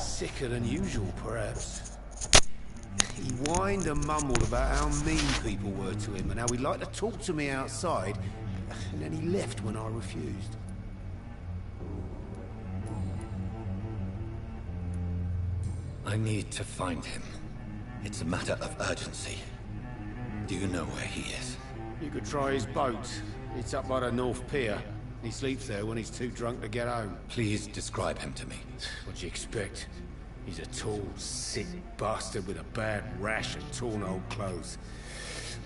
Sicker than usual, perhaps. He whined and mumbled about how mean people were to him and how he'd like to talk to me outside, and then he left when I refused. I need to find him. It's a matter of urgency. Do you know where he is? You could try his boat. It's up by the North Pier. He sleeps there when he's too drunk to get home. Please describe him to me. What do you expect? He's a tall, sick bastard with a bad rash and torn old clothes.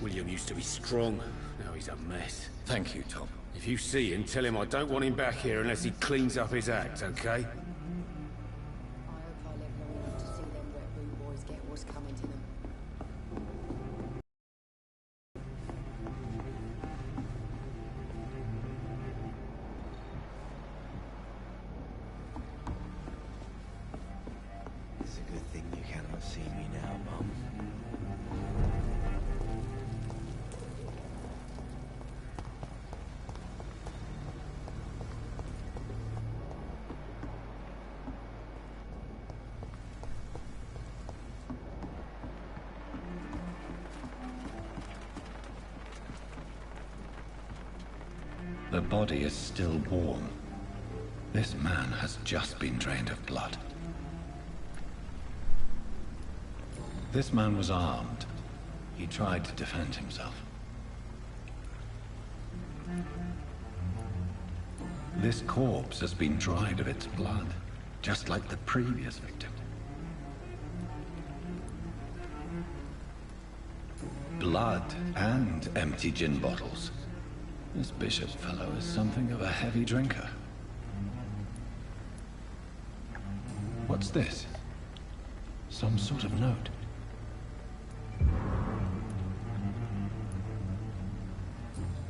William used to be strong. Now he's a mess. Thank you, Tom. If you see him, tell him I don't want him back here unless he cleans up his act, okay? It's a good thing you cannot see me now, Mum. The body is still warm. This man has just been drained of blood. This man was armed. He tried to defend himself. This corpse has been dried of its blood, just like the previous victim. Blood and empty gin bottles. This bishop fellow is something of a heavy drinker. What's this? Some sort of note.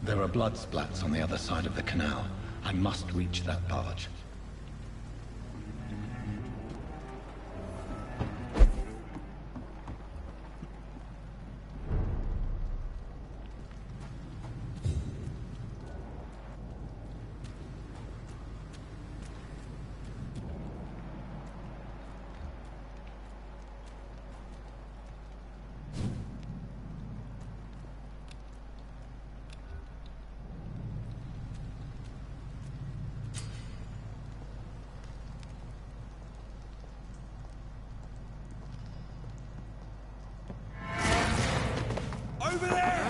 There are blood splats on the other side of the canal. I must reach that barge. Over there!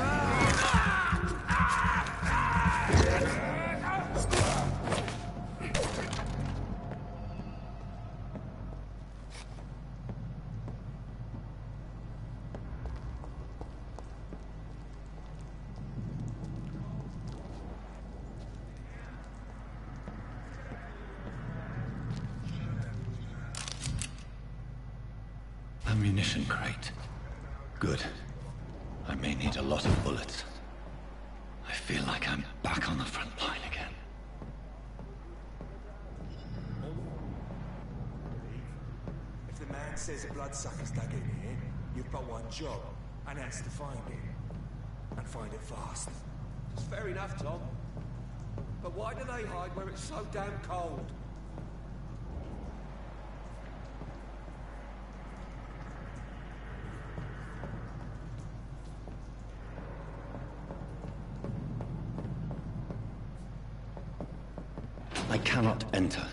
Ammunition crate. Good. I may need a lot of bullets. I feel like I'm back on the front line again. If the man says a bloodsucker's dug in here, you've but one job, and that's to find it. And find it fast. It's fair enough, Tom. But why do they hide where it's so damn cold? I cannot enter.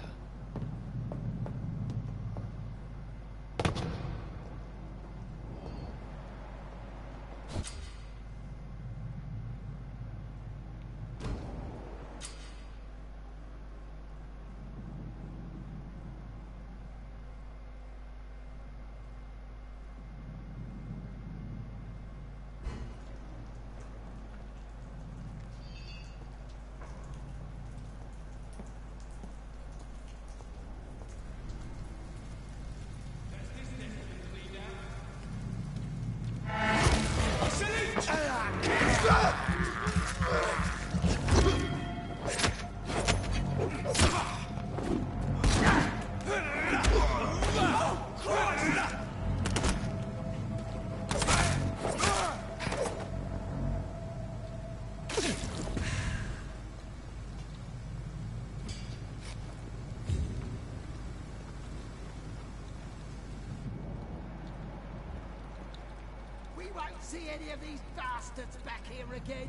won't see any of these bastards back here again.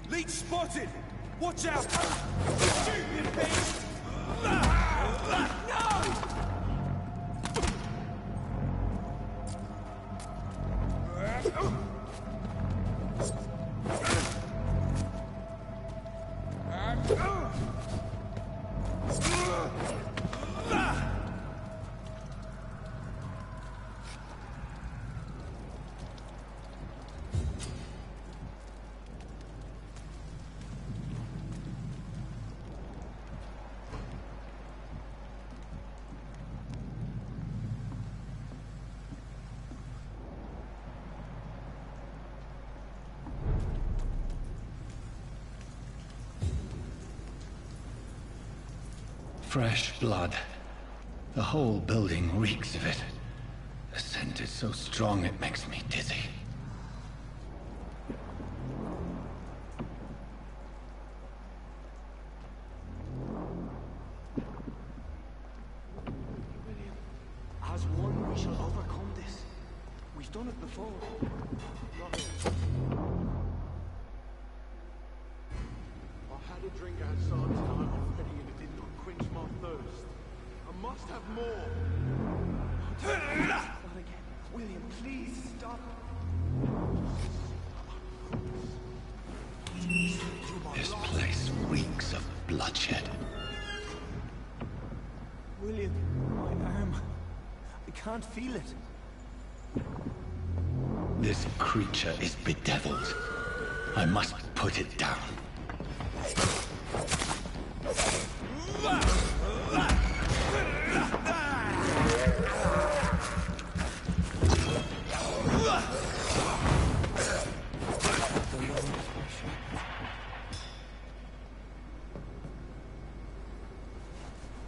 Leech spotted! Watch out! Stupid beast! No! Fresh blood. The whole building reeks of it. The scent is so strong it makes me dizzy. William, as one we shall overcome this. We've done it before. I had a drink outside tonight already and it did not quench my thirst. I must have more. Not again. William, please stop. This place reeks of bloodshed. William, my arm. I can't feel it. This creature is bedeviled. I must put it down.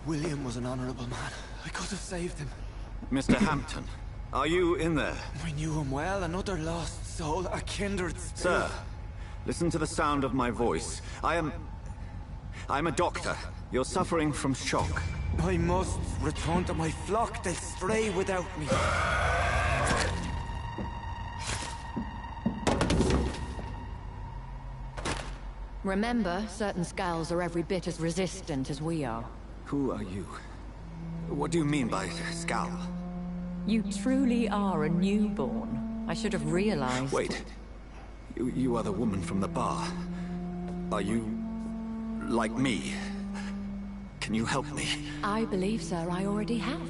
William was an honorable man. I could have saved him. Mr. Hampton, are you in there? I knew him well, another lost soul, a kindred spirit. Sir, listen to the sound of my voice. I'm a doctor. You're suffering from shock. I must return to my flock. They'll stray without me. Remember, certain skulls are every bit as resistant as we are. Who are you? What do you mean by scowl? You truly are a newborn. I should have realized. Wait. You are the woman from the bar. Are you... like me? Can you help me? I believe, sir, I already have.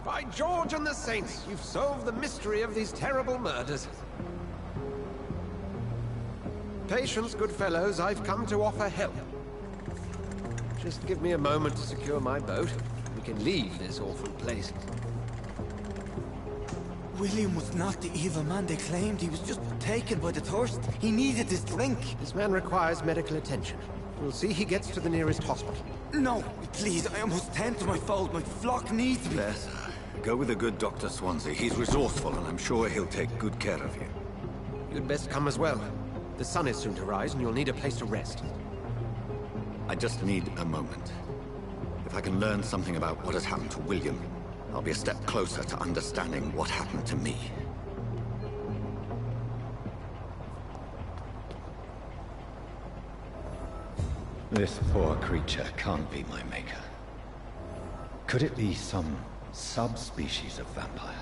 By George and the Saints, you've solved the mystery of these terrible murders. Patience, good fellows, I've come to offer help. Just give me a moment to secure my boat. We can leave this awful place. William was not the evil man they claimed. He was just taken by the thirst. He needed this drink. This man requires medical attention. We'll see he gets to the nearest hospital. No, please, I must tend to my fold. My flock needs me. There, sir. Go with the good Dr. Swansea. He's resourceful, and I'm sure he'll take good care of you. You'd best come as well. The sun is soon to rise, and you'll need a place to rest. I just need a moment. If I can learn something about what has happened to William, I'll be a step closer to understanding what happened to me. This poor creature can't be my maker. Could it be some subspecies of vampire?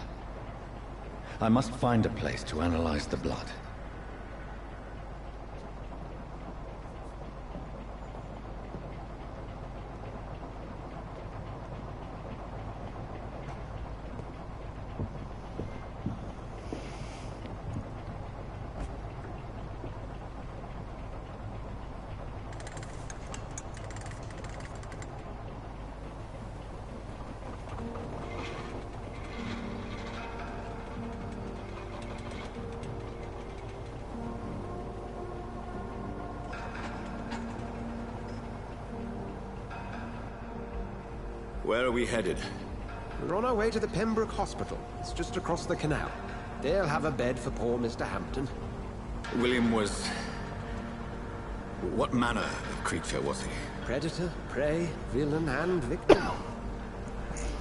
I must find a place to analyze the blood. Where are we headed? We're on our way to the Pembroke Hospital. It's just across the canal. They'll have a bed for poor Mr. Hampton. William was... What manner of creature was he? Predator, prey, villain, and victim.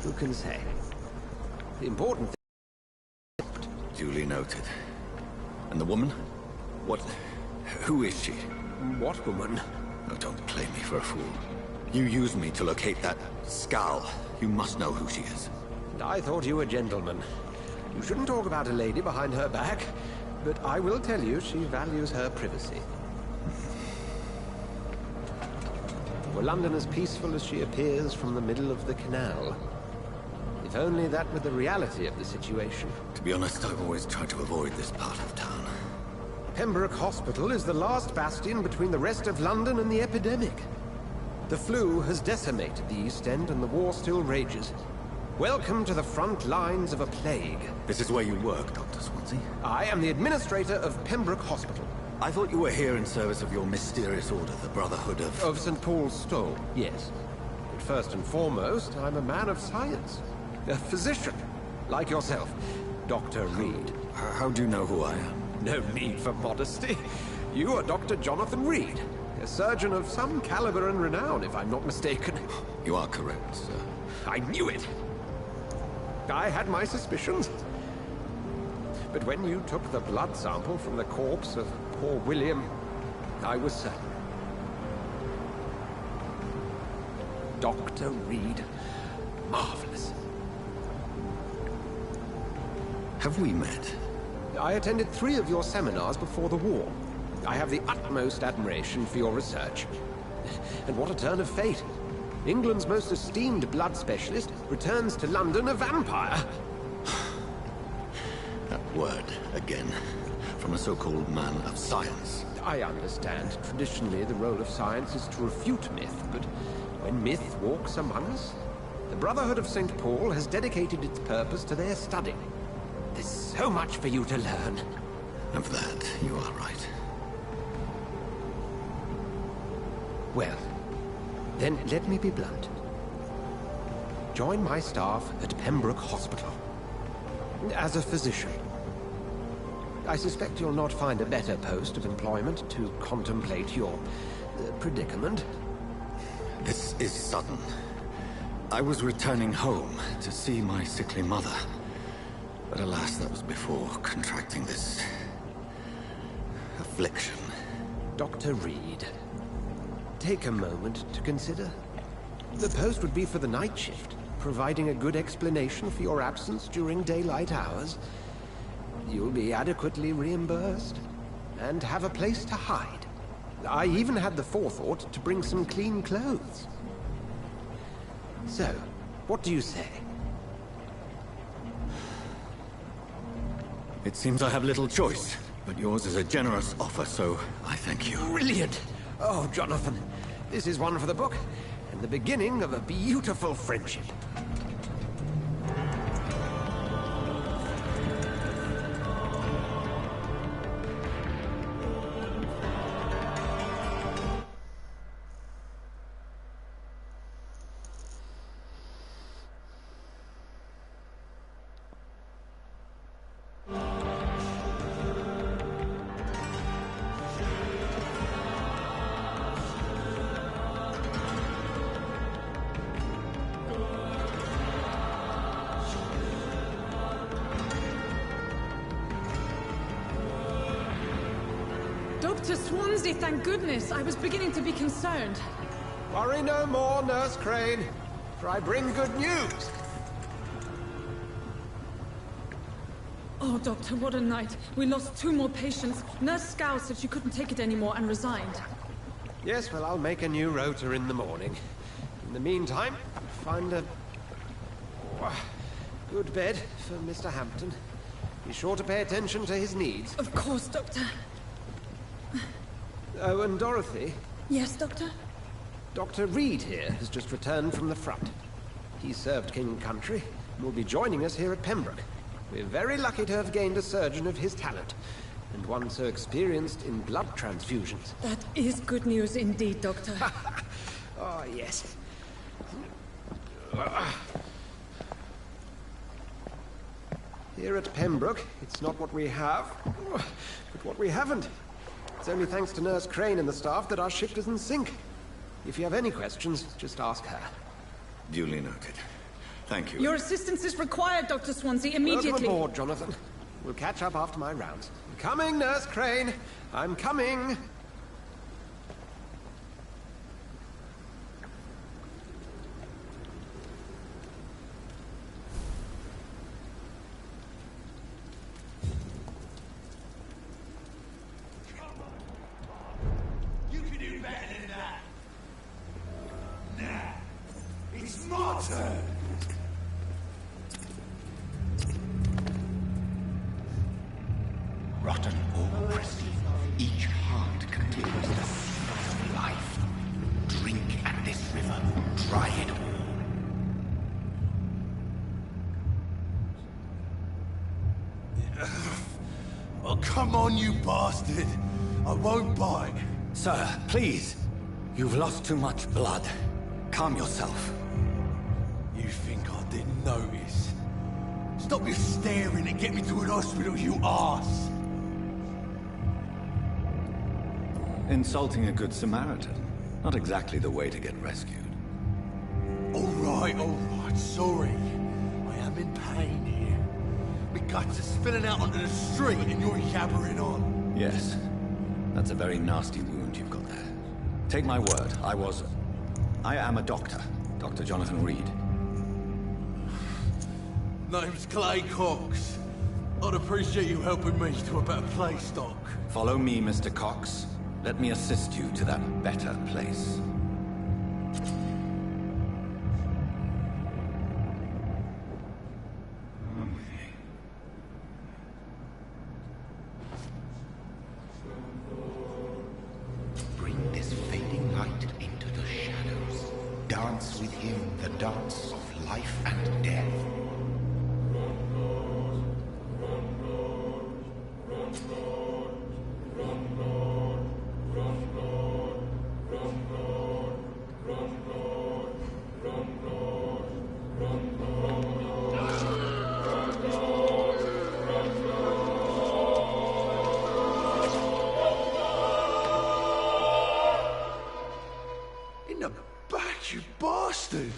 Who can say? The important thing... Duly noted. And the woman? What... Who is she? What woman? Oh, don't play me for a fool. You used me to locate that skull. You must know who she is. And I thought you a gentleman. You shouldn't talk about a lady behind her back, but I will tell you she values her privacy. Were London as peaceful as she appears from the middle of the canal? If only that were the reality of the situation. To be honest, I've always tried to avoid this part of town. Pembroke Hospital is the last bastion between the rest of London and the epidemic. The flu has decimated the East End and the war still rages. Welcome to the front lines of a plague. This is where you work, Dr. Swansea? I am the administrator of Pembroke Hospital. I thought you were here in service of your mysterious order, the Brotherhood of... Of St. Paul's Stole, yes. But first and foremost, I'm a man of science. A physician, like yourself, Dr. Reed. How do you know who I am? No need for modesty. You are Dr. Jonathan Reed, a surgeon of some caliber and renown, if I'm not mistaken. You are correct, sir. I knew it! I had my suspicions. But when you took the blood sample from the corpse of poor William, I was certain. Dr. Reed. Marvelous. Have we met? I attended 3 of your seminars before the war. I have the utmost admiration for your research. And what a turn of fate. England's most esteemed blood specialist returns to London a vampire. That word, again, from a so-called man of science. I understand. Traditionally, the role of science is to refute myth, but when myth walks among us, the Brotherhood of St. Paul has dedicated its purpose to their study. There's so much for you to learn. Of that, you are right. Well, then let me be blunt. Join my staff at Pembroke Hospital. As a physician. I suspect you'll not find a better post of employment to contemplate your predicament. This is sudden. I was returning home to see my sickly mother. But alas, that was before contracting this... affliction. Dr. Reed, take a moment to consider. The post would be for the night shift, providing a good explanation for your absence during daylight hours. You'll be adequately reimbursed, and have a place to hide. I even had the forethought to bring some clean clothes. So, what do you say? It seems I have little choice, but yours is a generous offer, so I thank you. Brilliant! Oh, Jonathan, this is one for the book, and the beginning of a beautiful friendship. Dr. Swansea, thank goodness. I was beginning to be concerned. Worry no more, Nurse Crane, for I bring good news. Oh, Doctor, what a night. We lost 2 more patients. Nurse Scow said she couldn't take it anymore and resigned. Yes, well, I'll make a new rota in the morning. In the meantime, find a... good bed for Mr. Hampton. Be sure to pay attention to his needs. Of course, Doctor. Oh, and Dorothy? Yes, Doctor? Dr. Reed here has just returned from the front. He served King and Country and will be joining us here at Pembroke. We're very lucky to have gained a surgeon of his talent, and one so experienced in blood transfusions. That is good news indeed, Doctor. Oh, yes. Here at Pembroke, it's not what we have, but what we haven't. It's only thanks to Nurse Crane and the staff that our ship doesn't sink. If you have any questions, just ask her. Duly noted. Thank you. Your assistance is required, Dr. Swansea, immediately. Welcome aboard, Jonathan. We'll catch up after my rounds. I'm coming, Nurse Crane. I'm coming. You can do better than that. Nah, it's my turn. Rotten or pristine, each heart contains the seed of life. Drink at this river, try it all. Oh, come on, you bastard. I won't bite. Sir, please. You've lost too much blood. Calm yourself. You think I didn't notice? Stop your staring and get me to an hospital, you arse. Insulting a good Samaritan. Not exactly the way to get rescued. All right, sorry. I am in pain here. My guts are spilling out onto the street and you're yabbering on. Yes. That's a very nasty wound you've got there. Take my word, I am a doctor. Dr. Jonathan Reed. Name's Clay Cox. I'd appreciate you helping me to a better place, Doc. Follow me, Mr. Cox. Let me assist you to that better place. Bring this fading light into the shadows. Dance with him the dance of life and death. In the back, you bastard!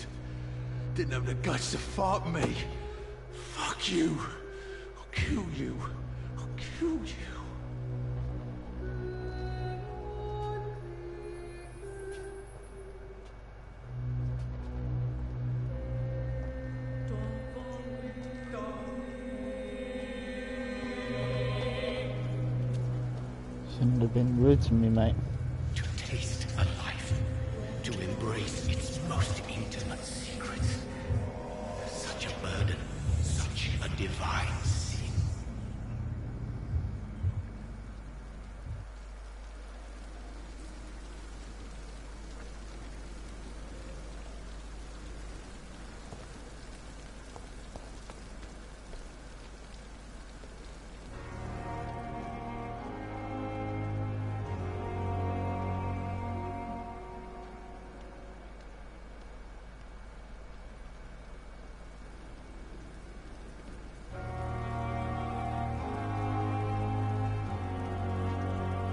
Didn't have the guts to fight me. Fuck you. I'll kill you. I'll kill you. Shouldn't have been rude to me, mate. To taste a life, to embrace its most intimate secrets. Such a burden, such a divine sin.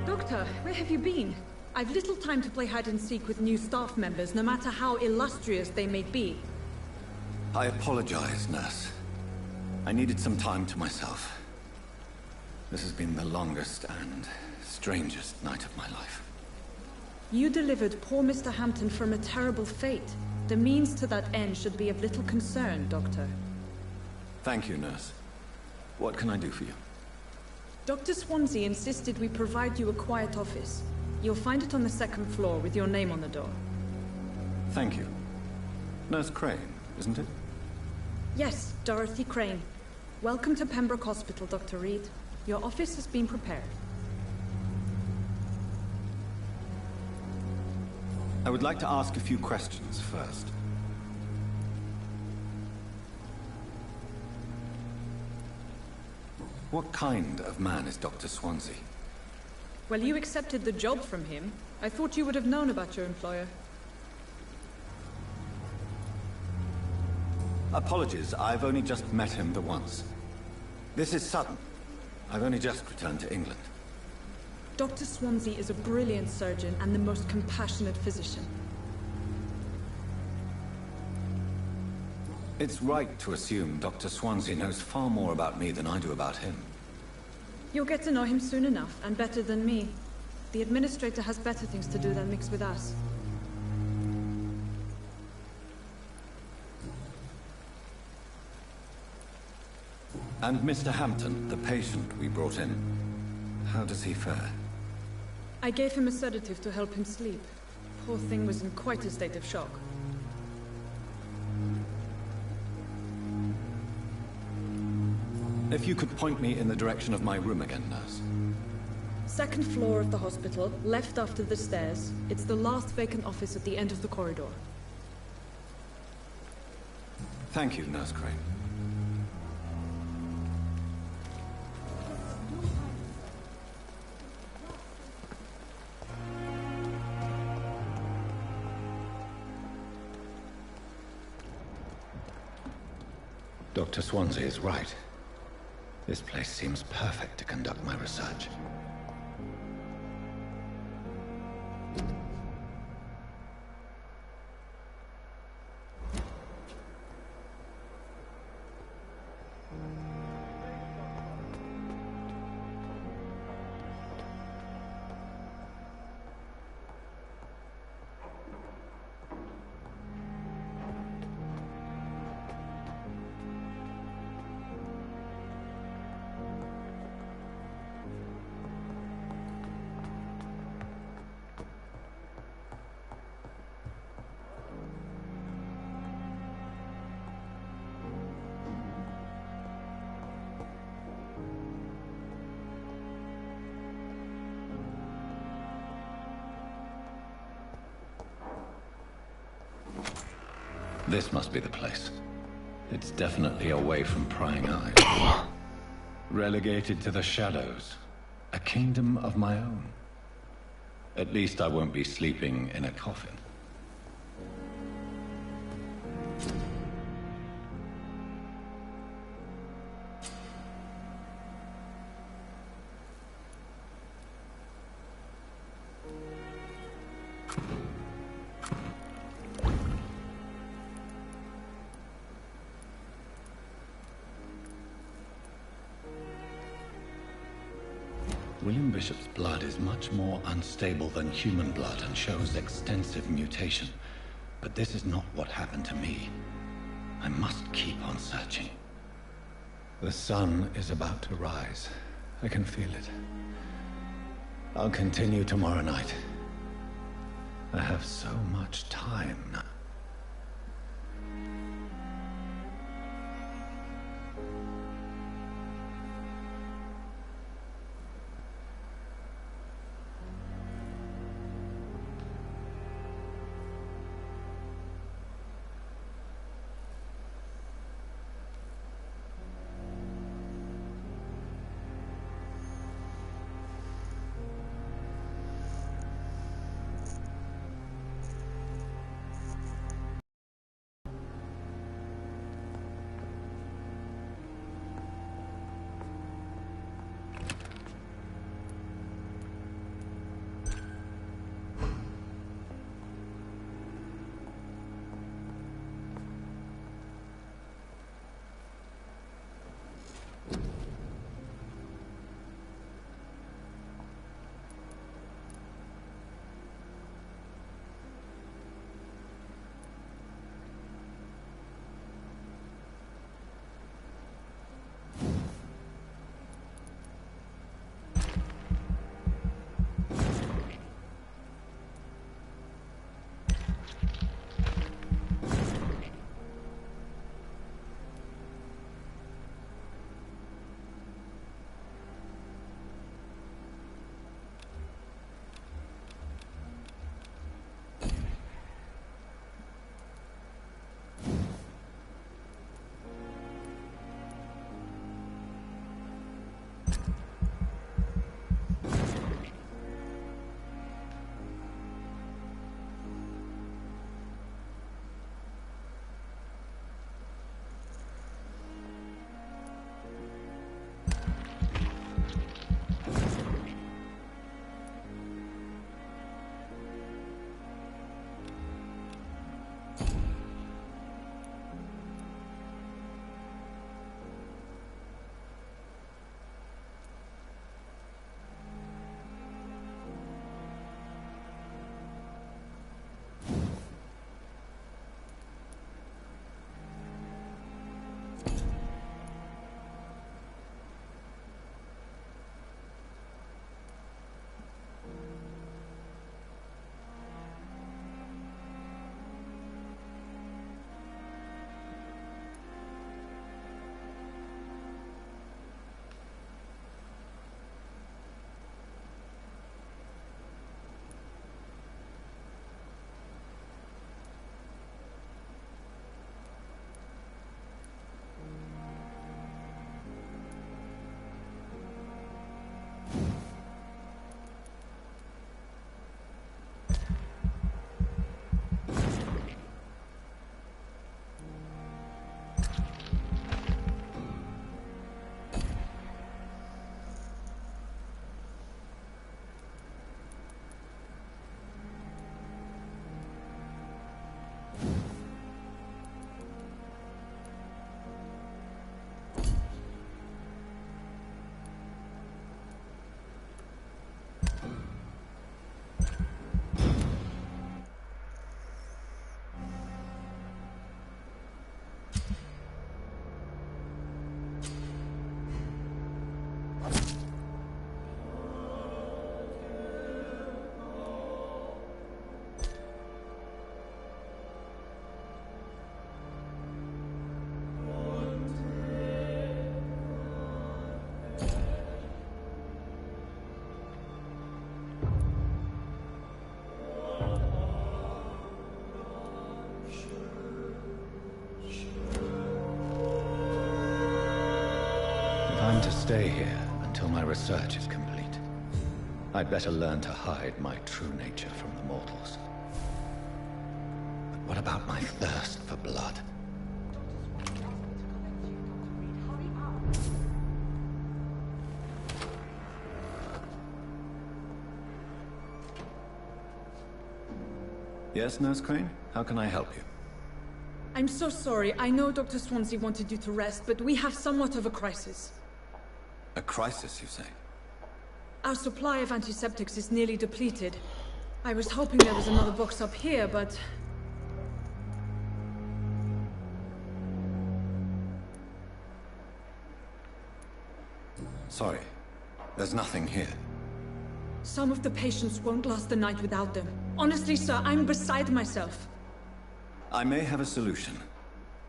Doctor, where have you been? I've little time to play hide and seek with new staff members, no matter how illustrious they may be. I apologize, nurse. I needed some time to myself. This has been the longest and strangest night of my life. You delivered poor Mr. Hampton from a terrible fate. The means to that end should be of little concern, Doctor. Thank you, nurse. What can I do for you? Dr. Swansea insisted we provide you a quiet office. You'll find it on the second floor with your name on the door. Thank you. Nurse Crane, isn't it? Yes, Dorothy Crane. Welcome to Pembroke Hospital, Dr. Reed. Your office has been prepared. I would like to ask a few questions first. What kind of man is Dr. Swansea? Well, you accepted the job from him. I thought you would have known about your employer. Apologies, I've only just met him the once. This is sudden. I've only just returned to England. Dr. Swansea is a brilliant surgeon and the most compassionate physician. It's right to assume Dr. Swansea knows far more about me than I do about him. You'll get to know him soon enough, and better than me. The administrator has better things to do than mix with us. And Mr. Hampton, the patient we brought in, how does he fare? I gave him a sedative to help him sleep. Poor thing was in quite a state of shock. If you could point me in the direction of my room again, nurse. Second floor of the hospital, left after the stairs. It's the last vacant office at the end of the corridor. Thank you, Nurse Crane. Dr. Swansea is right. This place seems perfect to conduct my research. This must be the place. It's definitely away from prying eyes. Relegated to the shadows. A kingdom of my own. At least I won't be sleeping in a coffin. William Bishop's blood is much more unstable than human blood and shows extensive mutation. But this is not what happened to me. I must keep on searching. The sun is about to rise. I can feel it. I'll continue tomorrow night. I have so much time now. stay here until my research is complete. I'd better learn to hide my true nature from the mortals. But what about my thirst for blood? Yes, Nurse Crane? How can I help you? I'm so sorry. I know Dr. Swansea wanted you to rest, but we have somewhat of a crisis. A crisis, you say? Our supply of antiseptics is nearly depleted. I was hoping there was another box up here, but... Sorry. There's nothing here. Some of the patients won't last the night without them. Honestly, sir, I'm beside myself. I may have a solution.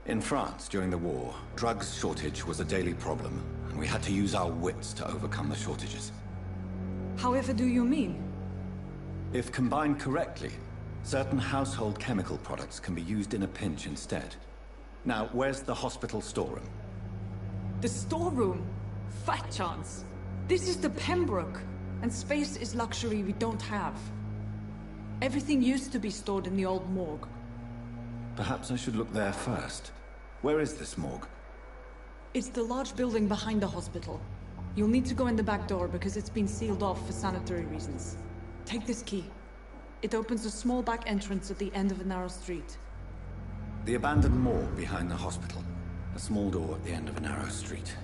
In France, during the war, drugs shortage was a daily problem, and we had to use our wits to overcome the shortages. However do you mean? If combined correctly, certain household chemical products can be used in a pinch instead. Now, where's the hospital storeroom? The storeroom? Fat chance. This is the Pembroke, and space is luxury we don't have. Everything used to be stored in the old morgue. Perhaps I should look there first. Where is this morgue? It's the large building behind the hospital. You'll need to go in the back door because it's been sealed off for sanitary reasons. Take this key. It opens a small back entrance at the end of a narrow street. The abandoned morgue behind the hospital. A small door at the end of a narrow street.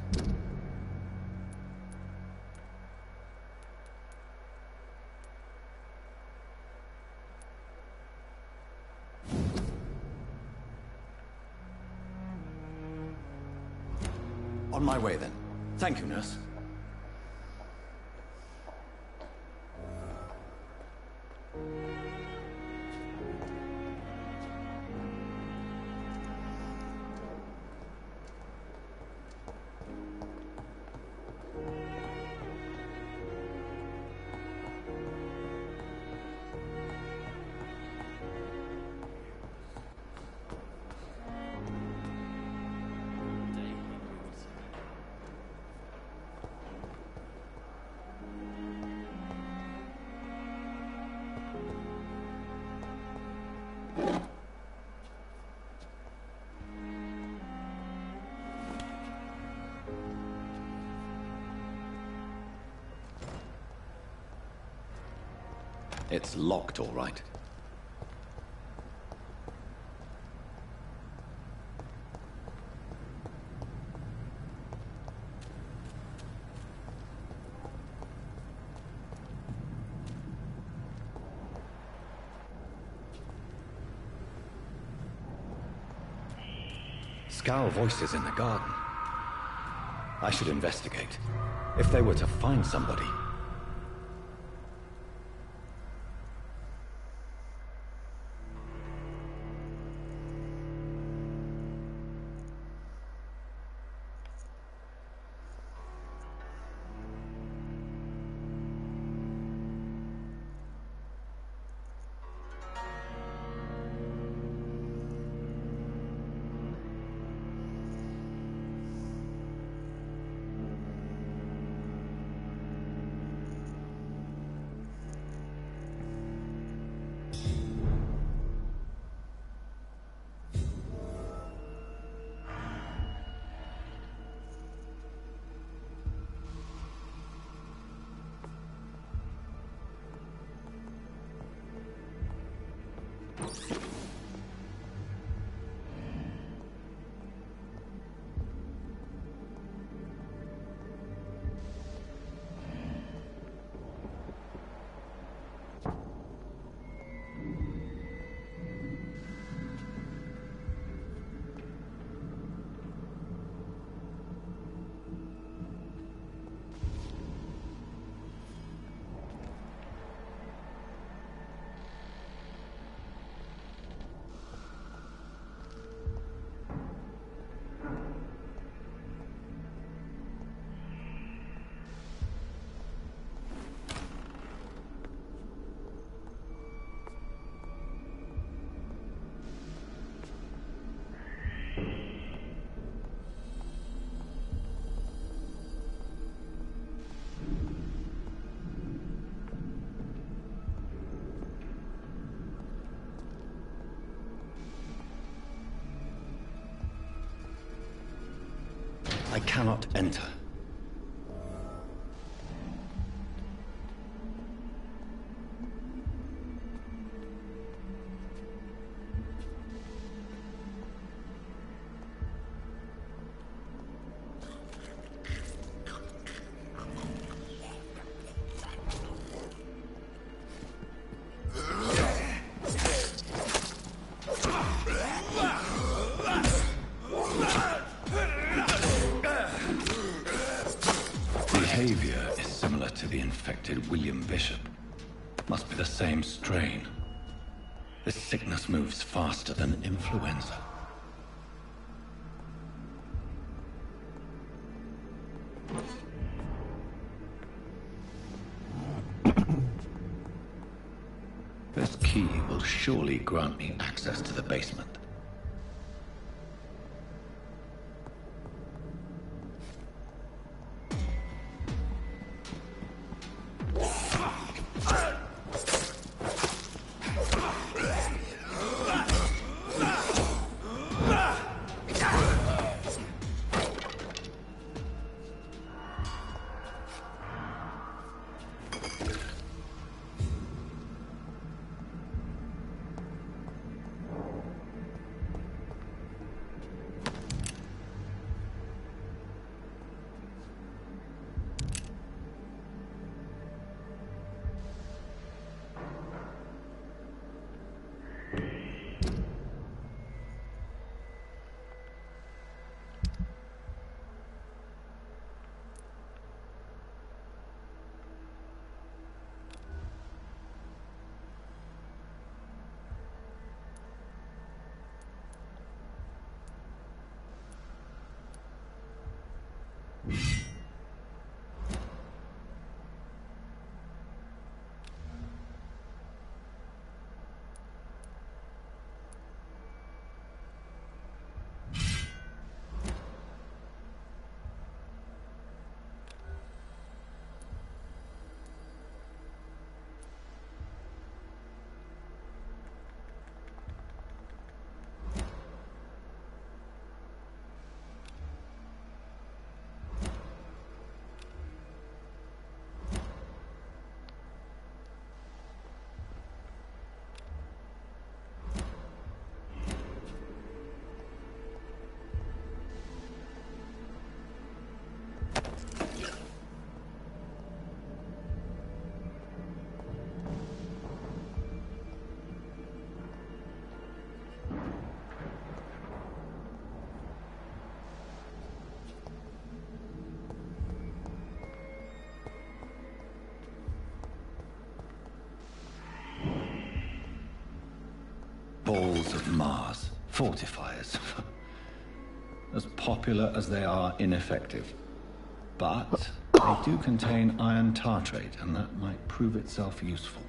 On my way, then. Thank you, nurse. It's locked, all right. Scowl voices in the garden. I should investigate. If they were to find somebody... cannot enter. Behavior is similar to the infected William Bishop. Must be the same strain. This sickness moves faster than influenza. This key will surely grant me access to the basement. Balls of Mars, fortifiers. As popular as they are ineffective. But they do contain iron tartrate, and that might prove itself useful.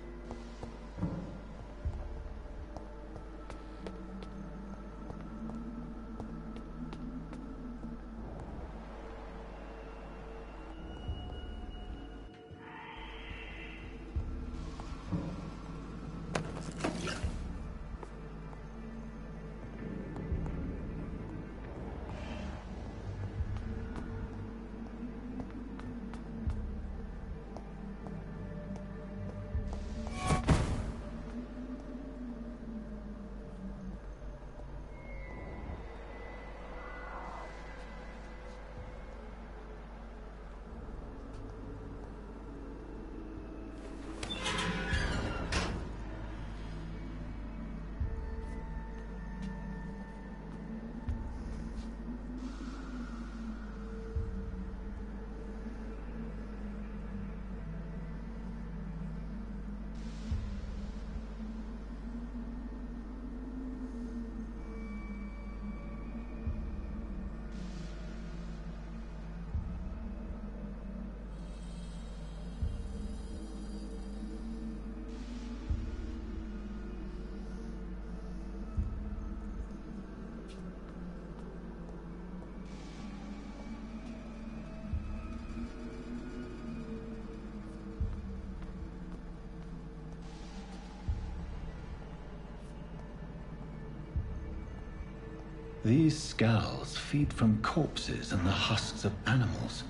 These scowls feed from corpses and the husks of animals.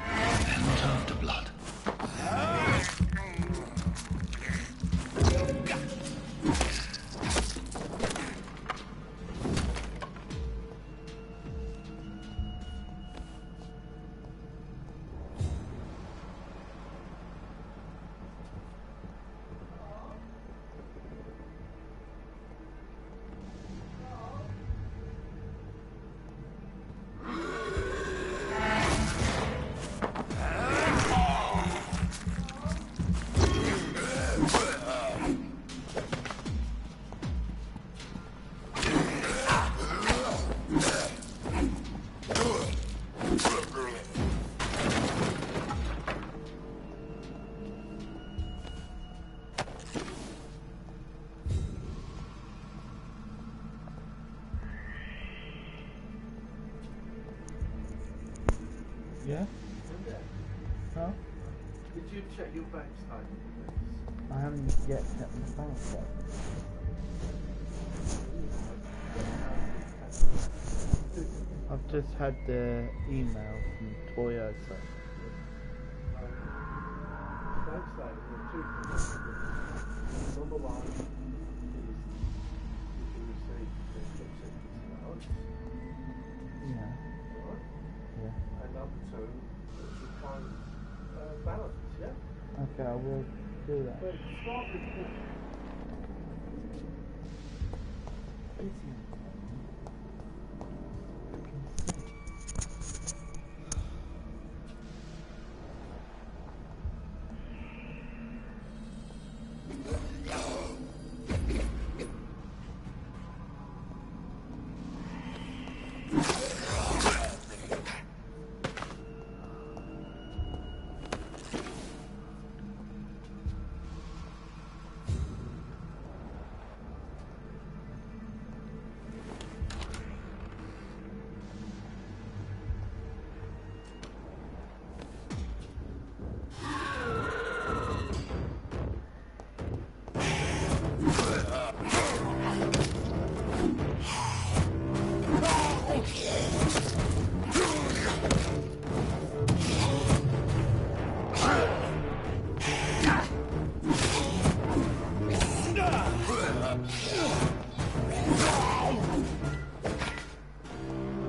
They're not after blood. Yeah? Huh? Did you check your bank statement? I haven't yet checked my bank yet. I've just had the email from Toyota. Bank statement, there are two things. Number one is if you receive the subsistence allowance. Yeah. Alright? Yeah. And number two is the current balance, yeah? Okay, I will do that. But start with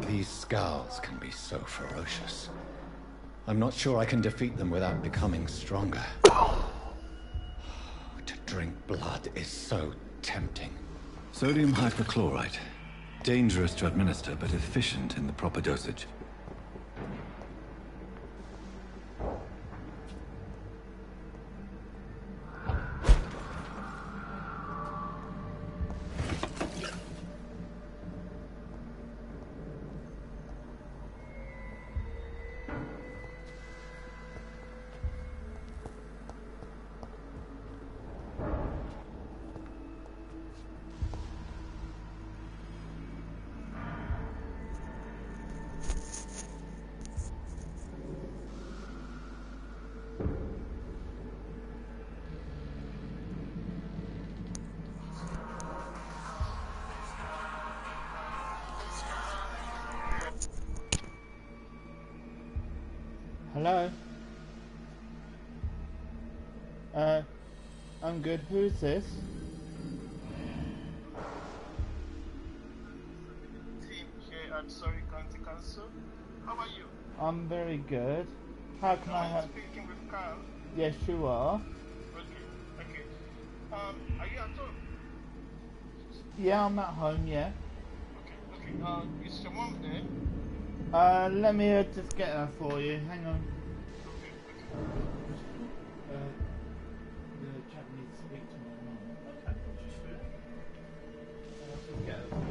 These scowls can be so ferocious. I'm not sure I can defeat them without becoming stronger. To drink blood is so tempting. Sodium hypochlorite. Dangerous to administer, but efficient in the proper dosage. Hello? I'm good. Who is this? Team here at Surrey County Council. How are you? I'm very good. How can I help? Speaking with Carl. Yes, you are. Okay. Are you at home? Yeah, I'm at home, yeah. Okay. Is your mom there? Let me just get her for you. Hang on. The chap needs to speak to my mum. Okay. I'll just get her for you.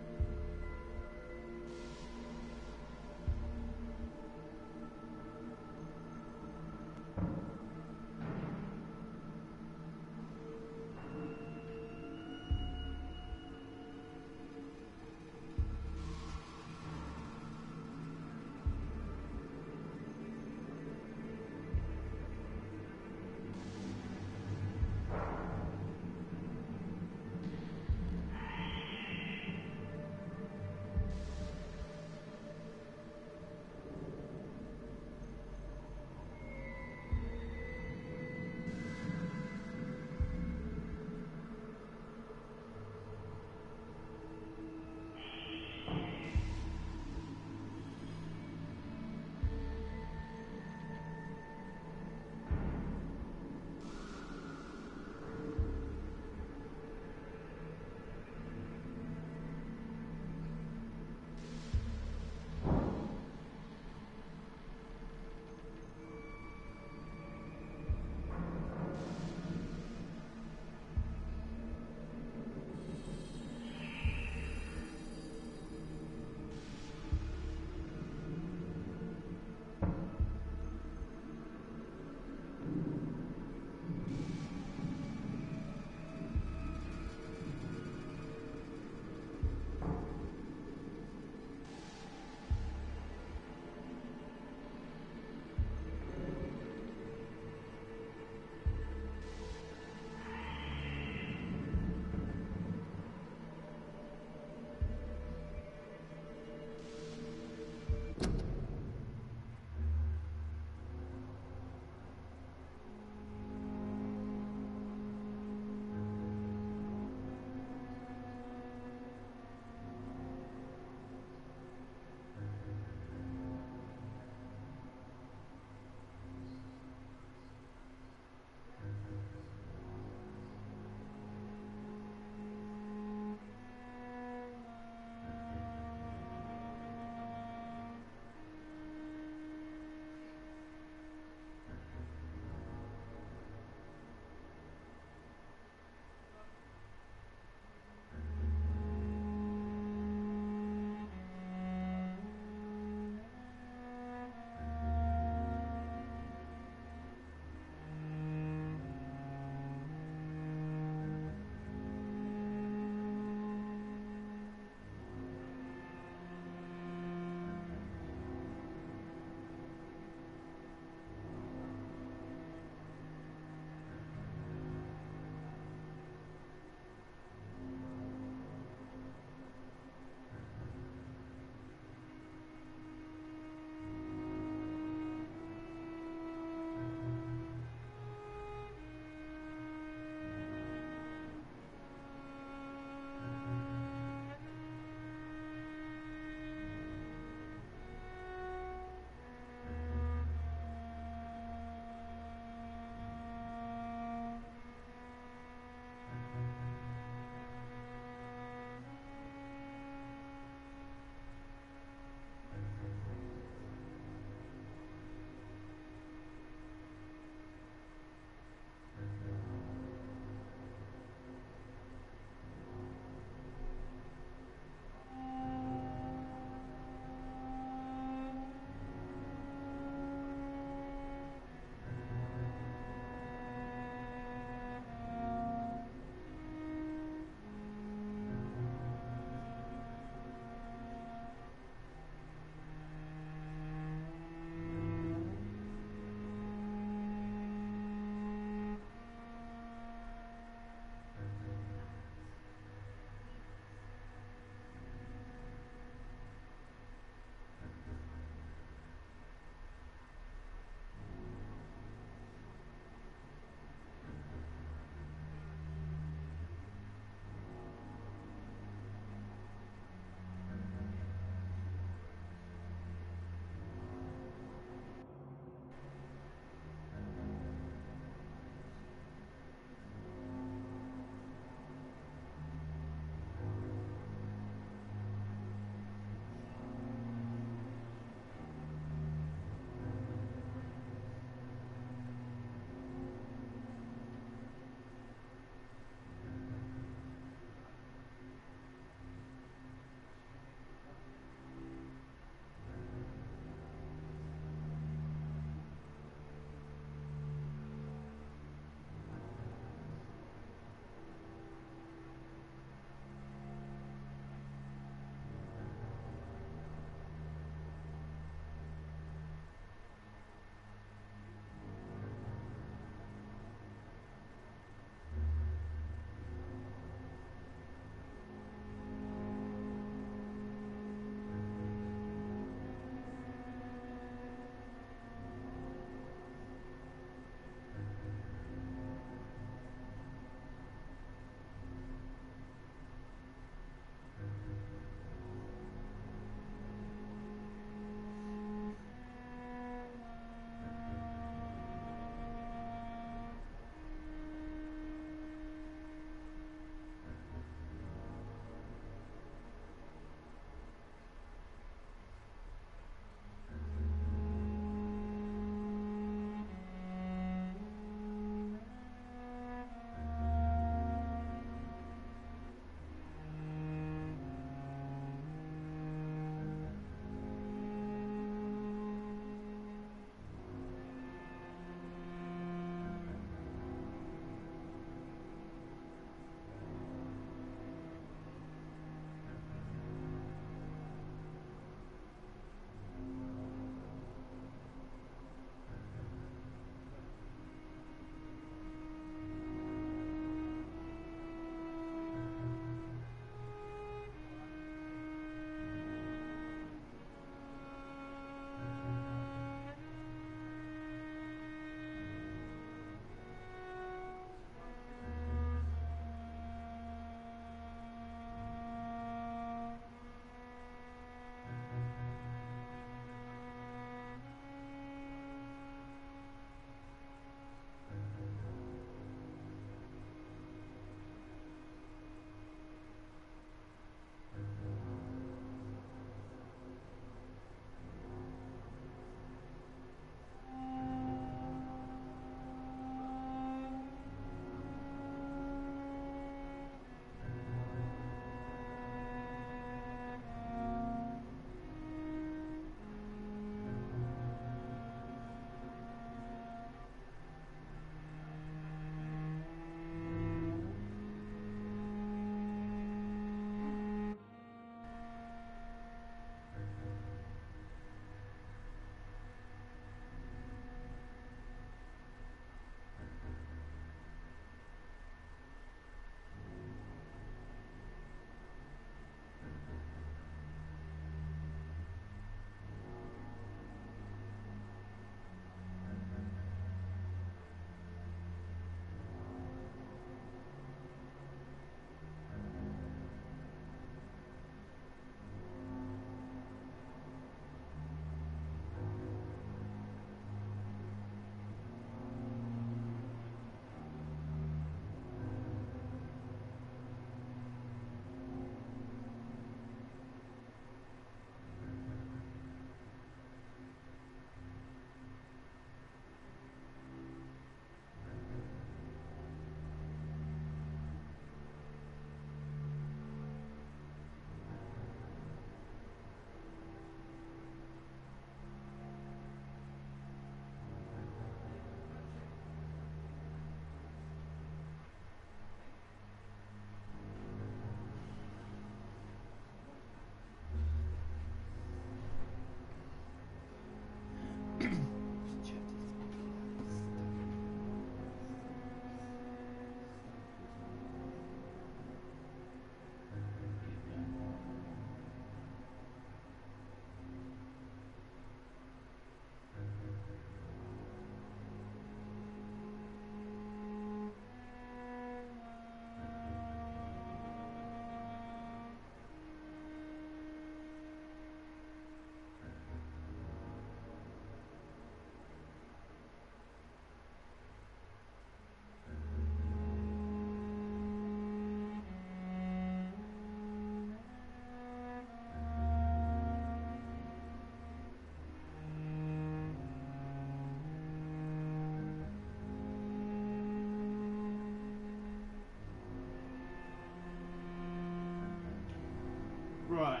Right.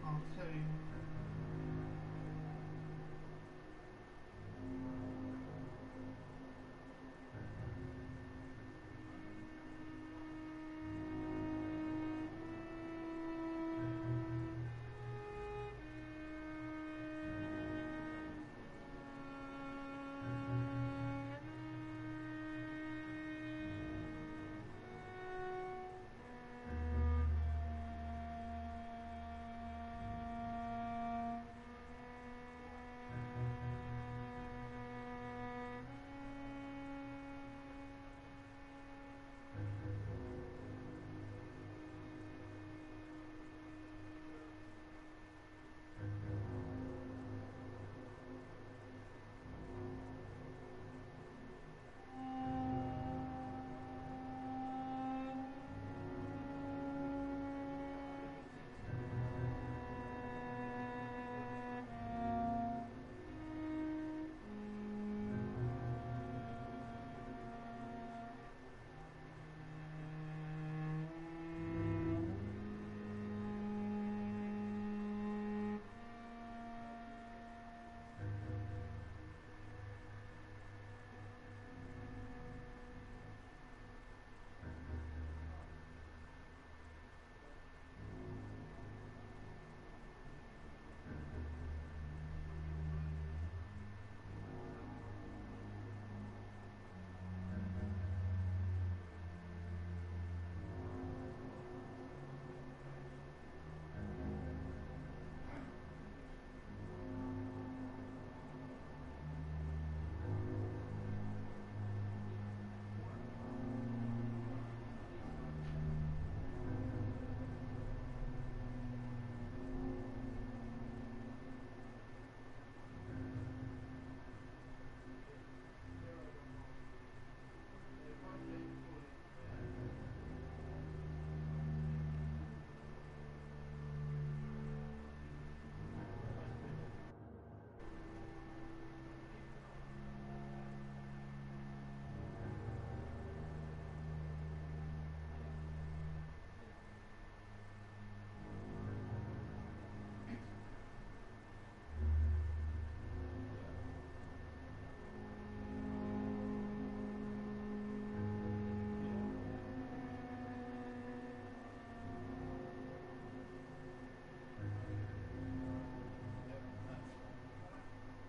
I'll tell you.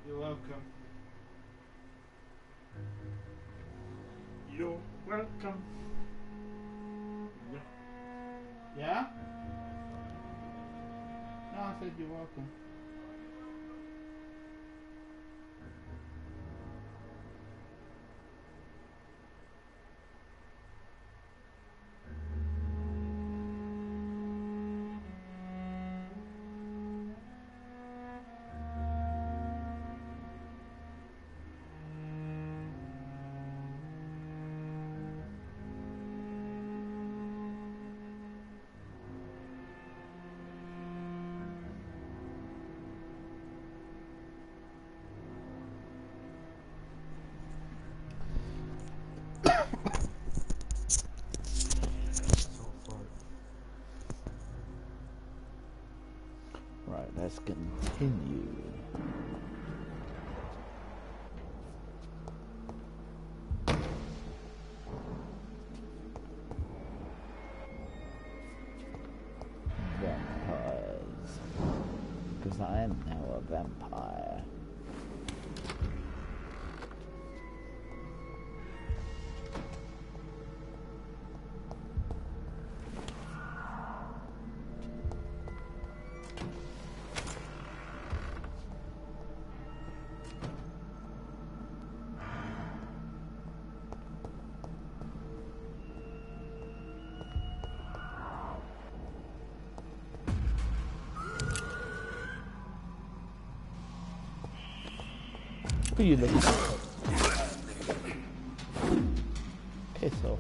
You're welcome. You're welcome. Yeah? No, I said you're welcome. Right, let's continue. Vampires. Because I am now a vampire. Who are you looking at? Piss off.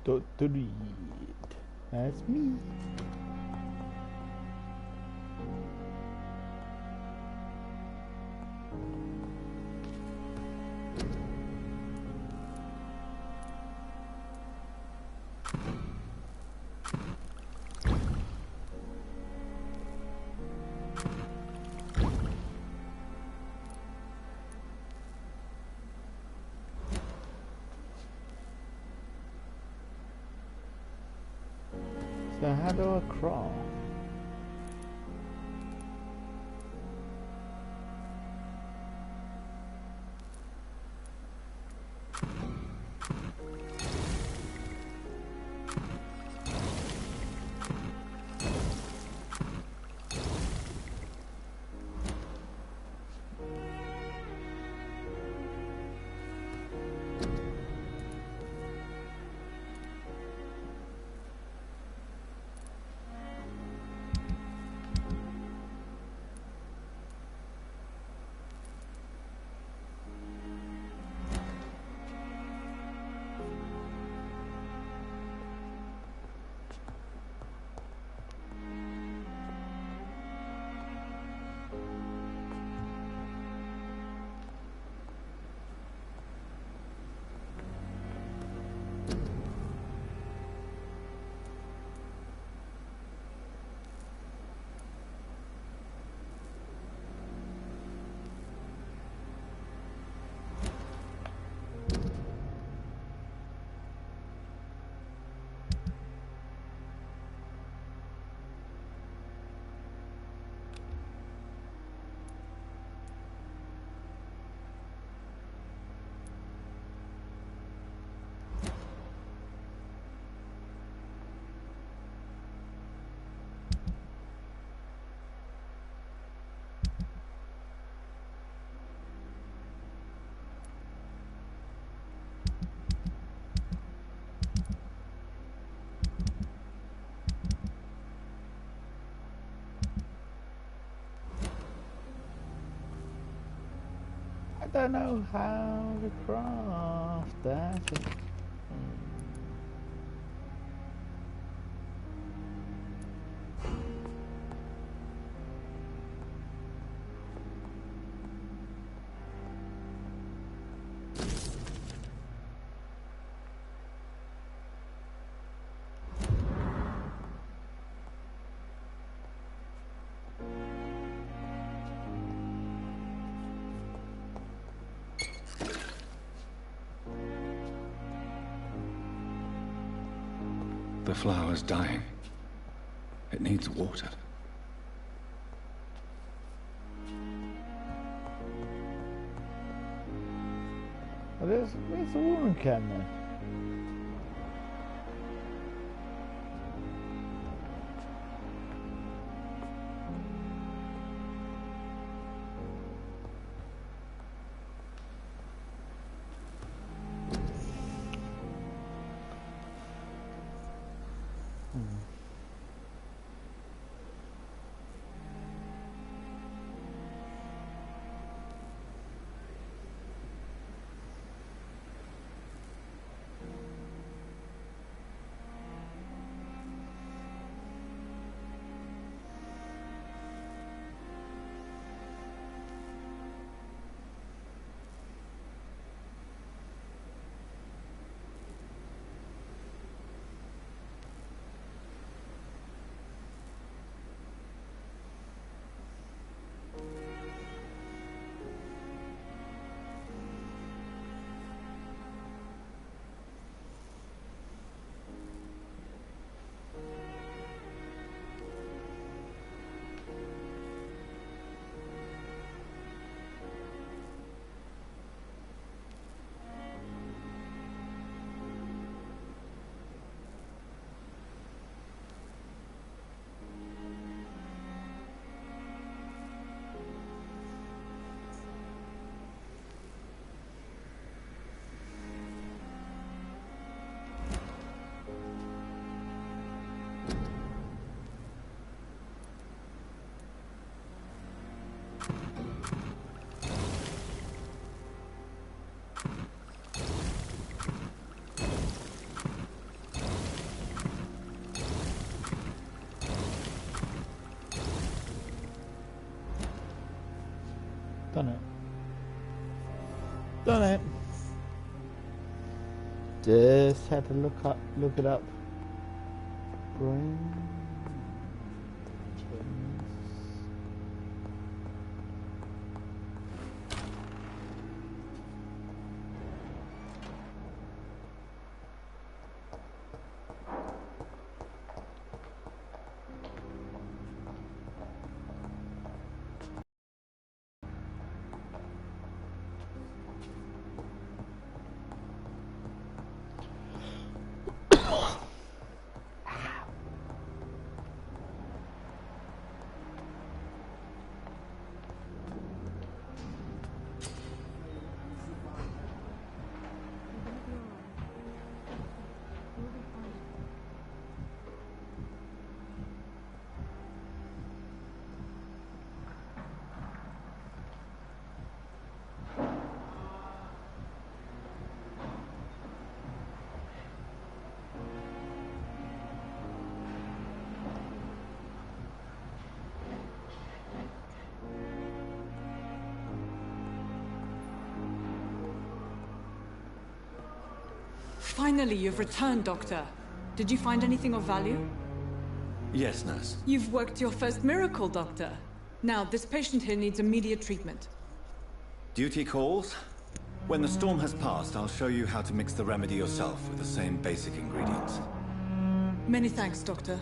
Dr. Reed. That's me. So how do I crawl? I don't know how to craft that. The flower's dying. It needs water. Well, where's the watering can then? Done it. Done it. Just had to look it up. Brain. Finally, you've returned, Doctor. Did you find anything of value? Yes, nurse. You've worked your first miracle, Doctor. Now, this patient here needs immediate treatment. Duty calls. When the storm has passed, I'll show you how to mix the remedy yourself with the same basic ingredients. Many thanks, Doctor.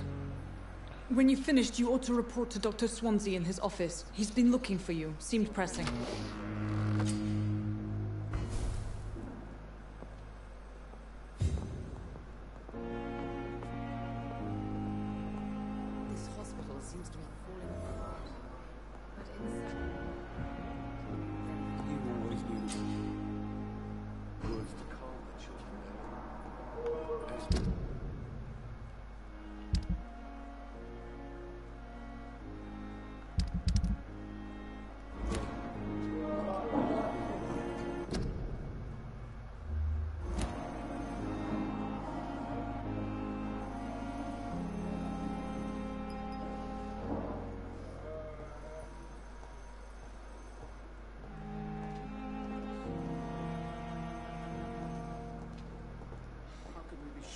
When you've finished, you ought to report to Dr. Swansea in his office. He's been looking for you. Seemed pressing.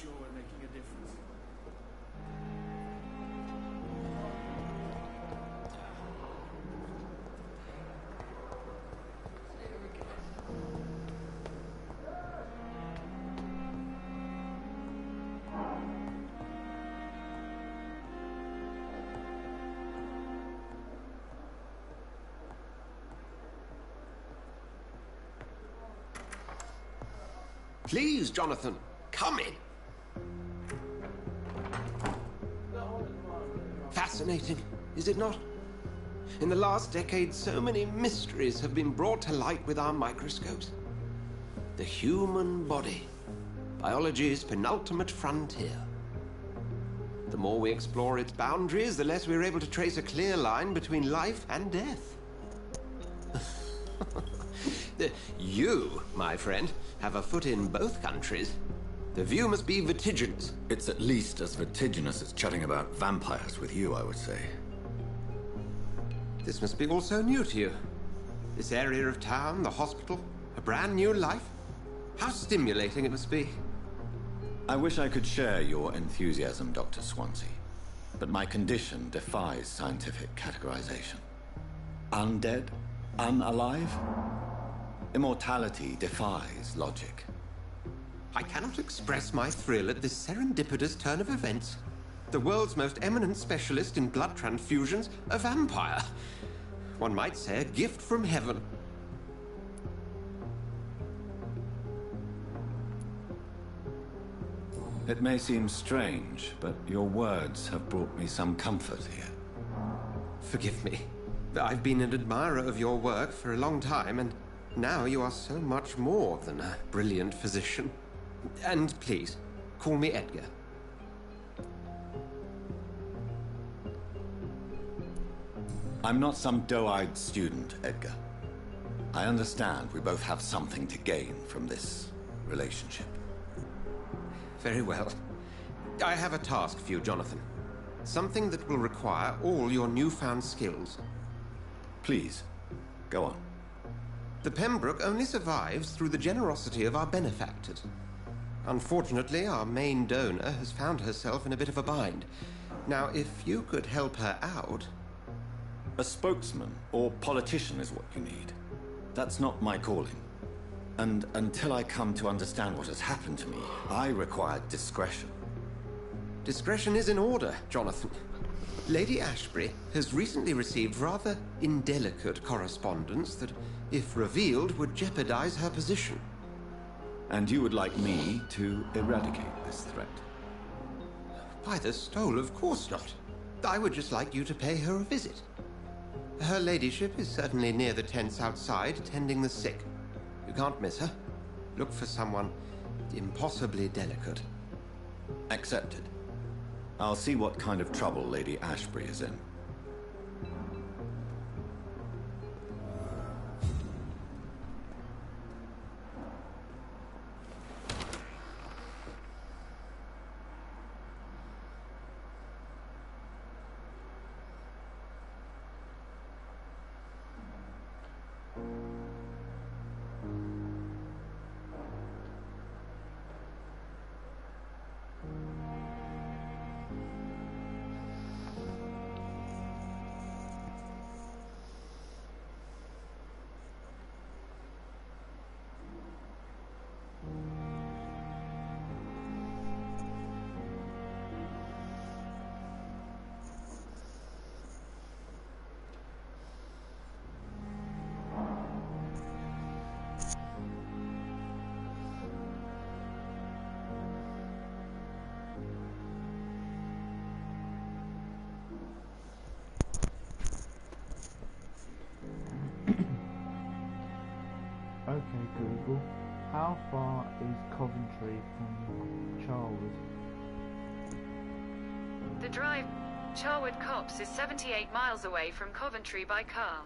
Sure we're making a difference. Please, Jonathan, come in. Fascinating, is it not? In the last decade, so many mysteries have been brought to light with our microscopes. The human body, biology's penultimate frontier. The more we explore its boundaries, the less we're able to trace a clear line between life and death. You, my friend, have a foot in both countries. The view must be vertiginous. It's at least as vertiginous as chatting about vampires with you, I would say. This must be all so new to you. This area of town, the hospital, a brand new life. How stimulating it must be. I wish I could share your enthusiasm, Dr. Swansea, but my condition defies scientific categorization. Undead? Unalive? Immortality defies logic. I cannot express my thrill at this serendipitous turn of events. The world's most eminent specialist in blood transfusions, a vampire. One might say a gift from heaven. It may seem strange, but your words have brought me some comfort here. Forgive me. I've been an admirer of your work for a long time, and now you are so much more than a brilliant physician. And please, call me Edgar. I'm not some doe-eyed student, Edgar. I understand we both have something to gain from this relationship. Very well. I have a task for you, Jonathan. Something that will require all your newfound skills. Please, go on. The Pembroke only survives through the generosity of our benefactors. Unfortunately, our main donor has found herself in a bit of a bind. Now, if you could help her out... A spokesman or politician is what you need. That's not my calling. And until I come to understand what has happened to me, I require discretion. Discretion is in order, Jonathan. Lady Ashbury has recently received rather indelicate correspondence that, if revealed, would jeopardize her position. And you would like me to eradicate this threat? By the stole, of course not. I would just like you to pay her a visit. Her ladyship is certainly near the tents outside, tending the sick. You can't miss her. Look for someone impossibly delicate. Accepted. I'll see what kind of trouble Lady Ashbury is in. Okay, Google, how far is Coventry from Charwood? The drive Charwood Copse is 78 miles away from Coventry by car.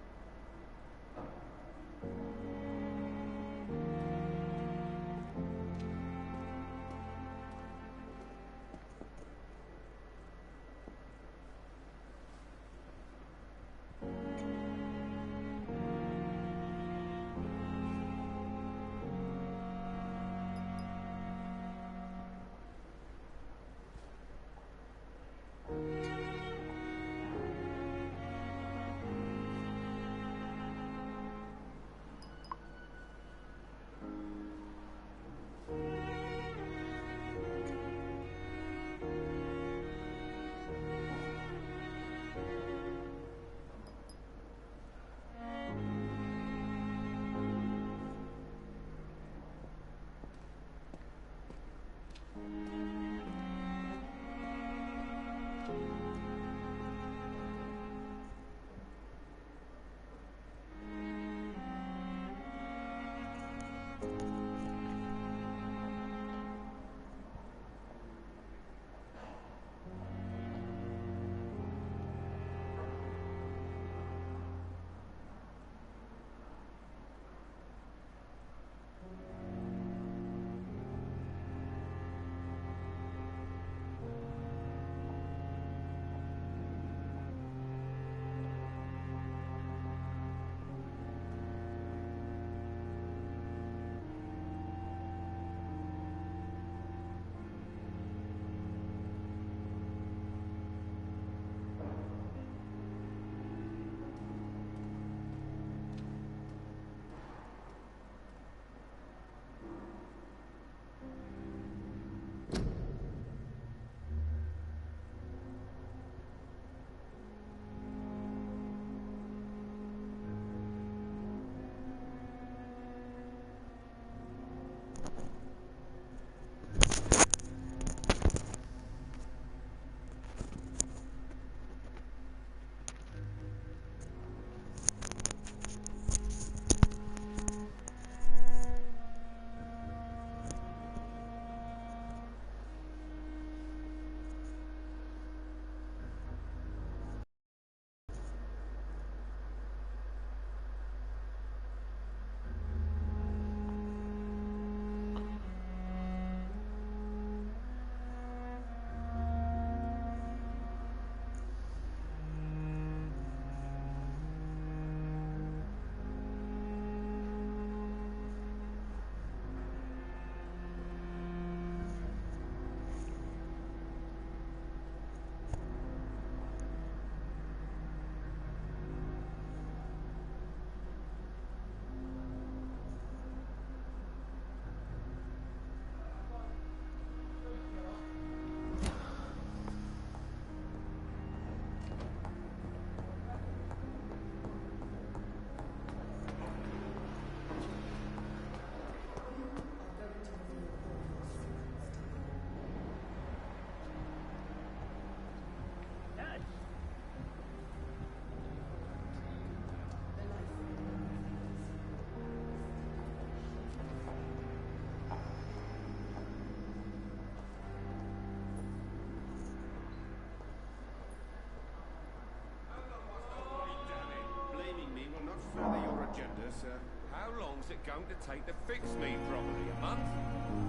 How long's it going to take to fix me properly? A month?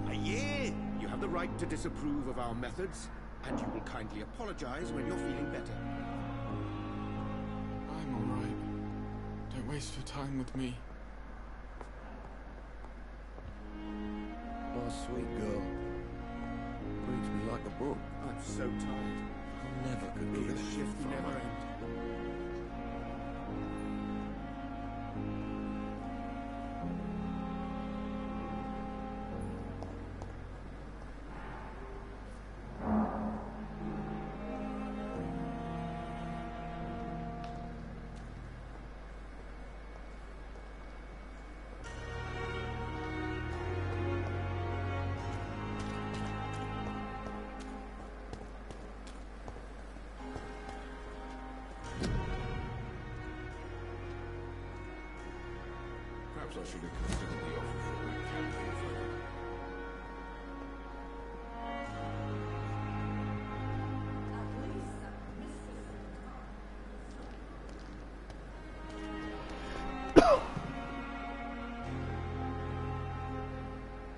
A year! You have the right to disapprove of our methods, and you will kindly apologize when you're feeling better. I'm alright. Don't waste your time with me. My sweet girl. Reads me like a book. I'm so tired. I'll never May forgive the you. shift never end. Perhaps I should have considered the offer for a campaign further.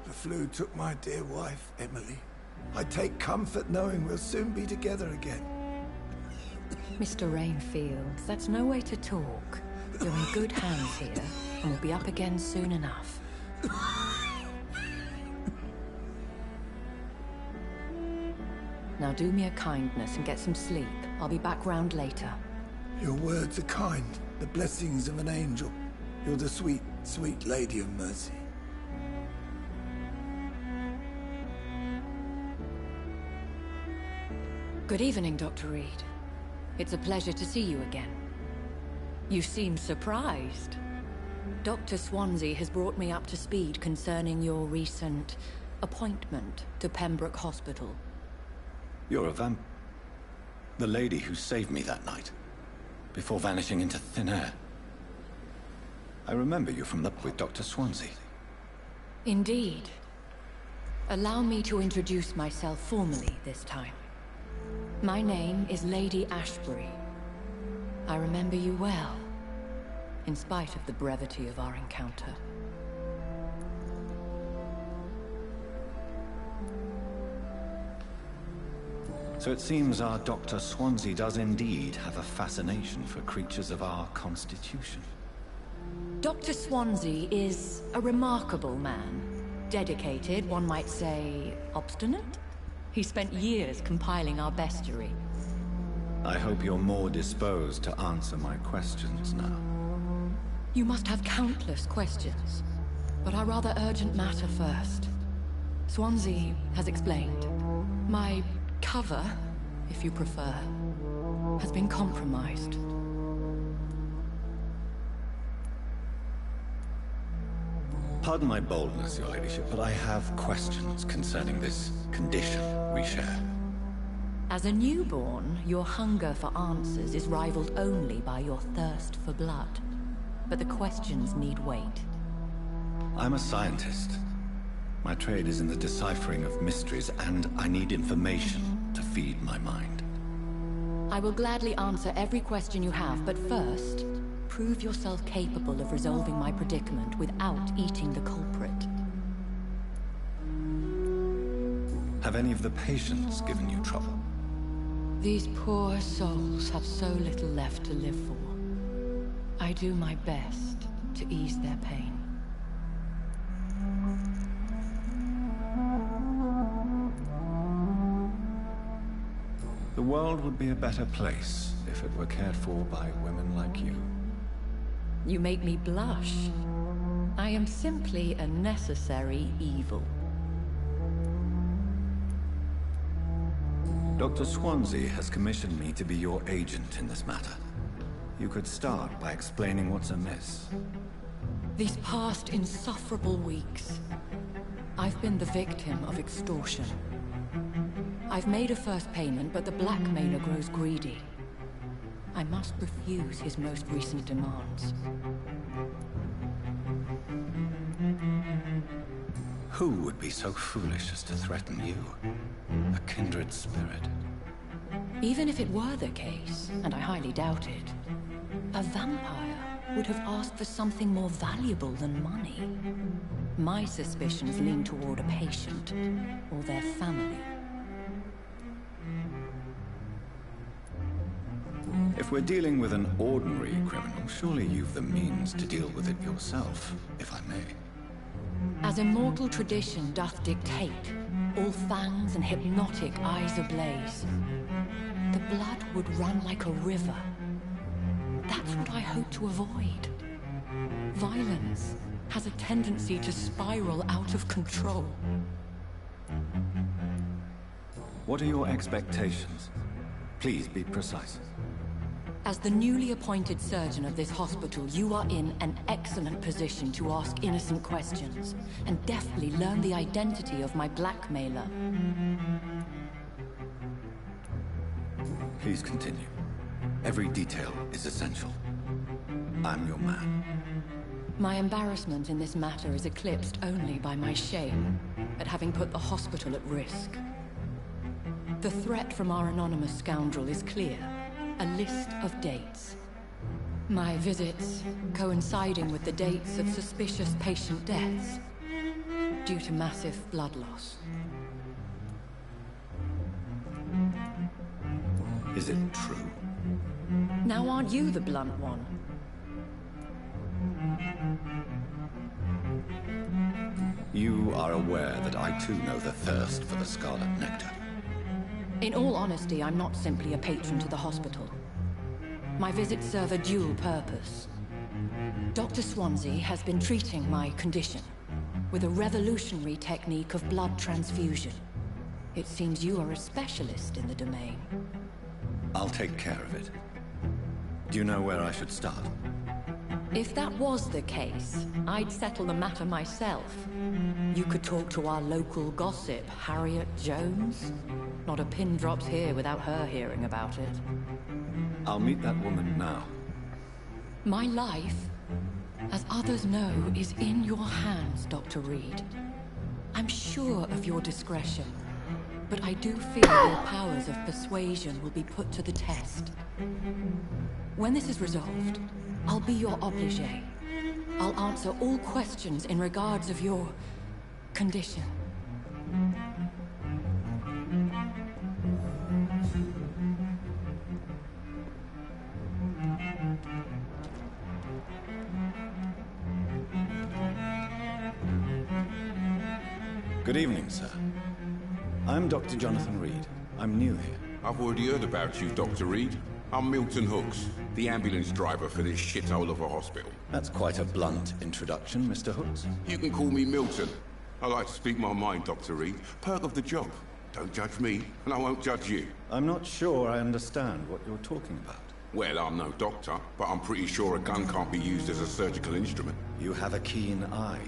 The flu took my dear wife, Emily. I take comfort knowing we'll soon be together again. Mr. Rainfield, that's no way to talk. You're in good hands here, and we'll be up again soon enough. Now do me a kindness and get some sleep. I'll be back round later. Your words are kind, the blessings of an angel. You're the sweet, sweet Lady of Mercy. Good evening, Dr. Reed. It's a pleasure to see you again. You seem surprised. Dr. Swansea has brought me up to speed concerning your recent appointment to Pembroke Hospital. You're a vamp... The lady who saved me that night, before vanishing into thin air. I remember you from the... with Dr. Swansea. Indeed. Allow me to introduce myself formally this time. My name is Lady Ashbury. I remember you well, in spite of the brevity of our encounter. So it seems our Dr. Swansea does indeed have a fascination for creatures of our constitution. Dr. Swansea is a remarkable man. Dedicated, one might say, obstinate? He spent years compiling our bestiary. I hope you're more disposed to answer my questions now. You must have countless questions, but our rather urgent matter first. Swansea has explained. My cover, if you prefer, has been compromised. Pardon my boldness, Your Ladyship, but I have questions concerning this condition we share. As a newborn, your hunger for answers is rivaled only by your thirst for blood. But the questions need wait. I'm a scientist. My trade is in the deciphering of mysteries, and I need information to feed my mind. I will gladly answer every question you have, but first, prove yourself capable of resolving my predicament without eating the culprit. Have any of the patients given you trouble? These poor souls have so little left to live for. I do my best to ease their pain. The world would be a better place if it were cared for by women like you. You make me blush. I am simply a necessary evil. Dr. Swansea has commissioned me to be your agent in this matter. You could start by explaining what's amiss. These past insufferable weeks, I've been the victim of extortion. I've made a first payment, but the blackmailer grows greedy. I must refuse his most recent demands. Who would be so foolish as to threaten you? A kindred spirit. Even if it were the case, and I highly doubt it, a vampire would have asked for something more valuable than money. My suspicions lean toward a patient, or their family. If we're dealing with an ordinary criminal, surely you've the means to deal with it yourself, if I may. As immortal tradition doth dictate, all fangs and hypnotic eyes ablaze, the blood would run like a river. That's what I hope to avoid. Violence has a tendency to spiral out of control. What are your expectations? Please be precise. As the newly appointed surgeon of this hospital, you are in an excellent position to ask innocent questions and deftly learn the identity of my blackmailer. Please continue. Every detail is essential. I'm your man. My embarrassment in this matter is eclipsed only by my shame at having put the hospital at risk. The threat from our anonymous scoundrel is clear. A list of dates. My visits coinciding with the dates of suspicious patient deaths due to massive blood loss. Is it true? Now aren't you the blunt one? You are aware that I too know the thirst for the scarlet nectar. In all honesty, I'm not simply a patron to the hospital. My visits serve a dual purpose. Dr. Swansea has been treating my condition with a revolutionary technique of blood transfusion. It seems you are a specialist in the domain. I'll take care of it. Do you know where I should start? If that was the case, I'd settle the matter myself. You could talk to our local gossip, Harriet Jones. Not a pin drops here without her hearing about it. I'll meet that woman now. My life, as others know, is in your hands, Dr. Reed. I'm sure of your discretion, but I do fear your powers of persuasion will be put to the test. When this is resolved, I'll be your obligé. I'll answer all questions in regards of your condition. Good evening, sir. I'm Dr. Jonathan Reed. I'm new here. I've already heard about you, Dr. Reed. I'm Milton Hooks, the ambulance driver for this shithole of a hospital. That's quite a blunt introduction, Mr. Hooks. You can call me Milton. I like to speak my mind, Dr. Reed. Perk of the job. Don't judge me, and I won't judge you. I'm not sure I understand what you're talking about. Well, I'm no doctor, but I'm pretty sure a gun can't be used as a surgical instrument. You have a keen eye.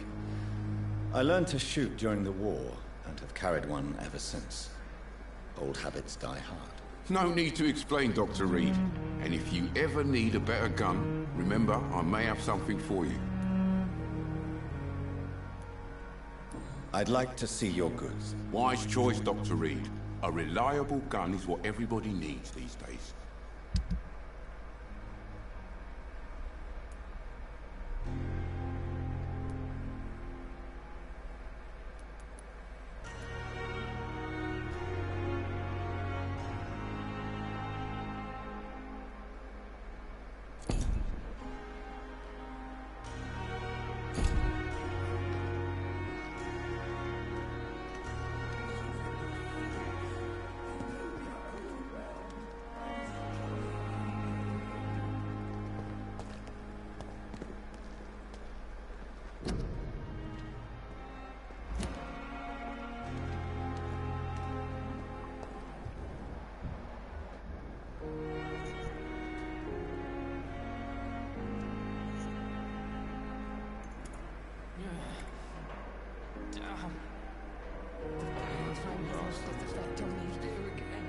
I learned to shoot during the war, and have carried one ever since. Old habits die hard. No need to explain, Dr. Reed. And if you ever need a better gun, remember, I may have something for you. I'd like to see your goods. Wise choice, Dr. Reed. A reliable gun is what everybody needs these days.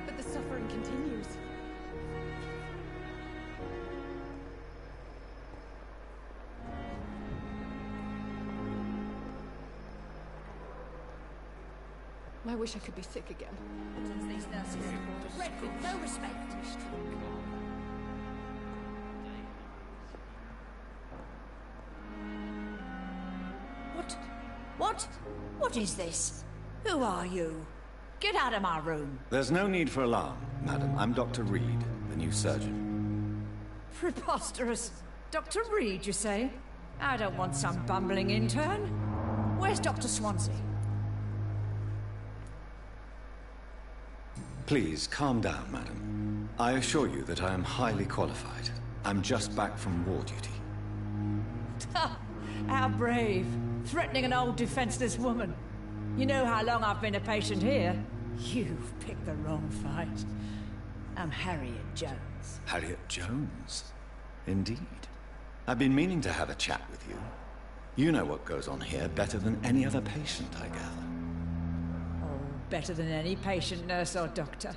But the suffering continues. I wish I could be sick again. These nurses, dreadful, no respect. What is this? Who are you? Get out of my room. There's no need for alarm, madam. I'm Dr. Reed, the new surgeon. Preposterous. Dr. Reed, you say? I don't want some bumbling intern. Where's Dr. Swansea? Please, calm down, madam. I assure you that I am highly qualified. I'm just back from war duty. How brave. Threatening an old defenseless woman. You know how long I've been a patient here? You've picked the wrong fight. I'm Harriet Jones. Harriet Jones? Indeed. I've been meaning to have a chat with you. You know what goes on here better than any other patient, I gather. Oh, better than any patient, nurse or doctor.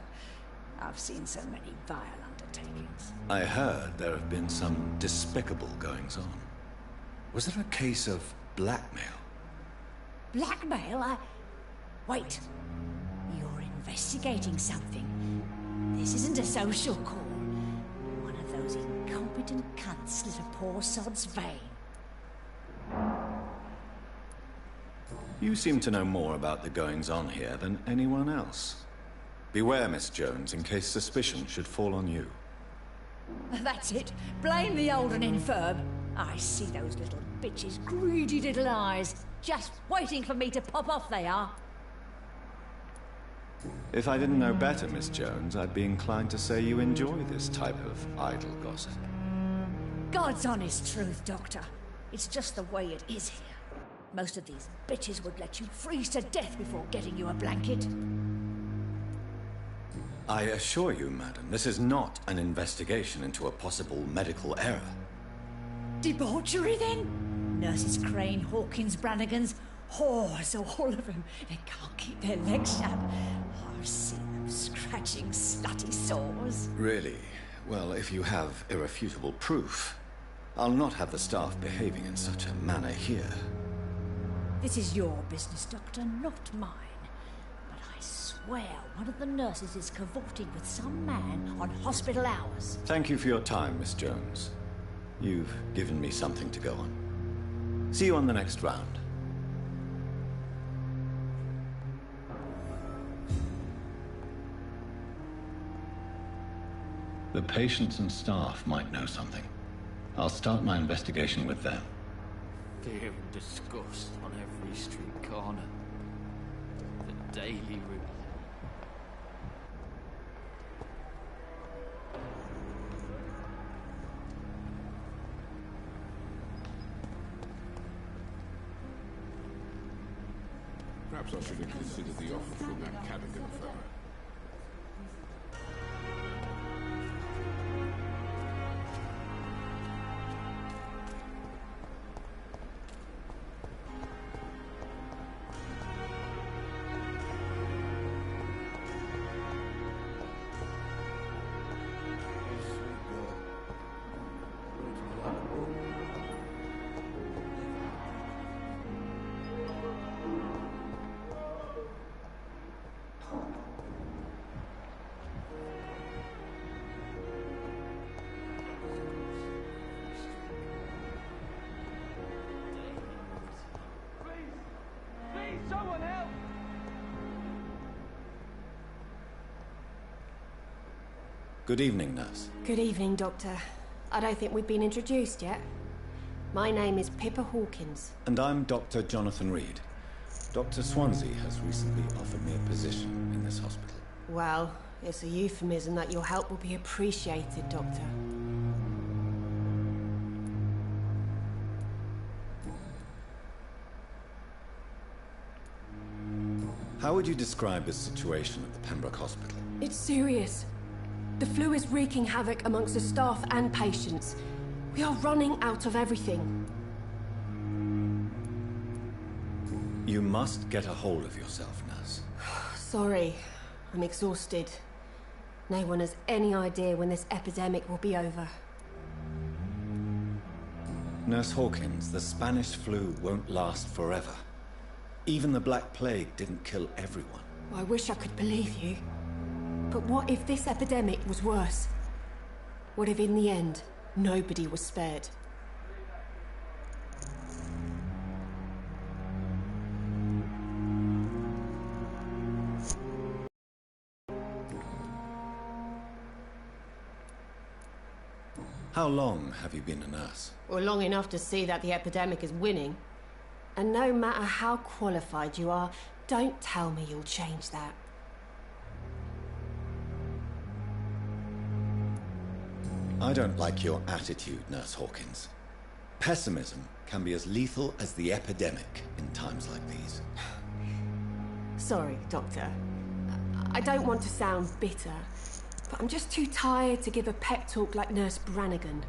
I've seen so many vile undertakings. I heard there have been some despicable goings-on. Was there a case of blackmail? Blackmail? Wait. You're investigating something. This isn't a social call. One of those incompetent cunts slit a poor sod's vein. You seem to know more about the goings-on here than anyone else. Beware, Miss Jones, in case suspicion should fall on you. That's it. Blame the old and infirm. I see those little bitches' greedy little eyes. Just waiting for me to pop off, they are. If I didn't know better, Miss Jones, I'd be inclined to say you enjoy this type of idle gossip. God's honest truth, Doctor. It's just the way it is here. Most of these bitches would let you freeze to death before getting you a blanket. I assure you, madam, this is not an investigation into a possible medical error. Debauchery, then? Nurses Crane, Hawkins, Brannigans, whores, all of them. They can't keep their legs shut. I've seen them scratching slutty sores. Really? Well, if you have irrefutable proof, I'll not have the staff behaving in such a manner here. This is your business, Doctor, not mine. But I swear one of the nurses is cavorting with some man on hospital hours. Thank you for your time, Miss Jones. You've given me something to go on. See you on the next round. The patients and staff might know something. I'll start my investigation with them. Fear and disgust on every street corner. The daily routine. Perhaps I should have considered the offer from that Cadogan fellow. Someone help! Good evening, nurse. Good evening, Doctor. I don't think we've been introduced yet. My name is Pippa Hawkins. And I'm Dr. Jonathan Reed. Dr. Swansea has recently offered me a position in this hospital. Well, it's a euphemism that your help will be appreciated, Doctor. How would you describe the situation at the Pembroke Hospital? It's serious. The flu is wreaking havoc amongst the staff and patients. We are running out of everything. You must get a hold of yourself, nurse. Sorry, I'm exhausted. No one has any idea when this epidemic will be over. Nurse Hawkins, the Spanish flu won't last forever. Even the Black Plague didn't kill everyone. I wish I could believe you. But what if this epidemic was worse? What if in the end, nobody was spared? How long have you been a nurse? Well, long enough to see that the epidemic is winning. And no matter how qualified you are, don't tell me you'll change that. I don't like your attitude, Nurse Hawkins. Pessimism can be as lethal as the epidemic in times like these. Sorry, Doctor. I don't want to sound bitter, but I'm just too tired to give a pep talk like Nurse Brannigan.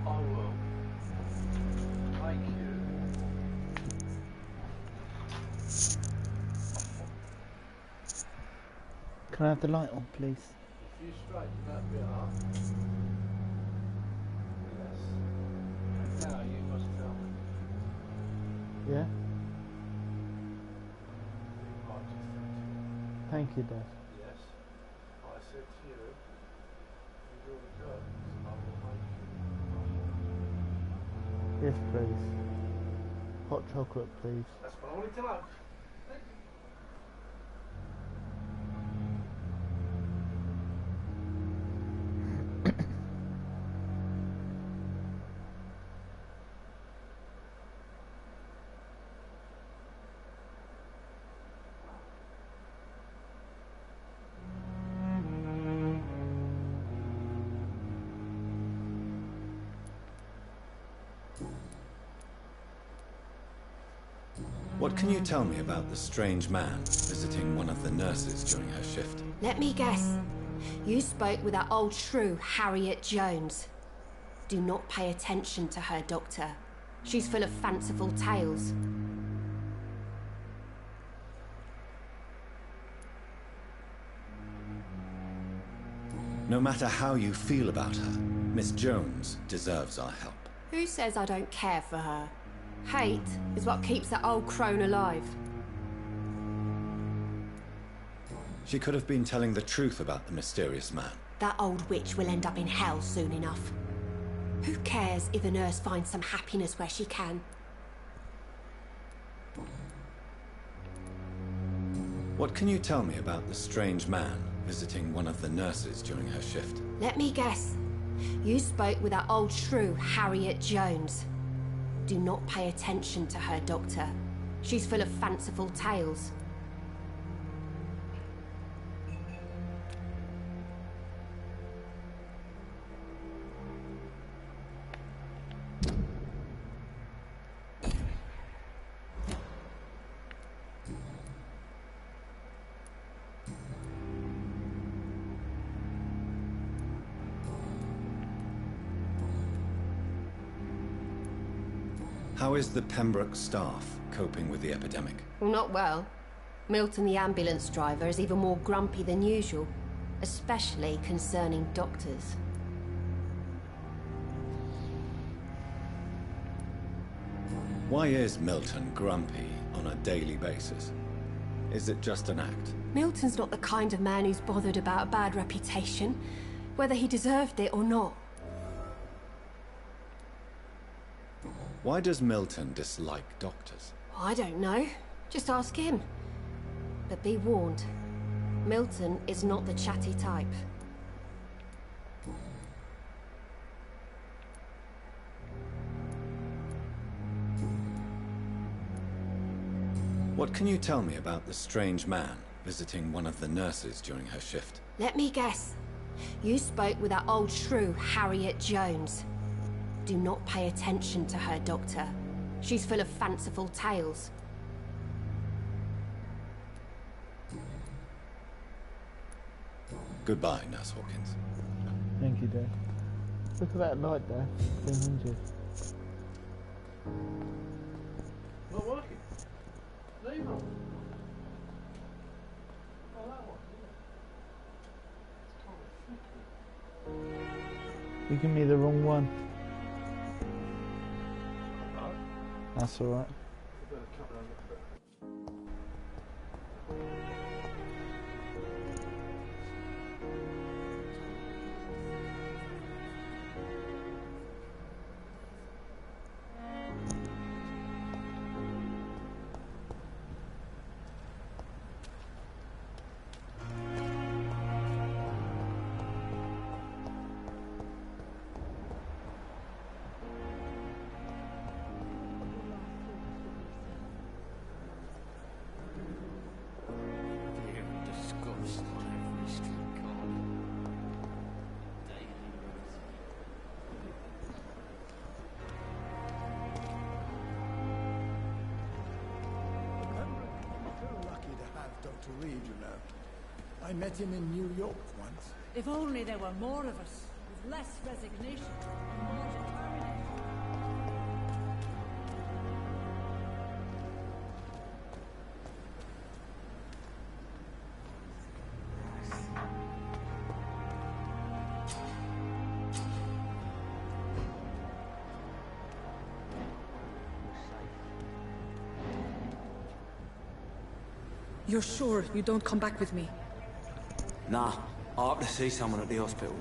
I will. Thank you. Can I have the light on, please? If you straighten that bit up. Yes. Now you must tell me. Yeah? Right, just thank Thank you, Dad. you. Yes. I said to you, you draw the curtains, I will make you. Yes, please. Hot chocolate, please. That's what I wanted to know. What can you tell me about the strange man visiting one of the nurses during her shift? Let me guess. You spoke with that old shrew, Harriet Jones. Do not pay attention to her, Doctor. She's full of fanciful tales. No matter how you feel about her, Miss Jones deserves our help. Who says I don't care for her? Hate is what keeps that old crone alive. She could have been telling the truth about the mysterious man. That old witch will end up in hell soon enough. Who cares if a nurse finds some happiness where she can? What can you tell me about the strange man visiting one of the nurses during her shift? Let me guess. You spoke with that old shrew, Harriet Jones. Do not pay attention to her, Doctor. She's full of fanciful tales. How is the Pembroke staff coping with the epidemic? Well, not well. Milton, the ambulance driver, is even more grumpy than usual, especially concerning doctors. Why is Milton grumpy on a daily basis? Is it just an act? Milton's not the kind of man who's bothered about a bad reputation, whether he deserved it or not. Why does Milton dislike doctors? I don't know. Just ask him. But be warned, Milton is not the chatty type. What can you tell me about the strange man visiting one of the nurses during her shift? Let me guess. You spoke with that old shrew, Harriet Jones. Do not pay attention to her, Doctor. She's full of fanciful tales. Goodbye, Nurse Hawkins. Thank you, Dad. Look at that light there. 300. Not working. Leave them. Oh, that one. You give me the wrong one. That's alright. Dr. Reed, you know. I met him in New York once. If only there were more of us, with less resignation and more determination. You're sure you don't come back with me? Nah, I have to see someone at the hospital.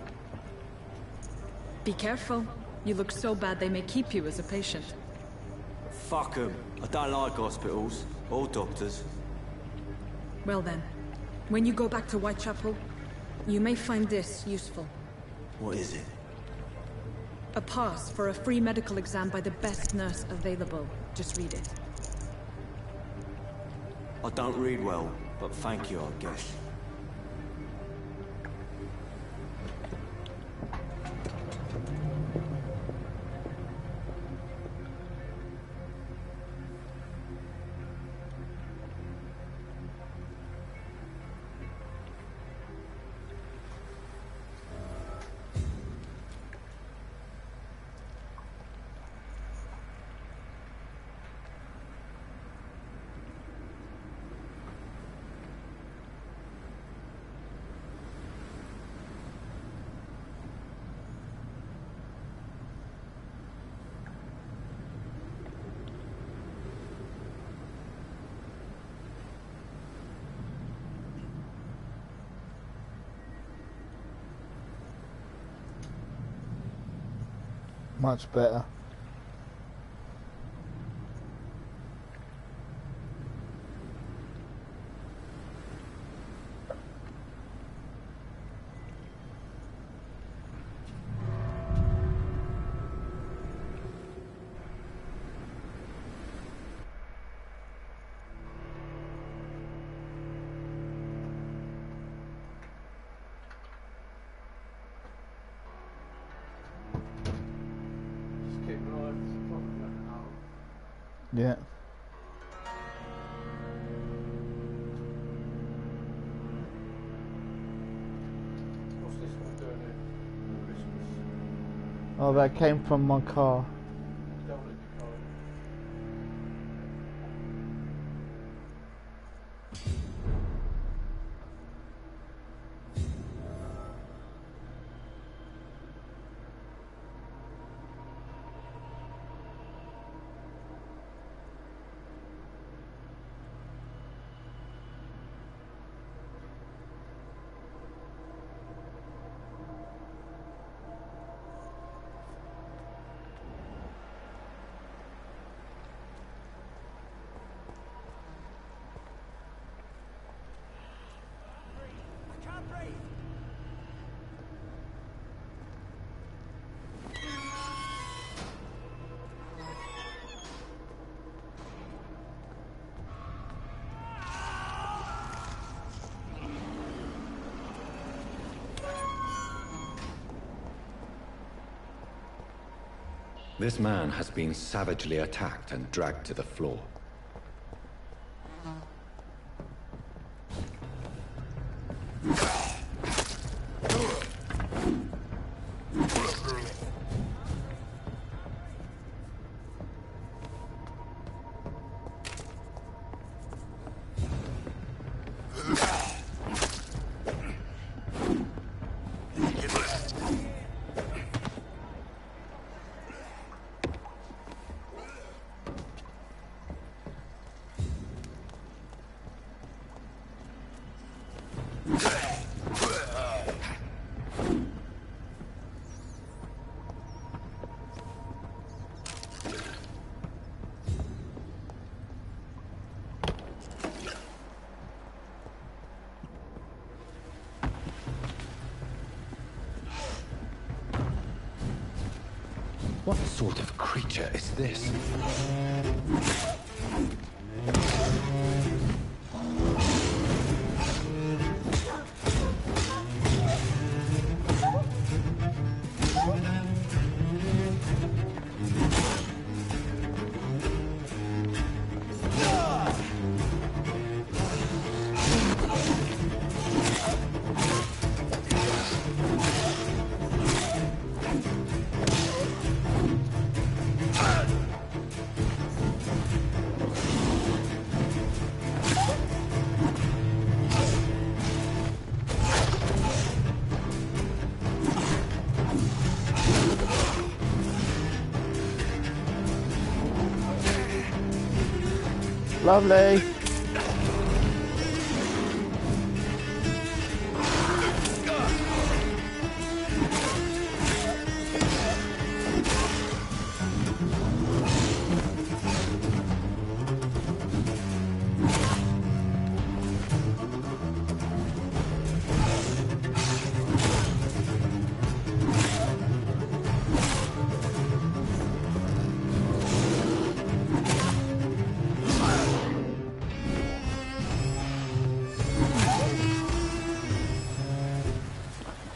Be careful. You look so bad they may keep you as a patient. Fuck 'em. I don't like hospitals, or doctors. Well then, when you go back to Whitechapel, you may find this useful. What is it? A pass for a free medical exam by the best nurse available. Just read it. I don't read well, but thank you, I guess. Much better. Yeah. What's this one doing here? Christmas. Oh, that came from my car. Don't let your car. This man has been savagely attacked and dragged to the floor. What sort of creature is this? Lovely.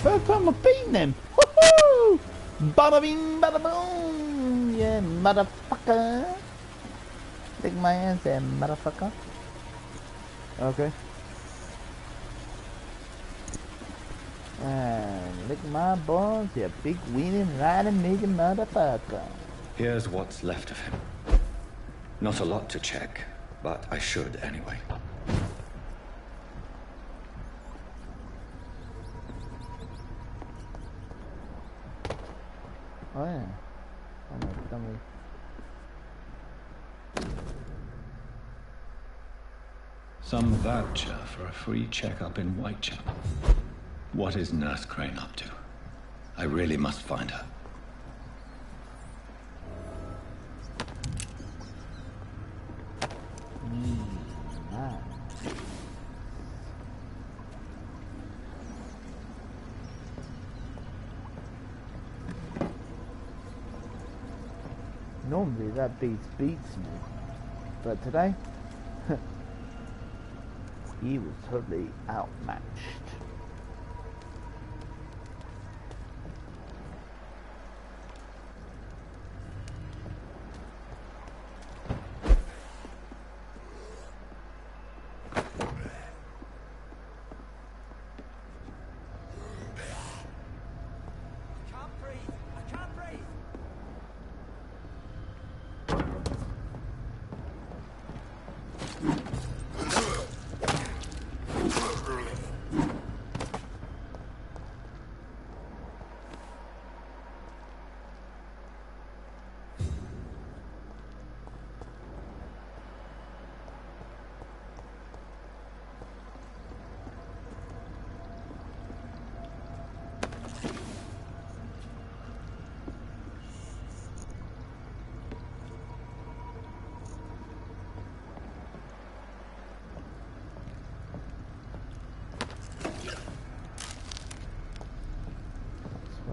First time I've beaten them. Woohoo! Bada bing, bada boom. Yeah, motherfucker. Lick my ass there, motherfucker. Okay. Lick my balls, you big weenie riding nigga motherfucker. Here's what's left of him. Not a lot to check, but I should anyway. Oh yeah. Oh my dummy. Some voucher for a free checkup in Whitechapel. What is Nurse Crane up to? I really must find her. Normally that beats me, but today he was totally outmatched.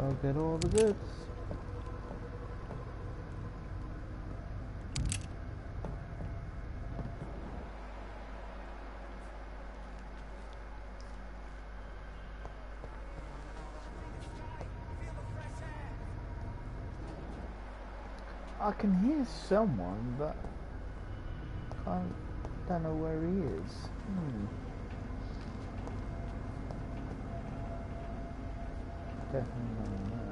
I'll get all the goods. I can hear someone, but I don't know where he is. Definitely not in there.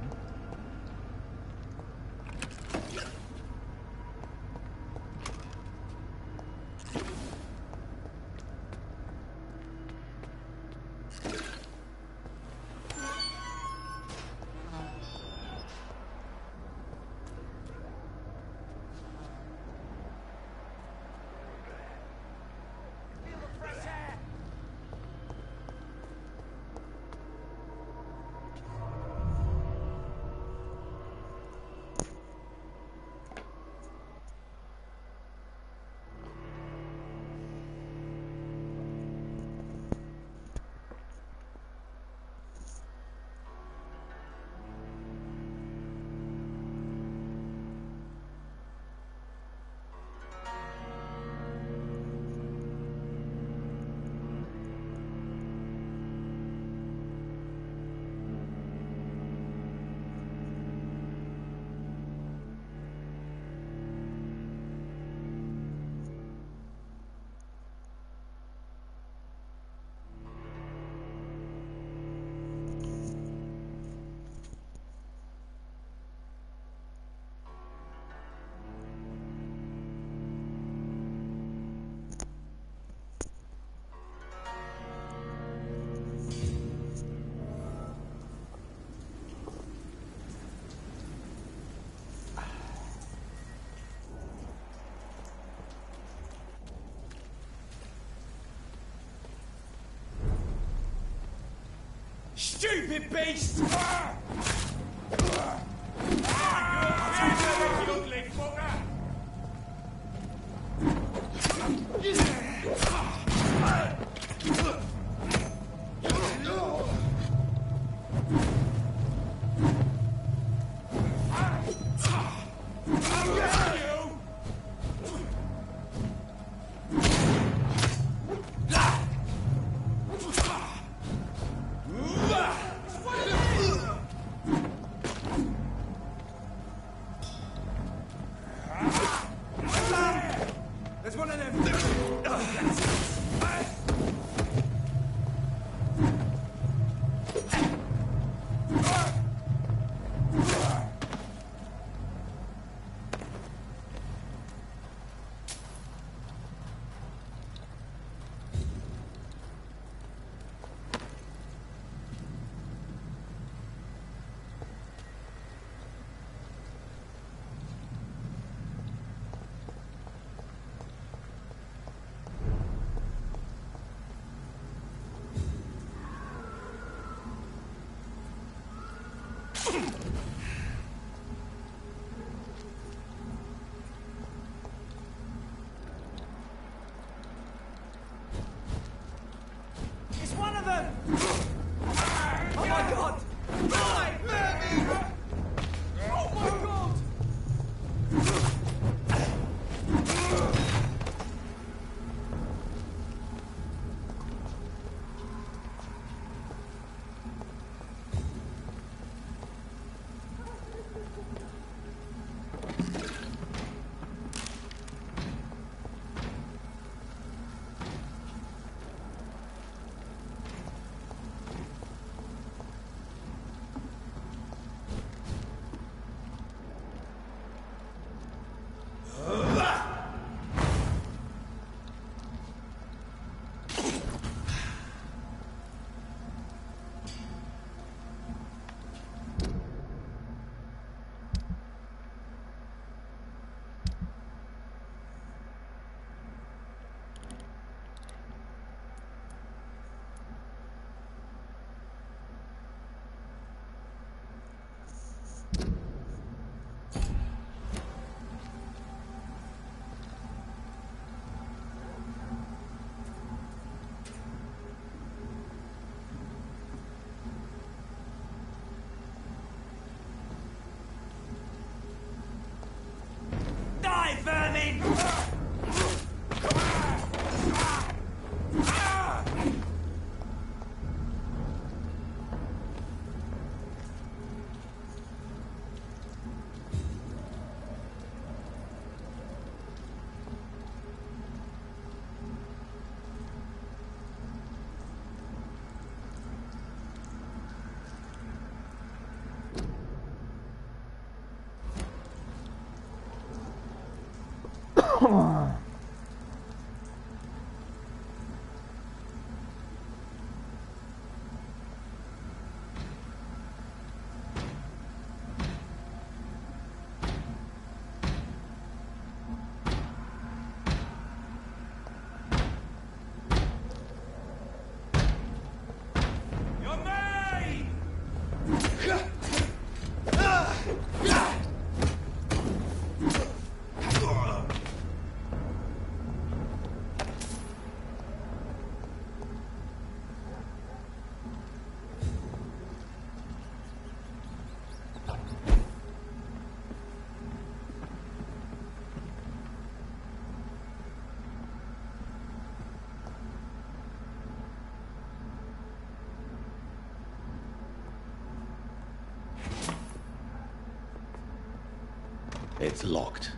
Stupid beast! It's one of them! Oh my god! Oh my god! It's locked.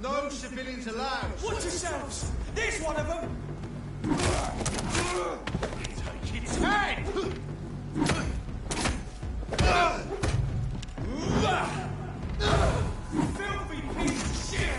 No civilians allowed. Watch yourselves! There's one of them! Take its head! Filthy piece of shit!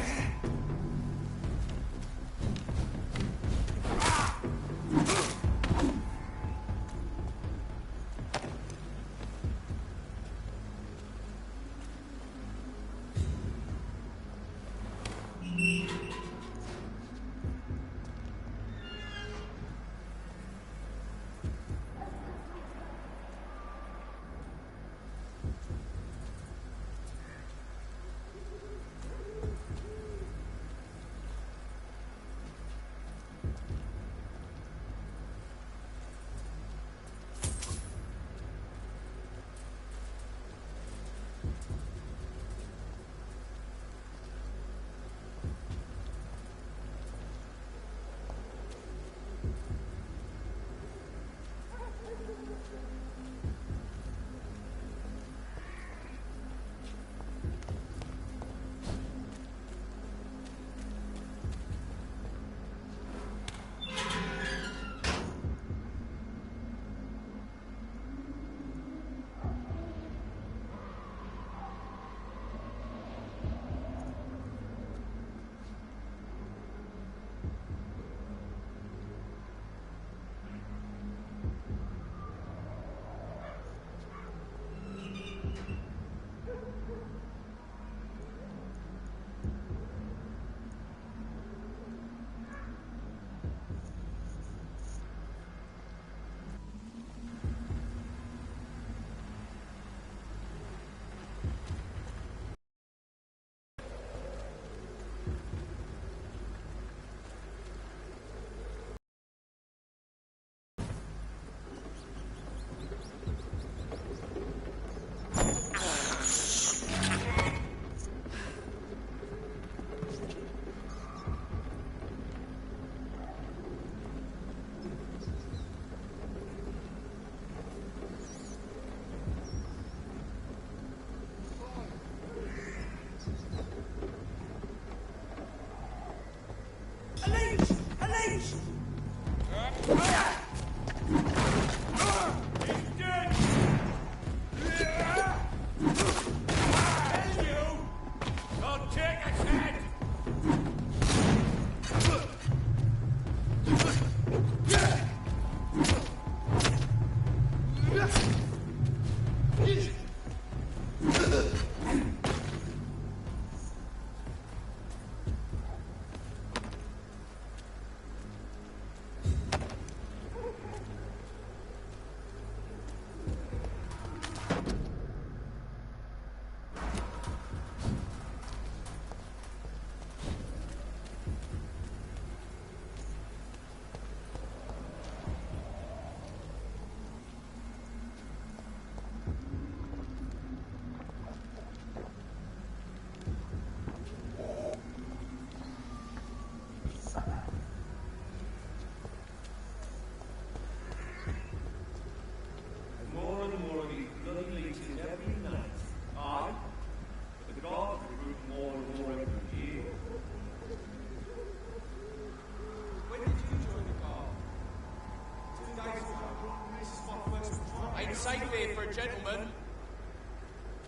Safe here for a gentleman.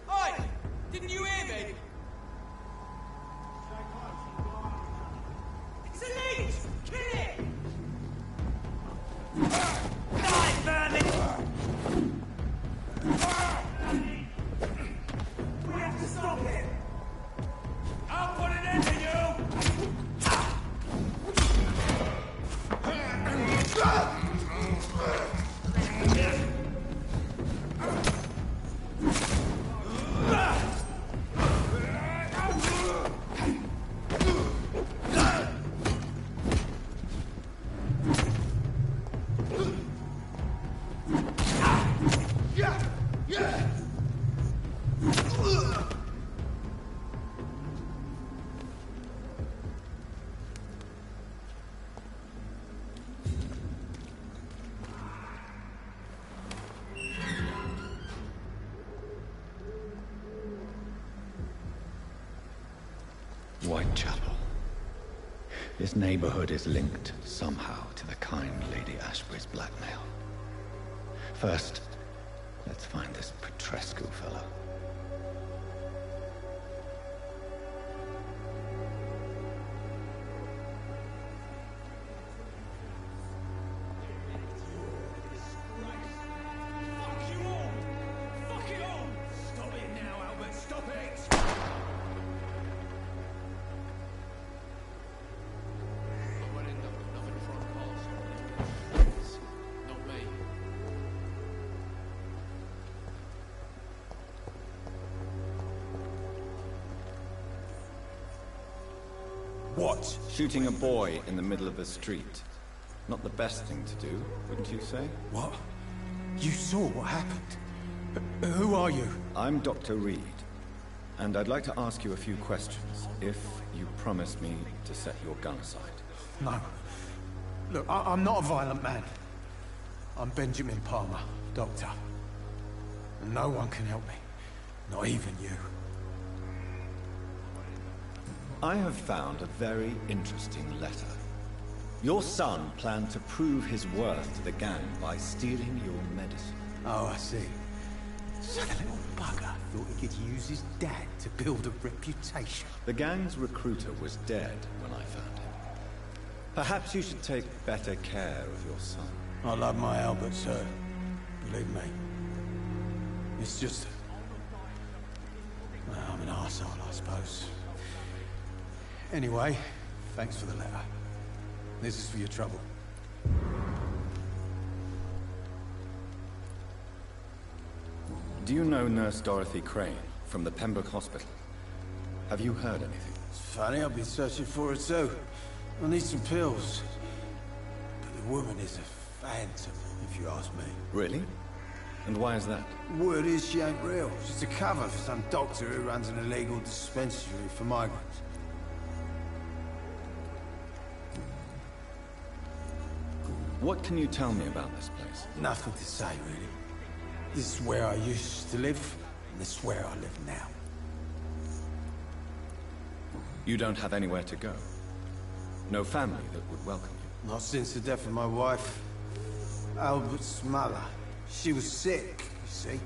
Oi! Didn't you hear me? It's a leech! Kill it! Die, vermin! We have to stop it! I'll put an end to you! This neighborhood is linked somehow to the kind Lady Ashbury's blackmail. First, let's find this Petrescu fellow. What? Shooting a boy in the middle of the street. Not the best thing to do, wouldn't you say? What? You saw what happened? Who are you? I'm Dr. Reed, and I'd like to ask you a few questions, if you promise me to set your gun aside. No. Look, I'm not a violent man. I'm Benjamin Palmer, doctor. And no one can help me. Not even you. I have found a very interesting letter. Your son planned to prove his worth to the gang by stealing your medicine. Oh, I see. So the little bugger thought he could use his dad to build a reputation. The gang's recruiter was dead when I found him. Perhaps you should take better care of your son. I love my Albert, sir. Believe me. It's just... well, I'm an arsehole, I suppose. Anyway, thanks for the letter. This is for your trouble. Do you know Nurse Dorothy Crane from the Pembroke Hospital? Have you heard anything? It's funny, I've been searching for her too. I need some pills. But the woman is a phantom, if you ask me. Really? And why is that? Word is she ain't real. She's a cover for some doctor who runs an illegal dispensary for migrants. What can you tell me about this place? Nothing to say, really. This is where I used to live, and this is where I live now. You don't have anywhere to go? No family that would welcome you? Not since the death of my wife, Albert's mother. She was sick, you see.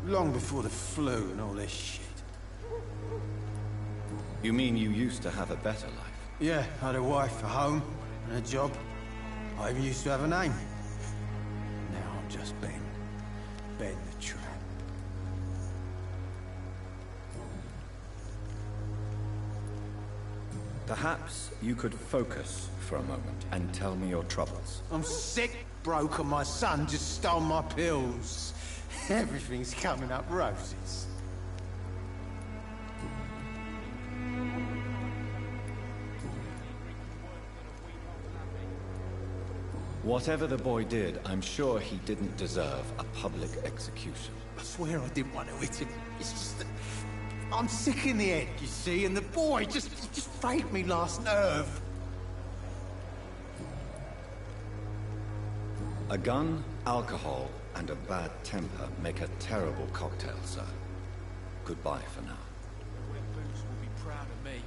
Long before the flu and all this shit. You mean you used to have a better life? Yeah, I had a wife, a home, and a job. I even used to have a name. Now I'm just Ben. Ben the Tramp. Perhaps you could focus for a moment and tell me your troubles. I'm sick, broke, and my son just stole my pills. Everything's coming up roses. Whatever the boy did, I'm sure he didn't deserve a public execution. I swear I didn't want to hit him. It's just that I'm sick in the head, you see, and the boy just failed me last nerve. A gun, alcohol, and a bad temper make a terrible cocktail, sir. Goodbye for now. Boots will be proud of me.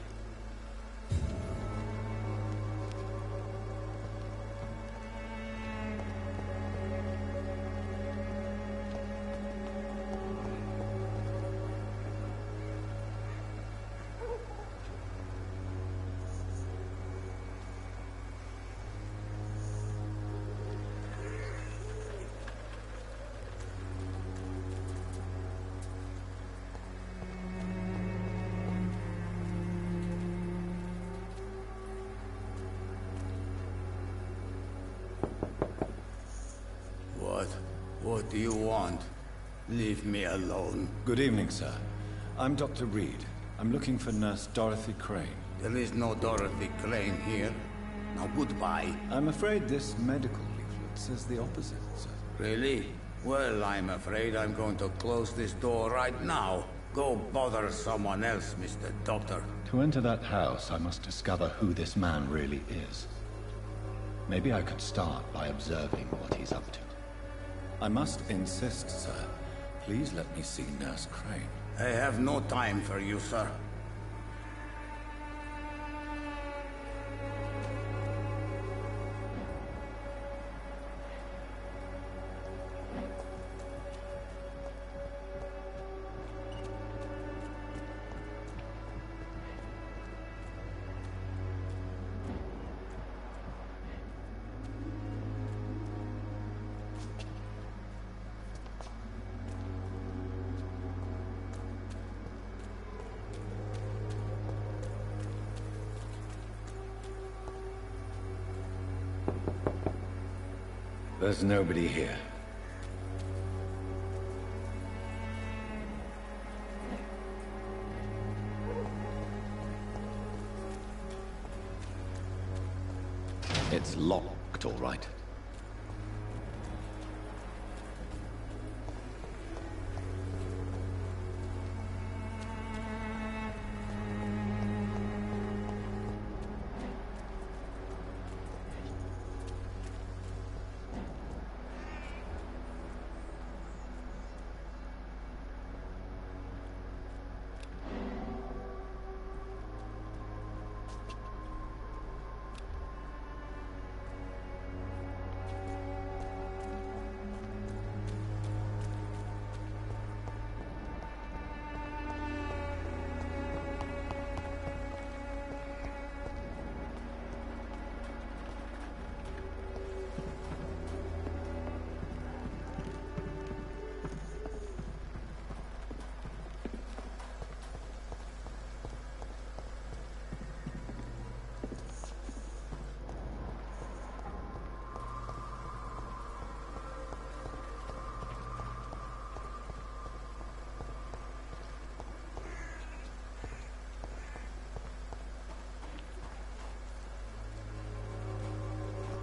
What do you want? Leave me alone. Good evening, sir. I'm Dr. Reed. I'm looking for Nurse Dorothy Crane. There is no Dorothy Crane here. Now goodbye. I'm afraid this medical leaflet says the opposite, sir. Really? Well, I'm afraid I'm going to close this door right now. Go bother someone else, Mr. Doctor. To enter that house, I must discover who this man really is. Maybe I could start by observing what he's up to. I must insist, sir. Please let me see Nurse Crane. I have no time for you, sir. There's nobody here. It's locked, all right.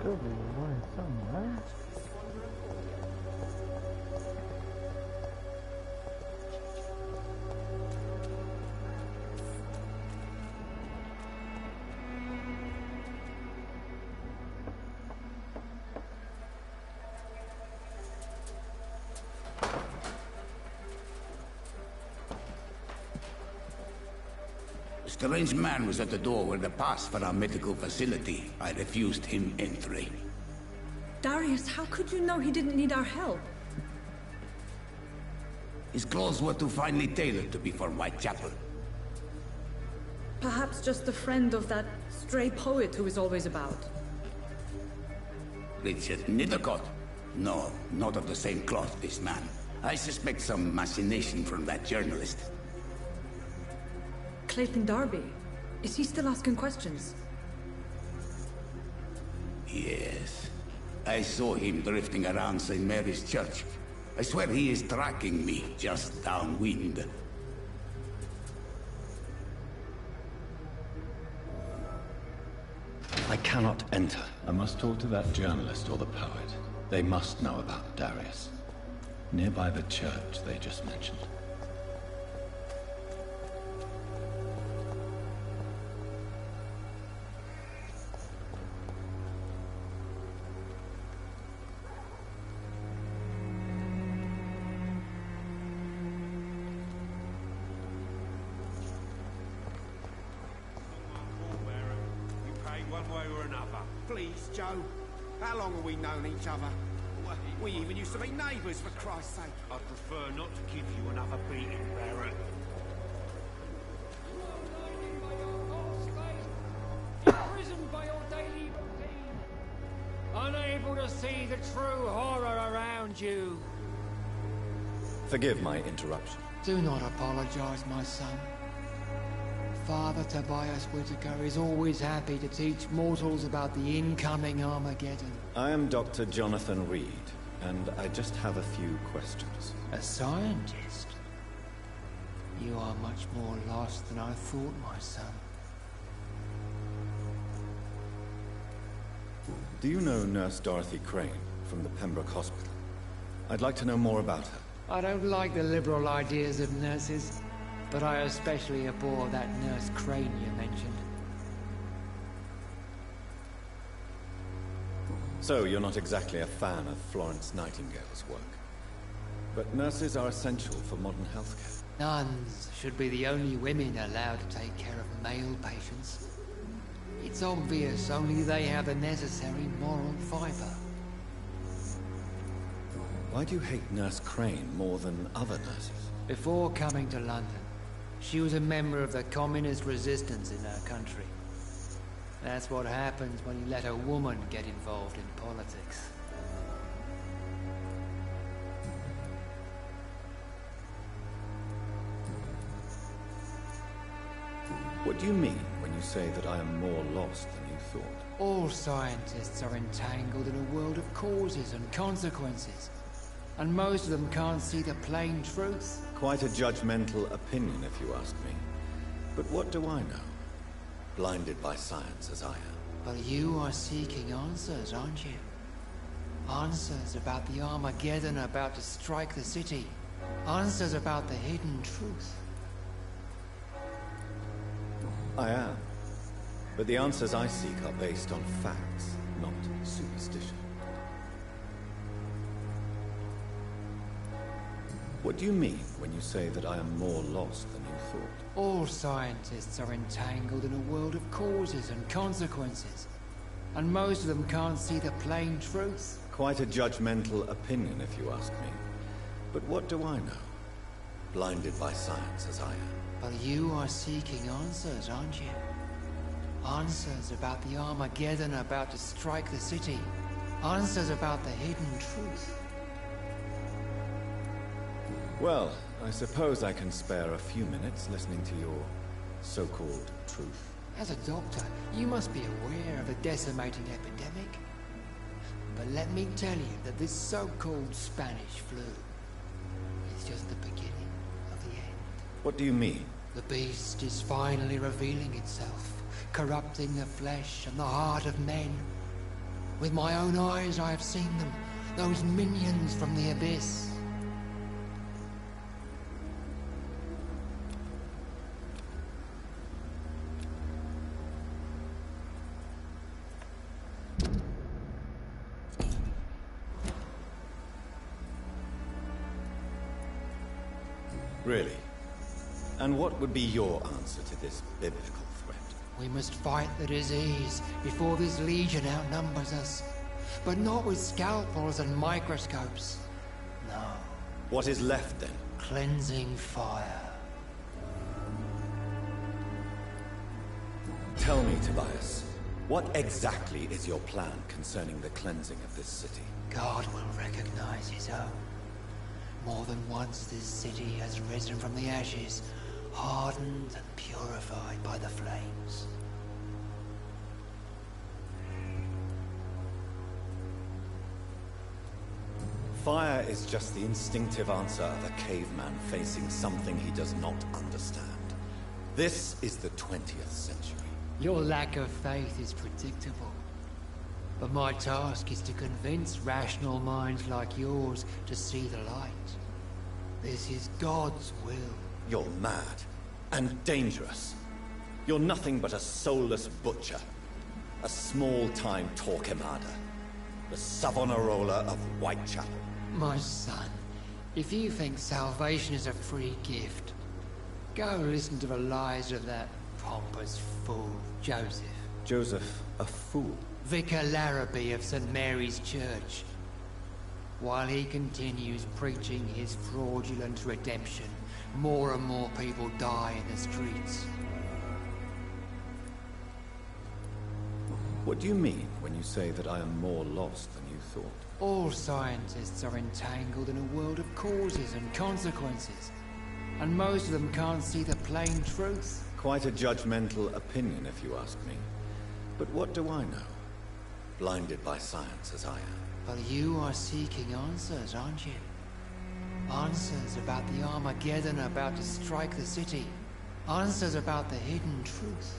Could be one somewhere. A strange man was at the door with a pass for our medical facility. I refused him entry. Darius, how could you know he didn't need our help? His clothes were too finely tailored to be for Whitechapel. Perhaps just a friend of that stray poet who is always about. Richard Nithercott? No, not of the same cloth, this man. I suspect some machination from that journalist. Clayton Darby. Is he still asking questions? Yes. I saw him drifting around St. Mary's Church. I swear he is tracking me, just downwind. I cannot enter. I must talk to that journalist or the poet. They must know about Darius. Nearby the church they just mentioned. One way or another. Please, Joe. How long have we known each other? We even used to be neighbours, for Christ's sake. I prefer not to give you another beating, Barrett. Imprisoned by your daily routine. Unable to see the true horror around you. Forgive my interruption. Do not apologize, my son. Father Tobias Whitaker is always happy to teach mortals about the incoming Armageddon. I am Dr. Jonathan Reed, and I just have a few questions. A scientist? You are much more lost than I thought, my son. Do you know Nurse Dorothy Crane from the Pembroke Hospital? I'd like to know more about her. I don't like the liberal ideas of nurses, but I especially abhor that Nurse Crane you mentioned. So, you're not exactly a fan of Florence Nightingale's work. But nurses are essential for modern healthcare. Nuns should be the only women allowed to take care of male patients. It's obvious only they have the necessary moral fiber. Why do you hate Nurse Crane more than other nurses? Before coming to London, she was a member of the communist resistance in her country. That's what happens when you let a woman get involved in politics. What do you mean when you say that I am more lost than you thought. All scientists are entangled in a world of causes and consequences, and most of them can't see the plain truth. Quite a judgmental opinion, if you ask me. But what do I know? Blinded by science as I am. But you are seeking answers, aren't you? Answers about the Armageddon about to strike the city. Answers about the hidden truth. I am. But the answers I seek are based on facts, not superstition. What do you mean when you say that I am more lost than you thought? All scientists are entangled in a world of causes and consequences, and most of them can't see the plain truth. Quite a judgmental opinion, if you ask me. But what do I know? Blinded by science as I am. But you are seeking answers, aren't you? Answers about the Armageddon about to strike the city. Answers about the hidden truth. Well, I suppose I can spare a few minutes listening to your so-called truth. As a doctor, you must be aware of the decimating epidemic. But let me tell you that this so-called Spanish flu is just the beginning of the end. What do you mean? The beast is finally revealing itself, corrupting the flesh and the heart of men. With my own eyes I have seen them, those minions from the abyss. Really? And what would be your answer to this biblical threat? We must fight the disease before this legion outnumbers us. But not with scalpels and microscopes. No. What is left then? Cleansing fire. Tell me, Tobias, what exactly is your plan concerning the cleansing of this city? God will recognize his own. More than once this city has risen from the ashes, hardened and purified by the flames. Fire is just the instinctive answer of a caveman facing something he does not understand. This is the 20th century. Your lack of faith is predictable. But my task is to convince rational minds like yours to see the light. This is God's will. You're mad and dangerous. You're nothing but a soulless butcher. A small-time Torquemada. The Savonarola of Whitechapel. My son, if you think salvation is a free gift, go listen to the lies of that pompous fool, Joseph. Joseph, a fool? Vicar Larrabee of St. Mary's Church. While he continues preaching his fraudulent redemption, more and more people die in the streets. What do you mean when you say that I am more lost than you thought? All scientists are entangled in a world of causes and consequences, and most of them can't see the plain truth. Quite a judgmental opinion, if you ask me. But what do I know? Blinded by science as I am. But you are seeking answers, aren't you? Answers about the Armageddon about to strike the city. Answers about the hidden truth.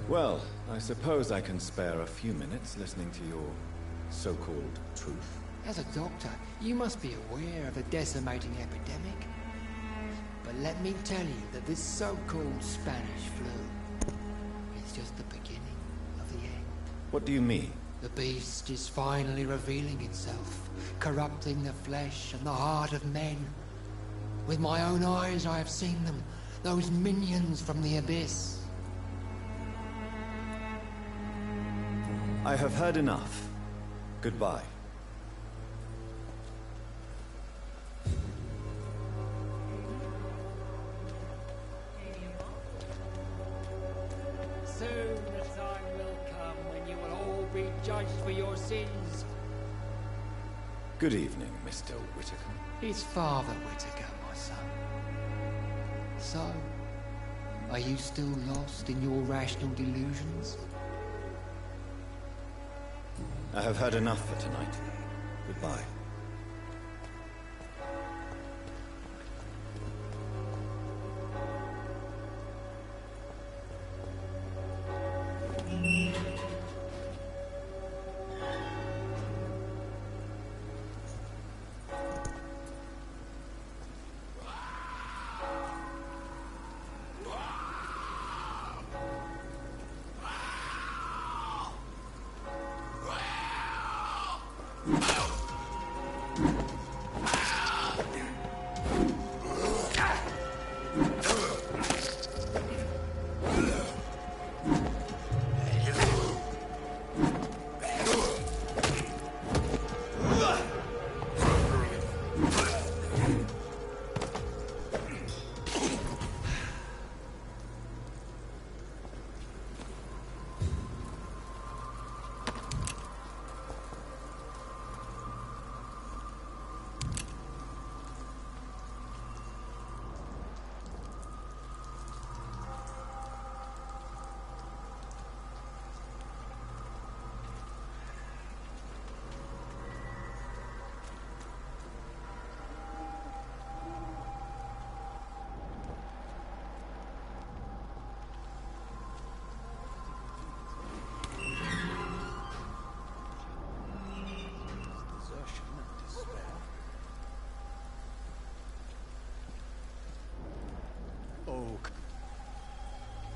Well, I suppose I can spare a few minutes listening to your so-called truth. As a doctor, you must be aware of the decimating epidemic. But let me tell you that this so-called Spanish flu is just the beginning of the end. What do you mean? The beast is finally revealing itself, corrupting the flesh and the heart of men. With my own eyes I have seen them, those minions from the abyss. I have heard enough. Goodbye. Good evening, Mr. Whitaker. It's Father Whitaker, my son. So, are you still lost in your rational delusions? I have heard enough for tonight. Goodbye.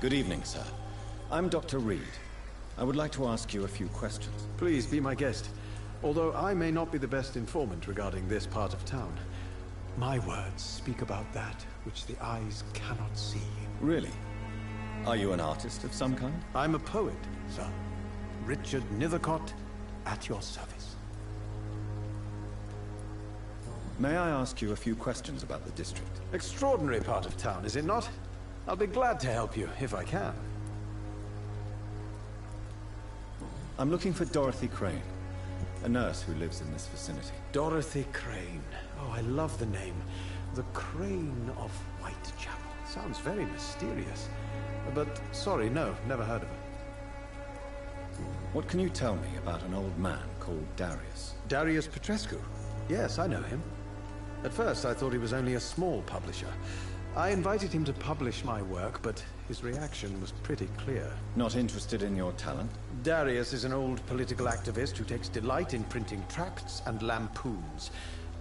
Good evening, sir. I'm Dr. Reed. I would like to ask you a few questions. Please be my guest. Although I may not be the best informant regarding this part of town, my words speak about that which the eyes cannot see. Really? Are you an artist of some kind? I'm a poet, sir. Richard Nethercott, at your service. May I ask you a few questions about the district? Extraordinary part of town, is it not? I'll be glad to help you, if I can. I'm looking for Dorothy Crane, a nurse who lives in this vicinity. Dorothy Crane. Oh, I love the name. The Crane of Whitechapel. Sounds very mysterious. But, sorry, no, never heard of her. What can you tell me about an old man called Darius? Darius Petrescu? Yes, I know him. At first, I thought he was only a small publisher. I invited him to publish my work, but his reaction was pretty clear. Not interested in your talent? Darius is an old political activist who takes delight in printing tracts and lampoons.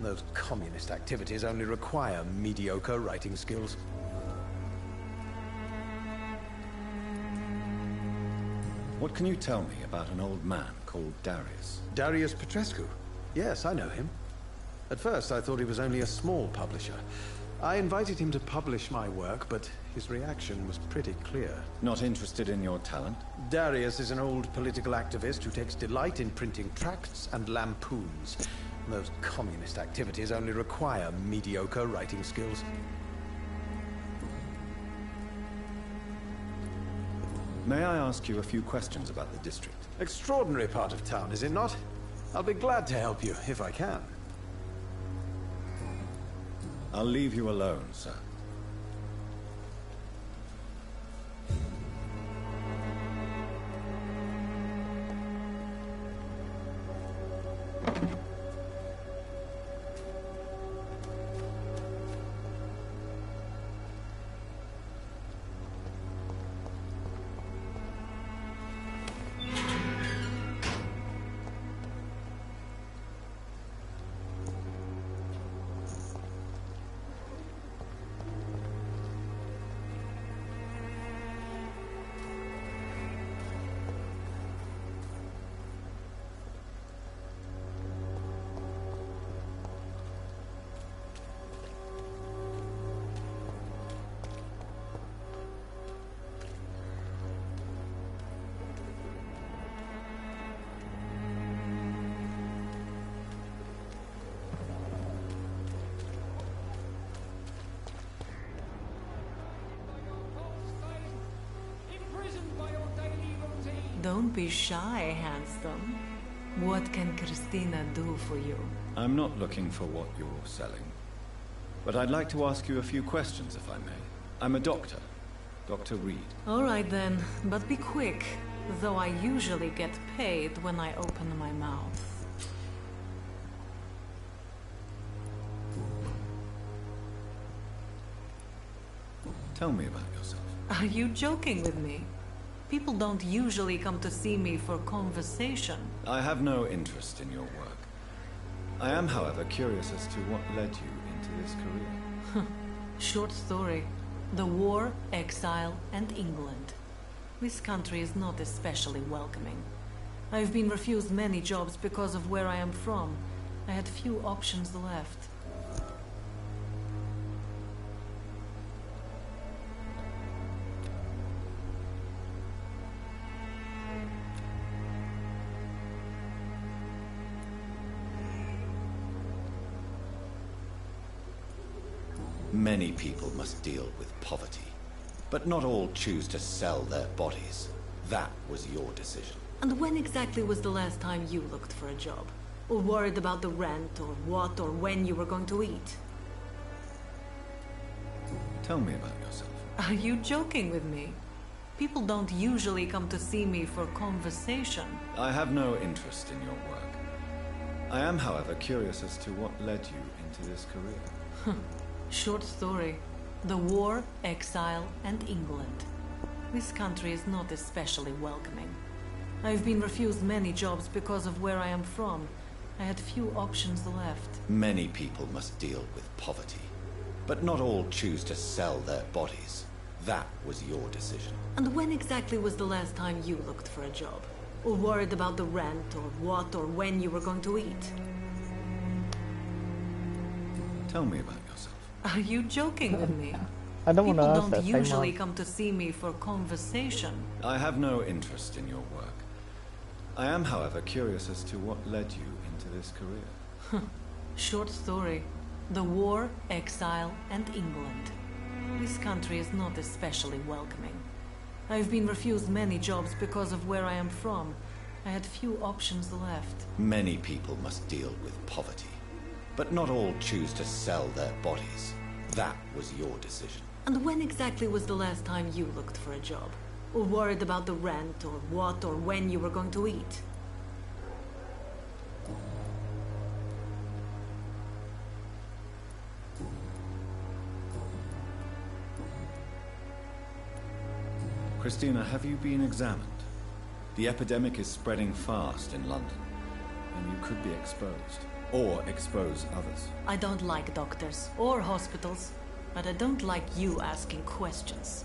Those communist activities only require mediocre writing skills. What can you tell me about an old man called Darius? Darius Petrescu? Yes, I know him. At first, I thought he was only a small publisher. I invited him to publish my work, but his reaction was pretty clear. Not interested in your talent? Darius is an old political activist who takes delight in printing tracts and lampoons. Those communist activities only require mediocre writing skills. May I ask you a few questions about the district? Extraordinary part of town, is it not? I'll be glad to help you, if I can. I'll leave you alone, sir. Don't be shy, handsome. What can Christina do for you? I'm not looking for what you're selling. But I'd like to ask you a few questions, if I may. I'm a doctor. Dr. Reed. All right then, but be quick. Though I usually get paid when I open my mouth. Tell me about yourself. Are you joking with me? People don't usually come to see me for conversation. I have no interest in your work. I am, however, curious as to what led you into this career. Short story. The war, exile, and England. This country is not especially welcoming. I've been refused many jobs because of where I am from. I had few options left. Many people must deal with poverty, but not all choose to sell their bodies. That was your decision. And when exactly was the last time you looked for a job? Or worried about the rent, or what or when you were going to eat? Tell me about yourself. Are you joking with me? People don't usually come to see me for conversation. I have no interest in your work. I am, however, curious as to what led you into this career. Short story. The war, exile, and England. This country is not especially welcoming. I've been refused many jobs because of where I am from. I had few options left. Many people must deal with poverty, but not all choose to sell their bodies. That was your decision. And when exactly was the last time you looked for a job? Or worried about the rent, or what or when you were going to eat? Tell me about yourself. Are you joking with me? I don't want to ask People that. don't usually come to see me for conversation. I have no interest in your work. I am, however, curious as to what led you into this career. Short story. The war, exile, and England. This country is not especially welcoming. I've been refused many jobs because of where I am from. I had few options left. Many people must deal with poverty, but not all choose to sell their bodies. That was your decision. And when exactly was the last time you looked for a job? Or worried about the rent, or what or when you were going to eat? Christina, have you been examined? The epidemic is spreading fast in London, and you could be exposed. Or expose others. I don't like doctors or hospitals, but I don't like you asking questions.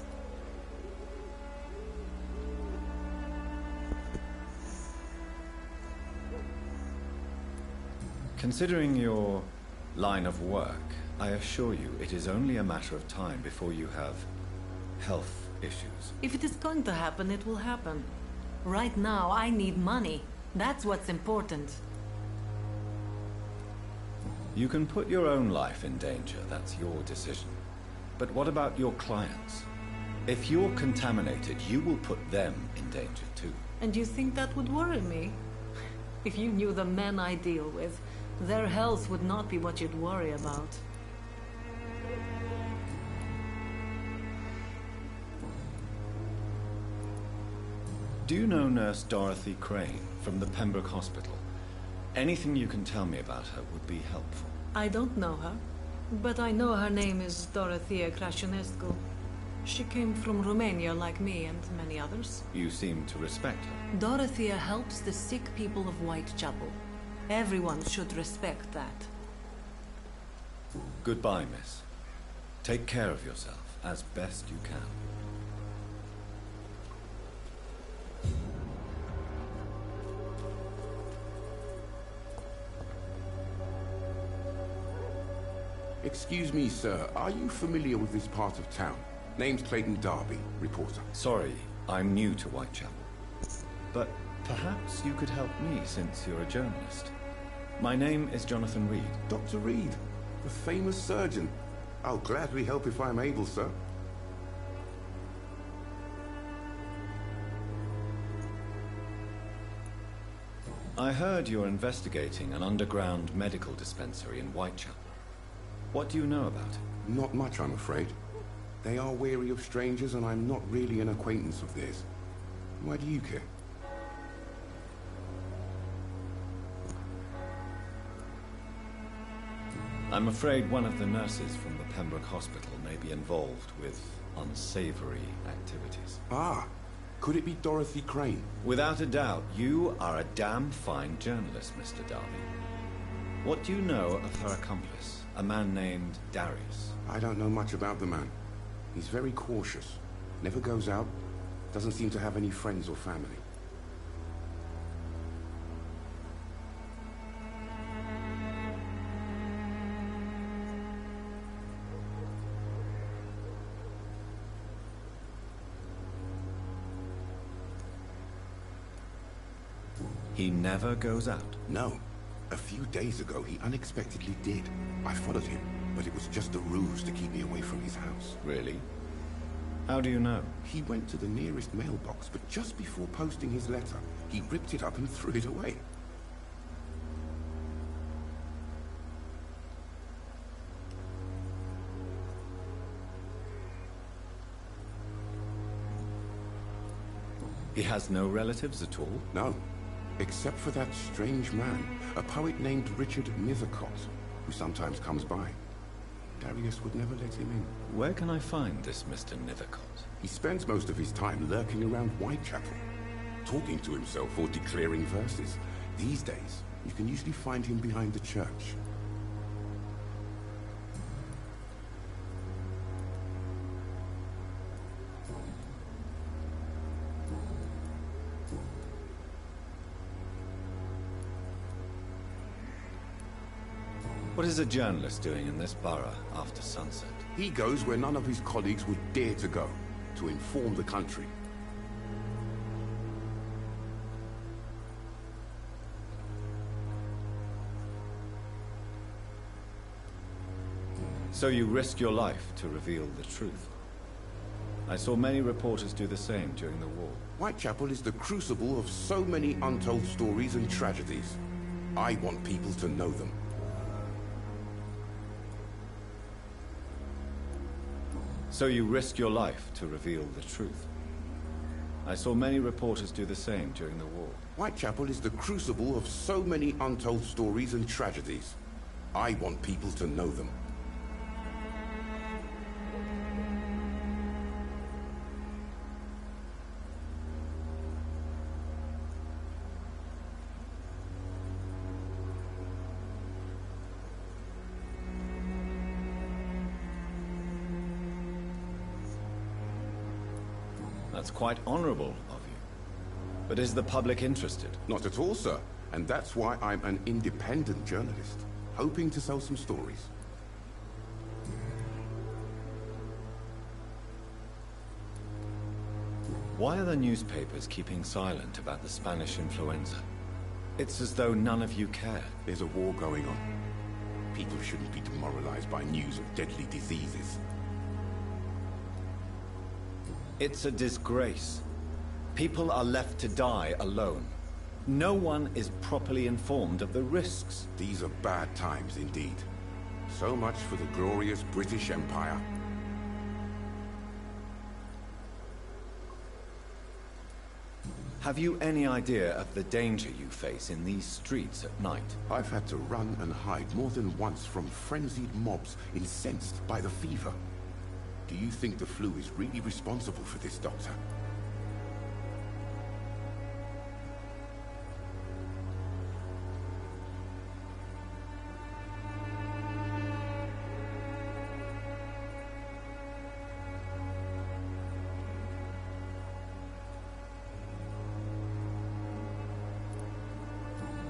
Considering your line of work, I assure you it is only a matter of time before you have health issues. If it is going to happen, it will happen. Right now, I need money. That's what's important. You can put your own life in danger, that's your decision. But what about your clients? If you're contaminated, you will put them in danger too. And you think that would worry me? If you knew the men I deal with, their health would not be what you'd worry about. Do you know Nurse Dorothy Crane from the Pembroke Hospital? Anything you can tell me about her would be helpful. I don't know her, but I know her name is Dorothea Crăciunescu. She came from Romania like me and many others. You seem to respect her. Dorothea helps the sick people of Whitechapel. Everyone should respect that. Goodbye, miss. Take care of yourself as best you can. Excuse me, sir. Are you familiar with this part of town? Name's Clayton Darby, reporter. Sorry, I'm new to Whitechapel. But perhaps you could help me since you're a journalist. My name is Jonathan Reed. Dr. Reed, the famous surgeon. I'll gladly help if I'm able, sir. I heard you're investigating an underground medical dispensary in Whitechapel. What do you know about it? Not much, I'm afraid. They are wary of strangers, and I'm not really an acquaintance of theirs. Why do you care? I'm afraid one of the nurses from the Pembroke Hospital may be involved with unsavory activities. Ah, could it be Dorothy Crane? Without a doubt, you are a damn fine journalist, Mr. Darby. What do you know of her accomplice, a man named Darius? I don't know much about the man. He's very cautious. Never goes out. Doesn't seem to have any friends or family. He never goes out? No. A few days ago, he unexpectedly did. I followed him, but it was just a ruse to keep me away from his house. Really? How do you know? He went to the nearest mailbox, but just before posting his letter, he ripped it up and threw it away. He has no relatives at all? No. Except for that strange man, a poet named Richard Nethercott, who sometimes comes by. Darius would never let him in. Where can I find this Mr. Nethercott? He spends most of his time lurking around Whitechapel, talking to himself or declaring verses. These days, you can usually find him behind the church. What is a journalist doing in this borough after sunset? He goes where none of his colleagues would dare to go, to inform the country. So you risk your life to reveal the truth. I saw many reporters do the same during the war. Whitechapel is the crucible of so many untold stories and tragedies. I want people to know them. So you risk your life to reveal the truth. I saw many reporters do the same during the war. Whitechapel is the crucible of so many untold stories and tragedies. I want people to know them. That's quite honorable of you. But is the public interested? Not at all, sir. And that's why I'm an independent journalist, hoping to sell some stories. Why are the newspapers keeping silent about the Spanish influenza? It's as though none of you care. There's a war going on. People shouldn't be demoralized by news of deadly diseases. It's a disgrace. People are left to die alone. No one is properly informed of the risks. These are bad times indeed. So much for the glorious British Empire. Have you any idea of the danger you face in these streets at night? I've had to run and hide more than once from frenzied mobs incensed by the fever. Do you think the flu is really responsible for this, Doctor?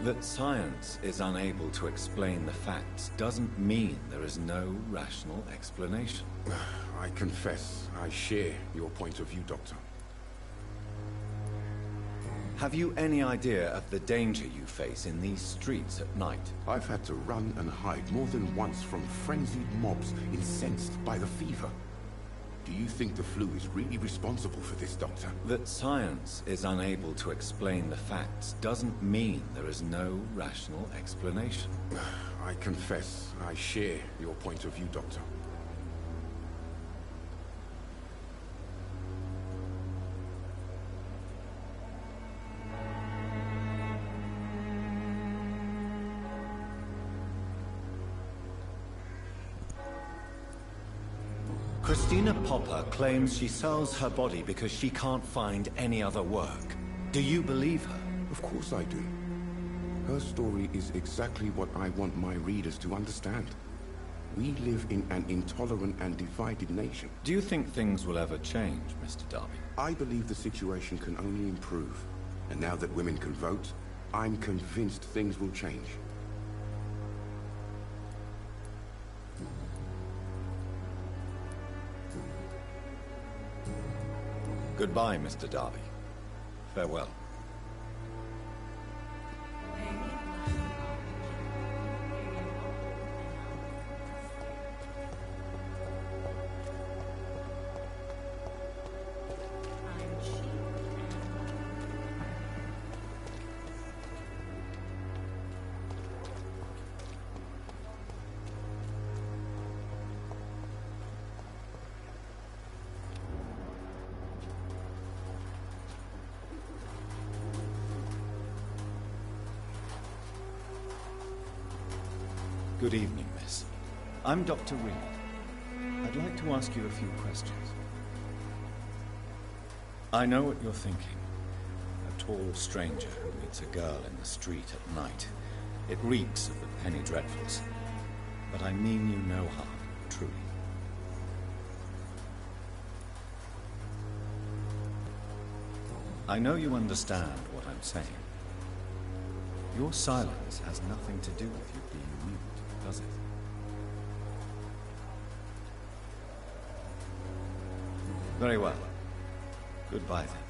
That science is unable to explain the facts doesn't mean there is no rational explanation. I confess, I share your point of view, Doctor. Have you any idea of the danger you face in these streets at night? I've had to run and hide more than once from frenzied mobs incensed by the fever. Do you think the flu is really responsible for this, Doctor? That science is unable to explain the facts doesn't mean there is no rational explanation. I confess, I share your point of view, Doctor. Christina Popper claims she sells her body because she can't find any other work. Do you believe her? Of course I do. Her story is exactly what I want my readers to understand. We live in an intolerant and divided nation. Do you think things will ever change, Mr. Darby? I believe the situation can only improve. And now that women can vote, I'm convinced things will change. Goodbye, Mr. Darby. Farewell. Good evening, miss. I'm Dr. Reed. I'd like to ask you a few questions. I know what you're thinking. A tall stranger who meets a girl in the street at night. It reeks of the penny dreadfuls. But I mean you no harm, truly. I know you understand what I'm saying. Your silence has nothing to do with you being mute, does it? Very well. Goodbye then.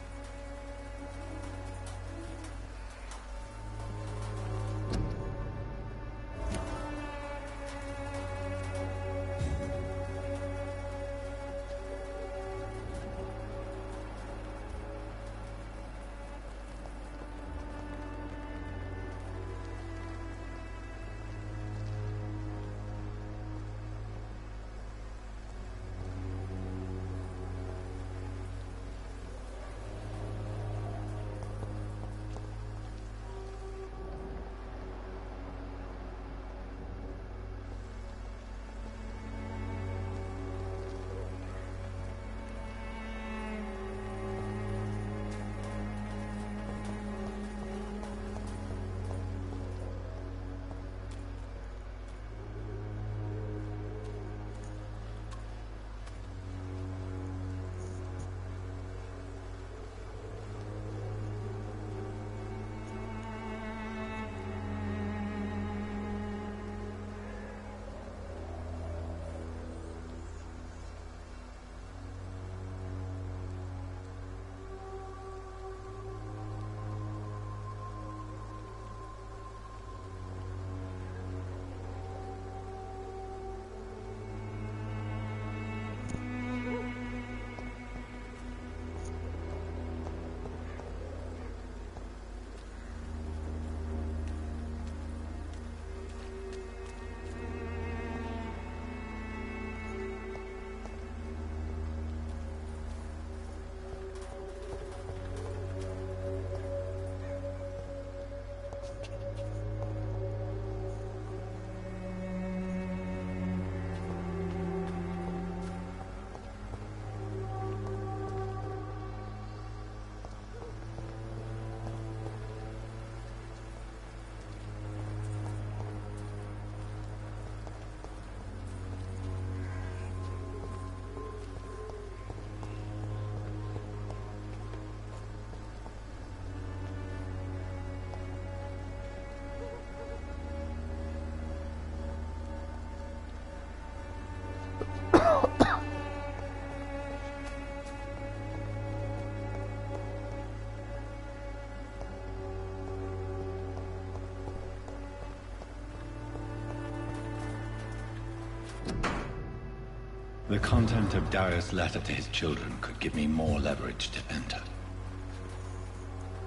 The content of Darius' letter to his children could give me more leverage to enter.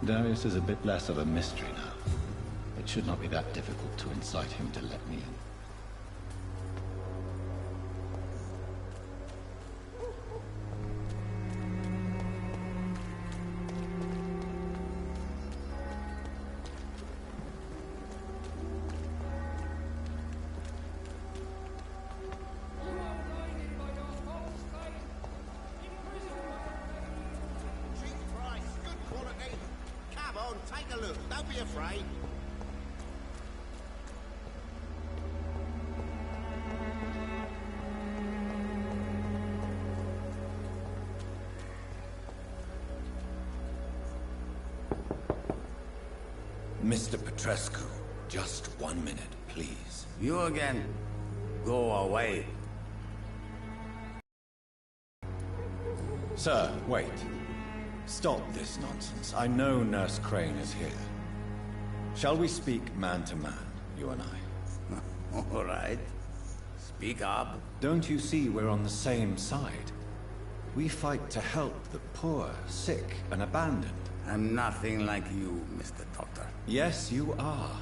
Darius is a bit less of a mystery now. It should not be that difficult to incite him to let me in. Take a look. Don't be afraid. Mr. Petrescu, just 1 minute, please. You again. Go away. Sir, wait. Stop this nonsense. I know Nurse Crane is here. Shall we speak man to man, you and I? All right. Speak up. Don't you see we're on the same side? We fight to help the poor, sick, and abandoned. I'm nothing like you, Mr. Doctor. Yes, you are.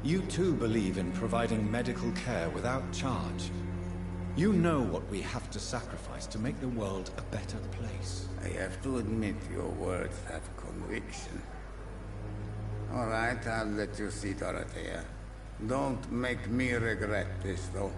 You too believe in providing medical care without charge. You know what we have to sacrifice to make the world a better place. I have to admit your words have conviction. All right, I'll let you see, Dorothea. Don't make me regret this, though.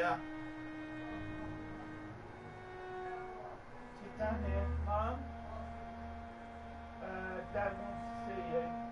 Yeah. She's down here. Mom? Dad wants to see you.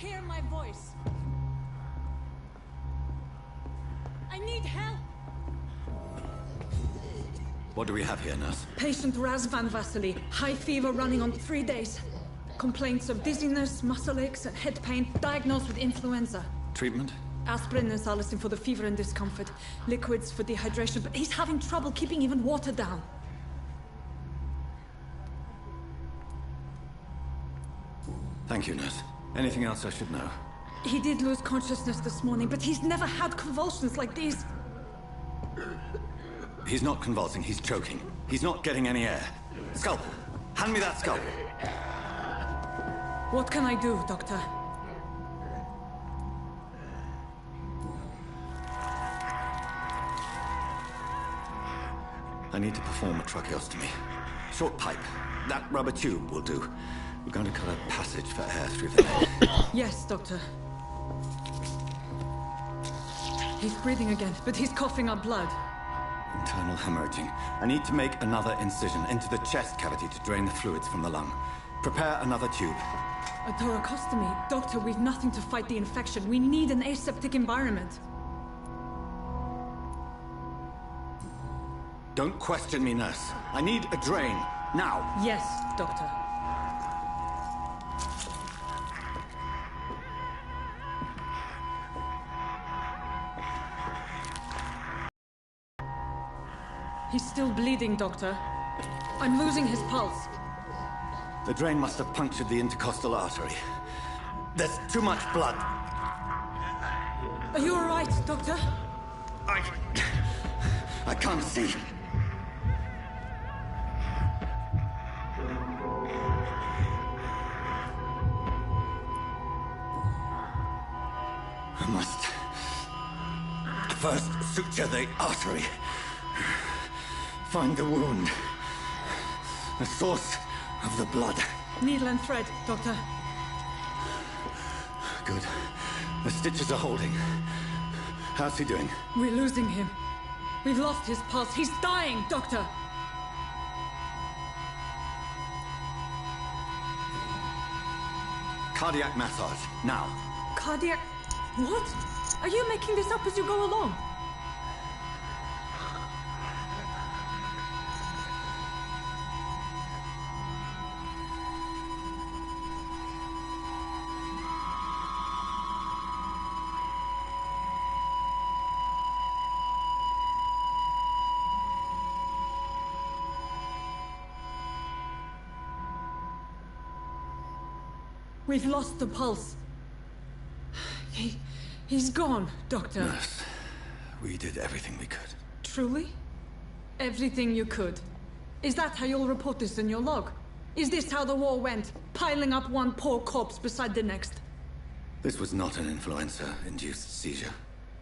hear my voice. I need help. What do we have here, nurse? Patient Razvan Vasily. High fever running on 3 days. Complaints of dizziness, muscle aches, and head pain. Diagnosed with influenza. Treatment? Aspirin and salicin for the fever and discomfort. Liquids for dehydration, but he's having trouble keeping even water down. Thank you, nurse. Anything else I should know? He did lose consciousness this morning, but he's never had convulsions like these. He's not convulsing, he's choking. He's not getting any air. Scalpel! Hand me that scalpel! What can I do, Doctor? I need to perform a tracheostomy. Short pipe. That rubber tube will do. We're going to cut a passage for air through the neck. Yes, Doctor. He's breathing again, but he's coughing up blood. Internal hemorrhaging. I need to make another incision into the chest cavity to drain the fluids from the lung. Prepare another tube. A thoracostomy? Doctor, we've nothing to fight the infection. We need an aseptic environment. Don't question me, nurse. I need a drain. Now. Yes, Doctor. He's still bleeding, Doctor. I'm losing his pulse. The drain must have punctured the intercostal artery. There's too much blood. Are you all right, Doctor? I can't see. I must first suture the artery. Find the wound. The source of the blood. Needle and thread, Doctor. Good. The stitches are holding. How's he doing? We're losing him. We've lost his pulse. He's dying, Doctor. Cardiac massage, now. Cardiac... What? Are you making this up as you go along? We've lost the pulse. He's gone, Doctor. Nurse, we did everything we could. Truly? Everything you could? Is that how you'll report this in your log? Is this how the war went? Piling up one poor corpse beside the next? This was not an influenza-induced seizure.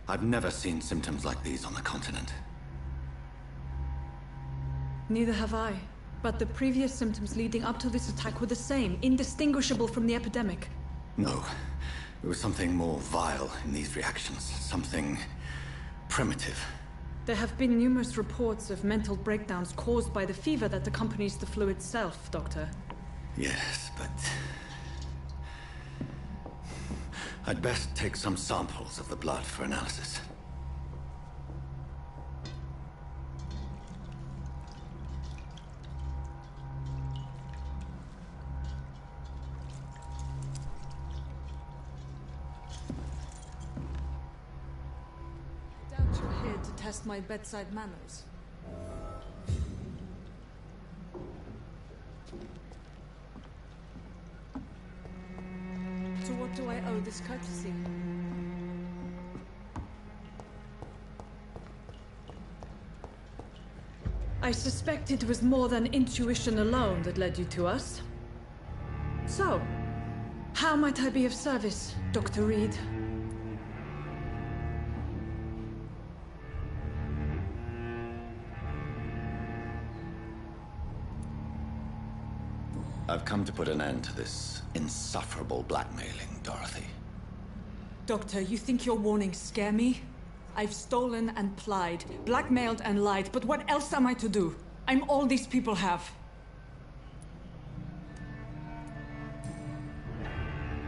I've never seen symptoms like these on the continent. Neither have I. But the previous symptoms leading up to this attack were the same, indistinguishable from the epidemic. No. There was something more vile in these reactions. Something primitive. There have been numerous reports of mental breakdowns caused by the fever that accompanies the flu itself, Doctor. Yes, but... I'd best take some samples of the blood for analysis. You're here to test my bedside manners. To what do I owe this courtesy? I suspect it was more than intuition alone that led you to us. So, how might I be of service, Dr. Reed? I've come to put an end to this insufferable blackmailing, Dorothy. Doctor, you think your warnings scare me? I've stolen and plied, blackmailed and lied, but what else am I to do? I'm all these people have.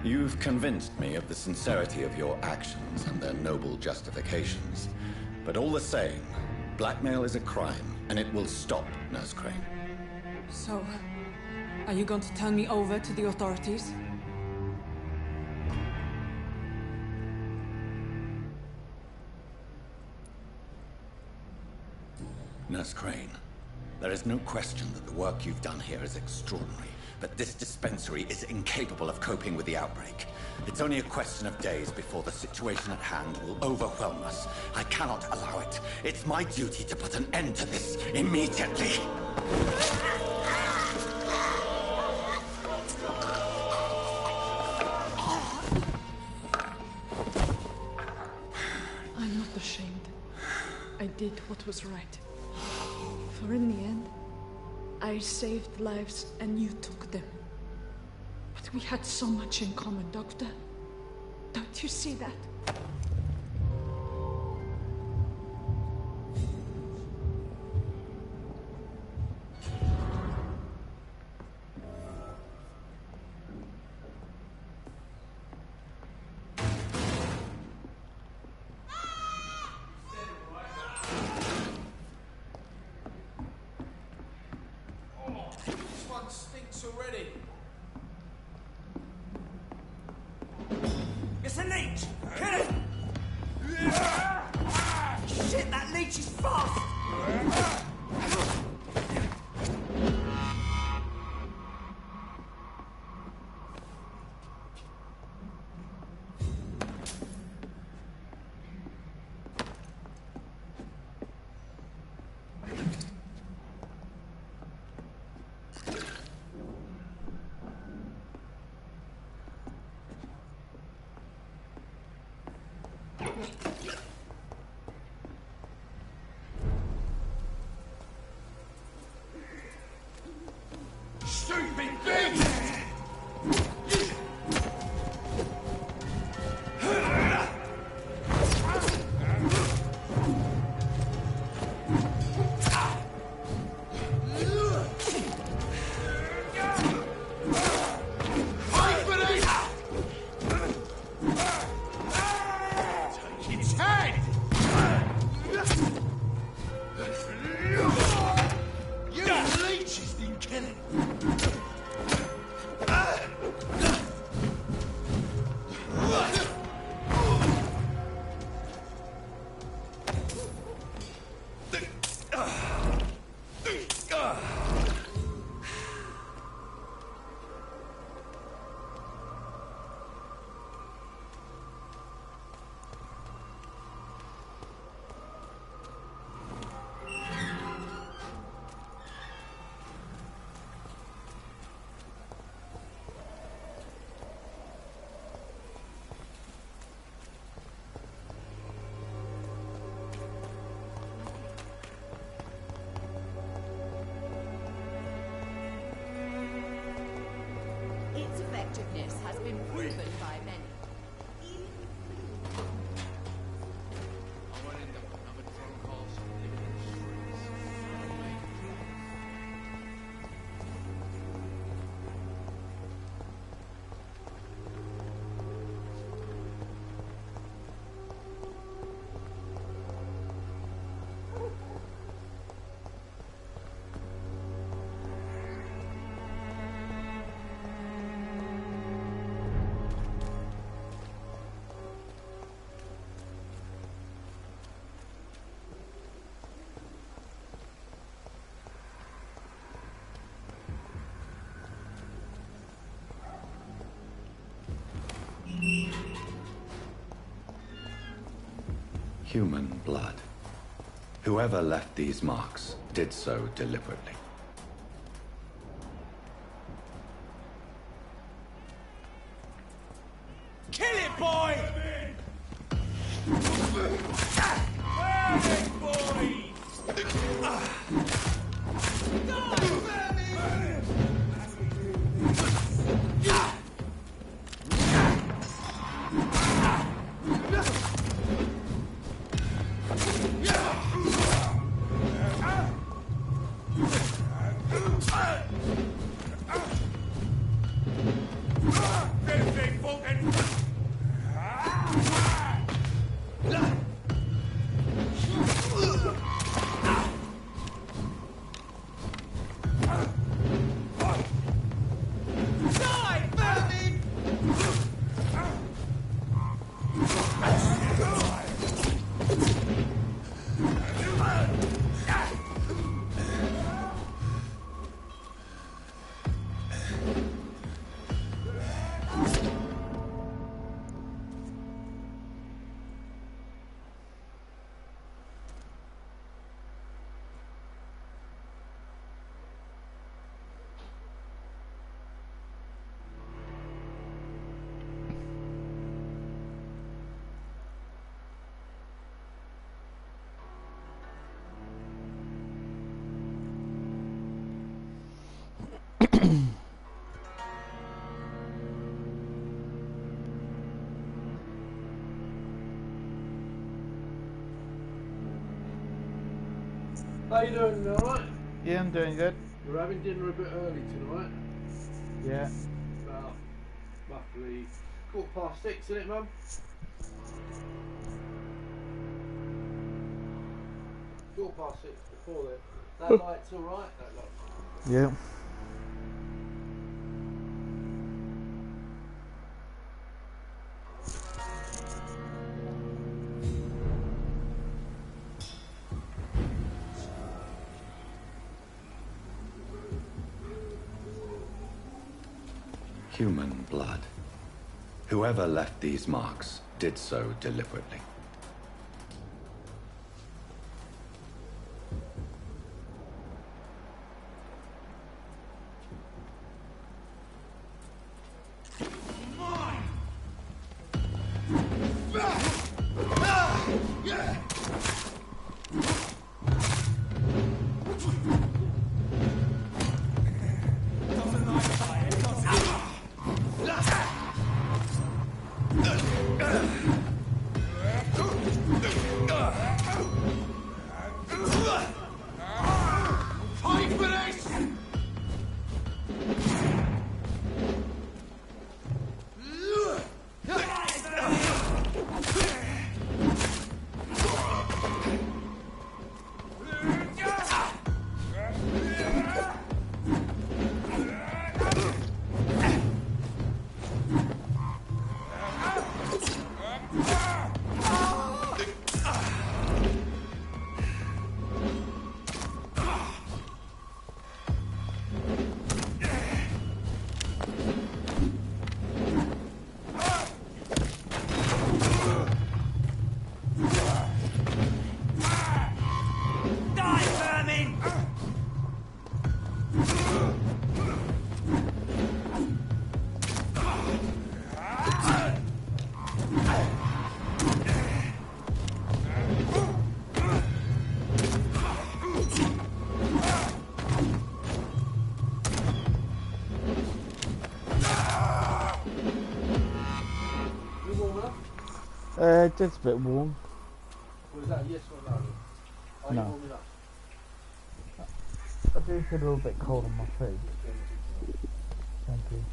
You've convinced me of the sincerity of your actions and their noble justifications. But all the same, blackmail is a crime, and it will stop, Nurse Crane. So, are you going to turn me over to the authorities? Nurse Crane, there is no question that the work you've done here is extraordinary. but this dispensary is incapable of coping with the outbreak. It's only a question of days before the situation at hand will overwhelm us. I cannot allow it. It's my duty to put an end to this immediately. I'm not ashamed. I did what was right. For in the end, I saved lives and you took them. But we had so much in common, Doctor. Don't you see that? Already. It's a leech! Kill it! Shit, that leech is fast! Stupid bitch! Take its head! You leeches didn't kill it! Its effectiveness has been proven by many. Human blood. Whoever left these marks did so deliberately. Kill it, boy! Burn it, boy! How you doing? You alright? Yeah, I'm doing good. We're having dinner a bit early tonight. Yeah. About roughly 6:15, isn't it, Mum? 6:15 before then. That light's alright, that light. Yeah. Human blood. Whoever left these marks did so deliberately. It's a bit warm. Was that yes or no? Are No. you warming up? I do feel a little bit cold on my feet. Thank you.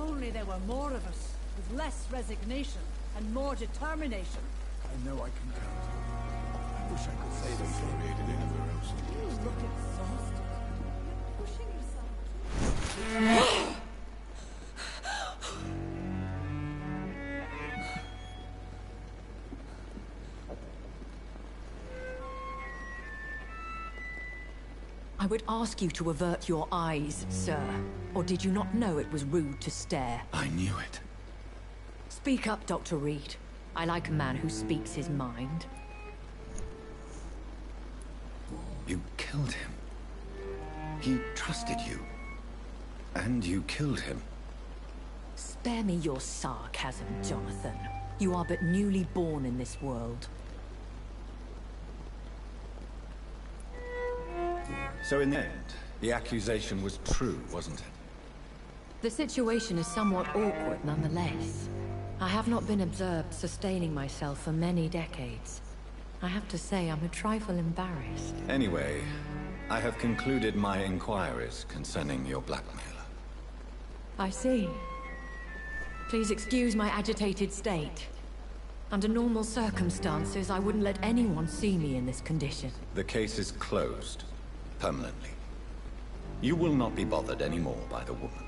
only there were more of us, with less resignation and more determination. I know I can count on you. I wish I could say the same. You look exhausted. You're pushing yourself. I would ask you to avert your eyes, sir. Or did you not know it was rude to stare? I knew it. Speak up, Dr. Reed. I like a man who speaks his mind. You killed him. He trusted you. And you killed him. Spare me your sarcasm, Jonathan. You are but newly born in this world. So in the end, the accusation was true, wasn't it? The situation is somewhat awkward nonetheless. I have not been observed sustaining myself for many decades. I have to say I'm a trifle embarrassed. Anyway, I have concluded my inquiries concerning your blackmailer. I see. Please excuse my agitated state. Under normal circumstances, I wouldn't let anyone see me in this condition. The case is closed. Permanently. You will not be bothered anymore by the woman.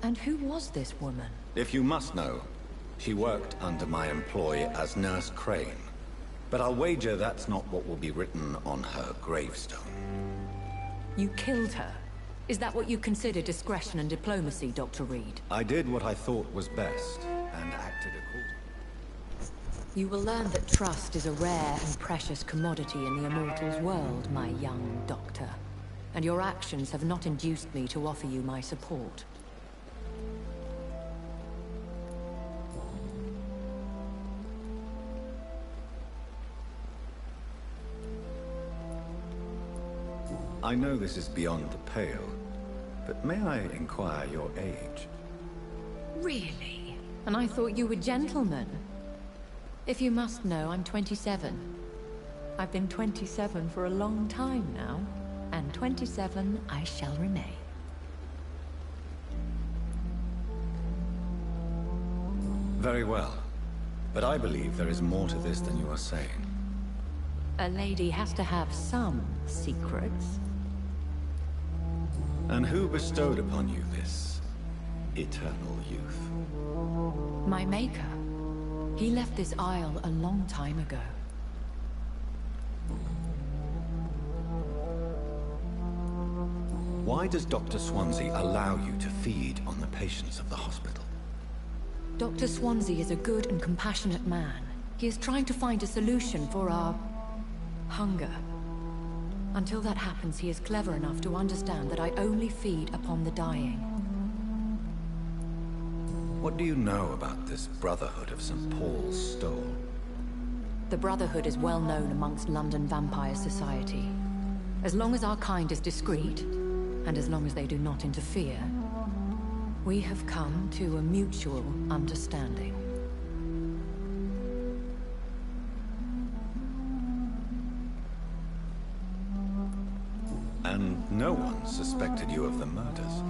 And who was this woman? If you must know, she worked under my employ as Nurse Crane. But I'll wager that's not what will be written on her gravestone. You killed her? Is that what you consider discretion and diplomacy, Dr. Reed? I did what I thought was best, and acted accordingly. You will learn that trust is a rare and precious commodity in the Immortals world, my young doctor. And your actions have not induced me to offer you my support. I know this is beyond the pale, but may I inquire your age? Really? And I thought you were gentlemen. If you must know, I'm 27. I've been 27 for a long time now, and 27 I shall remain. Very well. But I believe there is more to this than you are saying. A lady has to have some secrets. And who bestowed upon you this eternal youth? My maker. He left this isle a long time ago. Why does Dr. Swansea allow you to feed on the patients of the hospital? Dr. Swansea is a good and compassionate man. He is trying to find a solution for our hunger. Until that happens, he is clever enough to understand that I only feed upon the dying. What do you know about this Brotherhood of St. Paul's Stole? The Brotherhood is well known amongst London Vampire Society. As long as our kind is discreet, and as long as they do not interfere, we have come to a mutual understanding. And no one suspected you of the murders?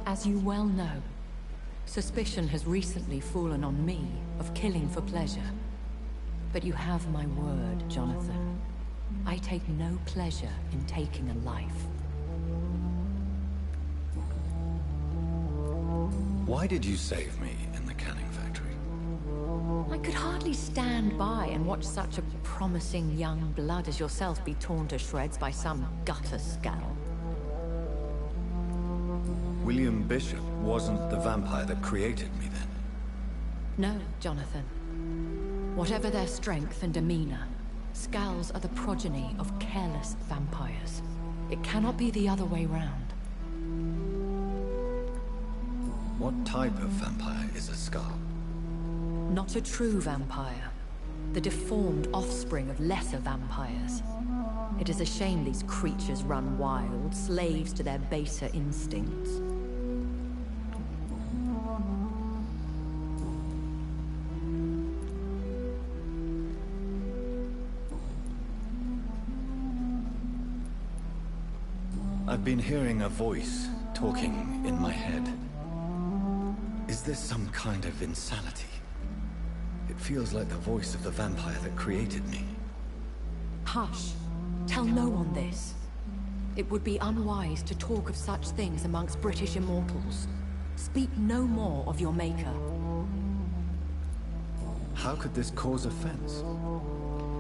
As you well know, suspicion has recently fallen on me of killing for pleasure. But you have my word, Jonathan. I take no pleasure in taking a life. Why did you save me in the canning factory? I could hardly stand by and watch such a promising young blood as yourself be torn to shreds by some gutter scowl. William Bishop wasn't the vampire that created me then? No, Jonathan. Whatever their strength and demeanor, Scowls are the progeny of careless vampires. It cannot be the other way round. What type of vampire is a Scowl? Not a true vampire. The deformed offspring of lesser vampires. It is a shame these creatures run wild, slaves to their baser instincts. I've been hearing a voice talking in my head. Is this some kind of insanity? It feels like the voice of the vampire that created me. Hush. Tell no one this. It would be unwise to talk of such things amongst British immortals. Speak no more of your maker. How could this cause offense?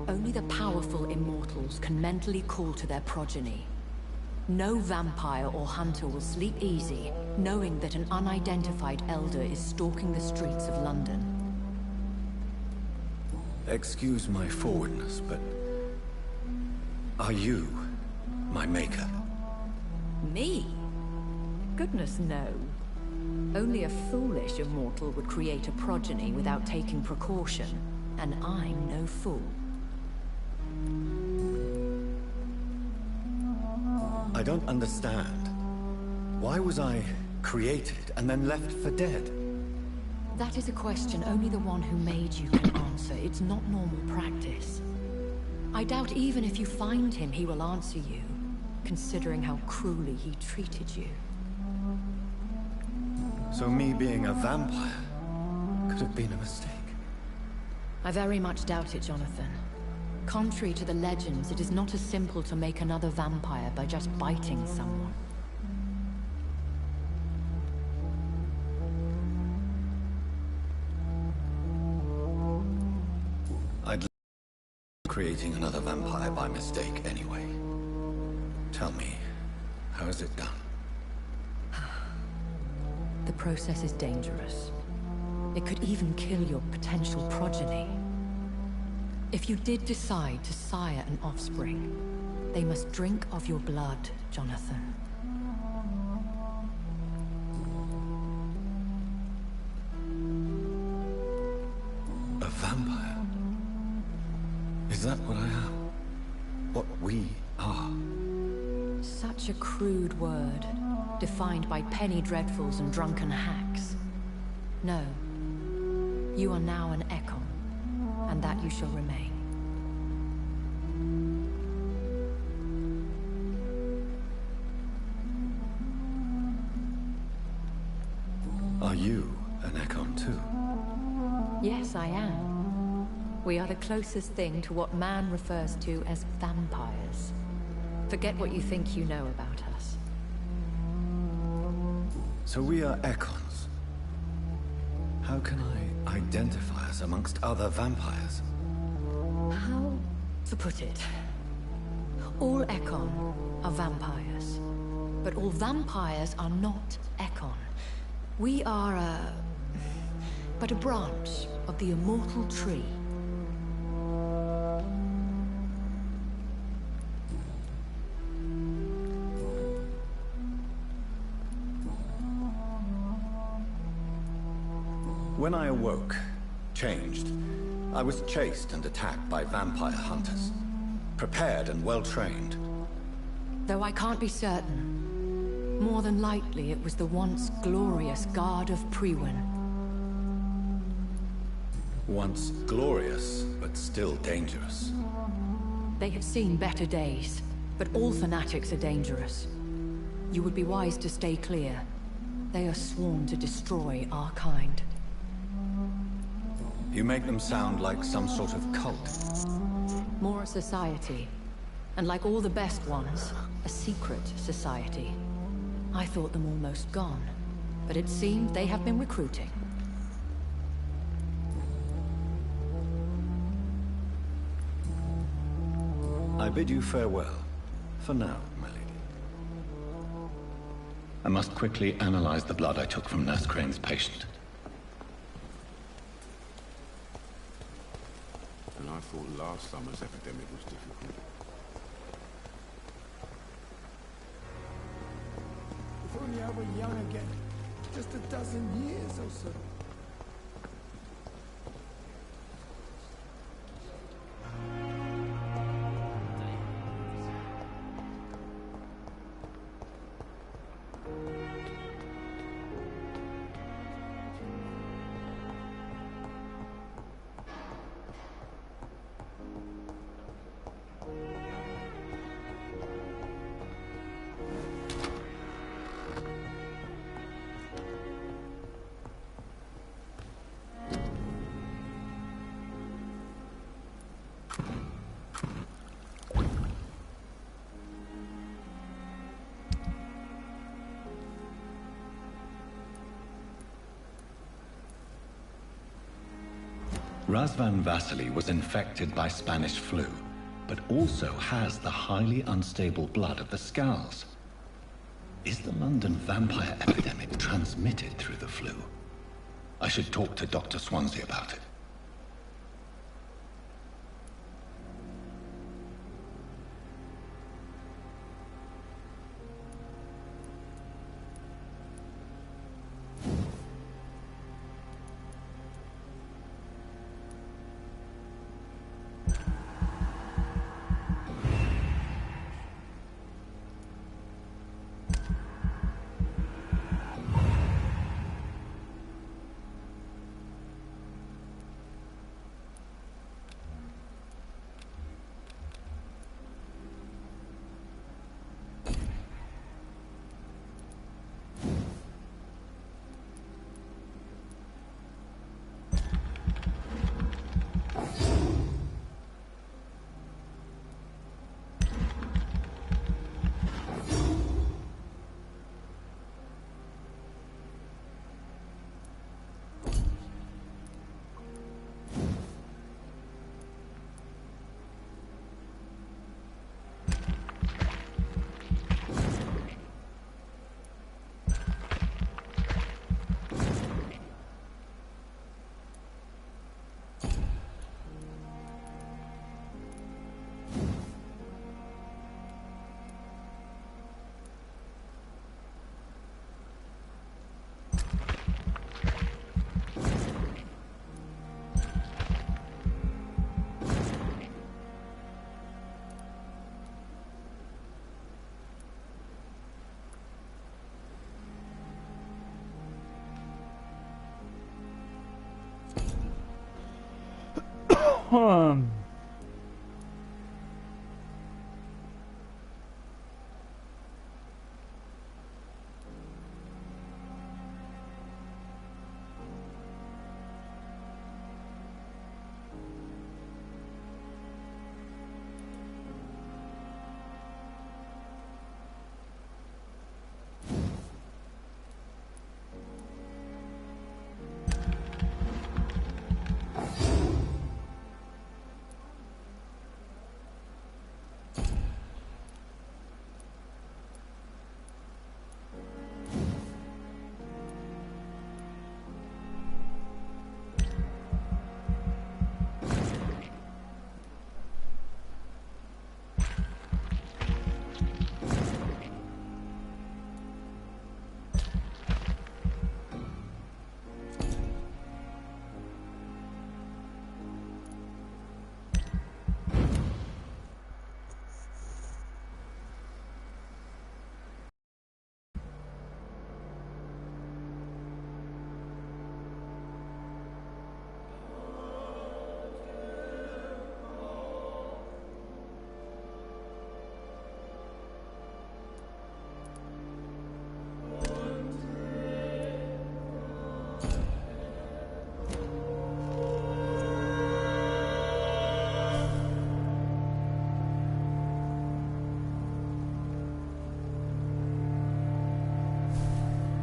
Only the powerful immortals can mentally call to their progeny. No vampire or hunter will sleep easy, knowing that an unidentified elder is stalking the streets of London. Excuse my forwardness, but... are you my maker? Me? Goodness, no. Only a foolish immortal would create a progeny without taking precaution, and I'm no fool. I don't understand. Why was I created and then left for dead? That is a question only the one who made you can answer. It's not normal practice. I doubt even if you find him, he will answer you, considering how cruelly he treated you. So me being a vampire could have been a mistake. I very much doubt it, Jonathan. Contrary to the legends, it is not as simple to make another vampire by just biting someone. I'd creating another vampire by mistake anyway. Tell me, how is it done? The process is dangerous. It could even kill your potential progeny. If you did decide to sire an offspring, they must drink of your blood, Jonathan. A vampire? Is that what I am? What we are? Such a crude word, defined by penny dreadfuls and drunken hacks. No. You are now an Ekon, and that you shall remain. Are you an Ekon too? Yes, I am. We are the closest thing to what man refers to as vampires. Forget what you think you know about us. So we are Ekons. How can I identify us amongst other vampires? How to put it? All Ekon are vampires. But all vampires are not Ekon. We are but a branch of the immortal tree. When I awoke, changed, I was chased and attacked by vampire hunters. Prepared and well-trained. Though I can't be certain. More than likely, it was the once glorious Guard of Priwen. Once glorious, but still dangerous. They have seen better days, but all fanatics are dangerous. You would be wise to stay clear. They are sworn to destroy our kind. You make them sound like some sort of cult. More a society. And like all the best ones, a secret society. I thought them almost gone, but it seemed they have been recruiting. I bid you farewell, for now, my lady. I must quickly analyze the blood I took from Nurse Crane's patient. And I thought last summer's epidemic was difficult. If only I were young again. Just a dozen years or so. Razvan Vasily was infected by Spanish flu, but also has the highly unstable blood of the Scowls. Is the London vampire epidemic transmitted through the flu? I should talk to Dr. Swansea about it.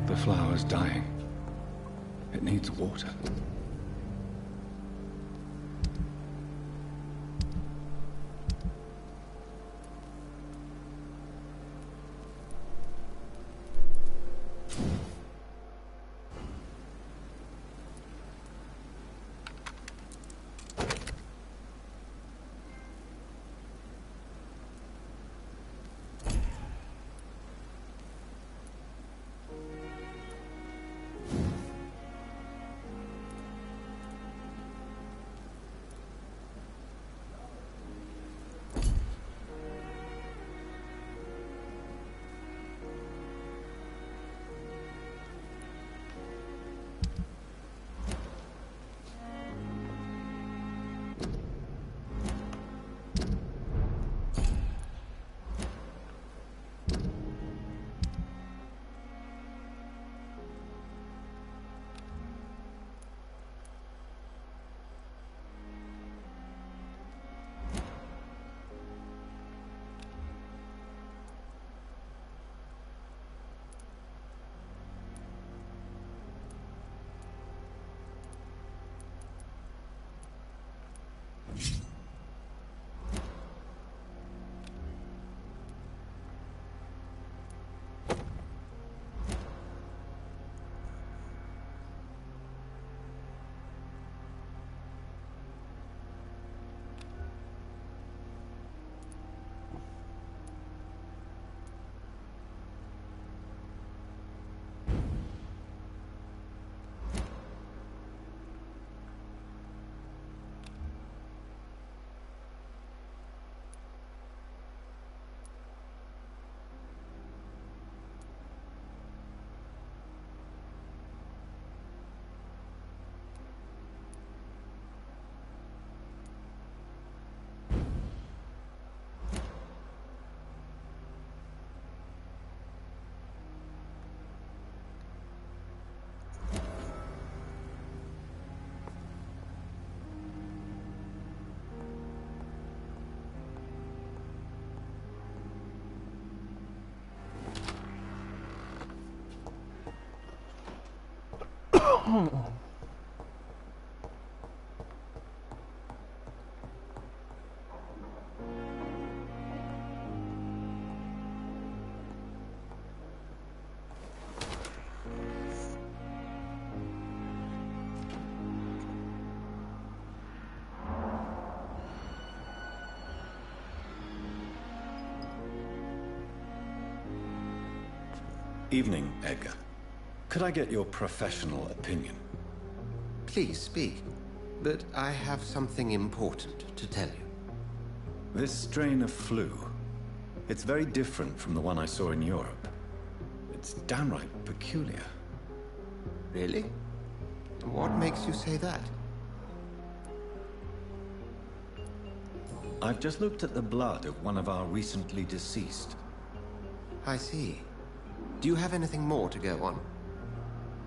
The flower's dying. It needs water. Evening, Edgar. Could I get your professional opinion? Please speak, but I have something important to tell you. This strain of flu, it's very different from the one I saw in Europe. It's downright peculiar. Really? What makes you say that? I've just looked at the blood of one of our recently deceased. I see. Do you have anything more to go on?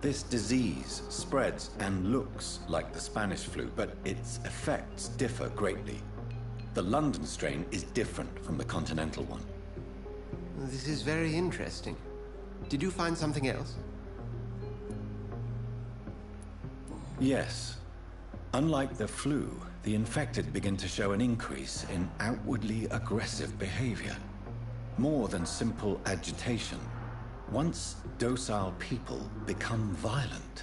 This disease spreads and looks like the Spanish flu, but its effects differ greatly. The London strain is different from the continental one. This is very interesting. Did you find something else? Yes. Unlike the flu, the infected begin to show an increase in outwardly aggressive behavior. More than simple agitation. Once docile people become violent.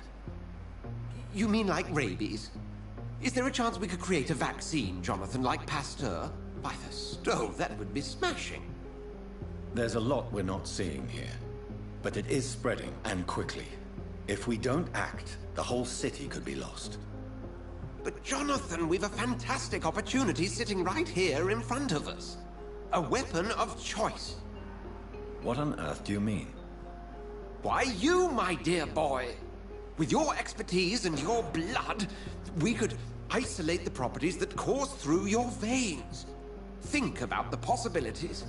You mean like rabies? Is there a chance we could create a vaccine, Jonathan, like Pasteur? By the stove, that would be smashing. There's a lot we're not seeing here. But it is spreading, and quickly. If we don't act, the whole city could be lost. But Jonathan, we've a fantastic opportunity sitting right here in front of us. A weapon of choice. What on earth do you mean? Why, you, my dear boy. With your expertise and your blood, we could isolate the properties that course through your veins. Think about the possibilities.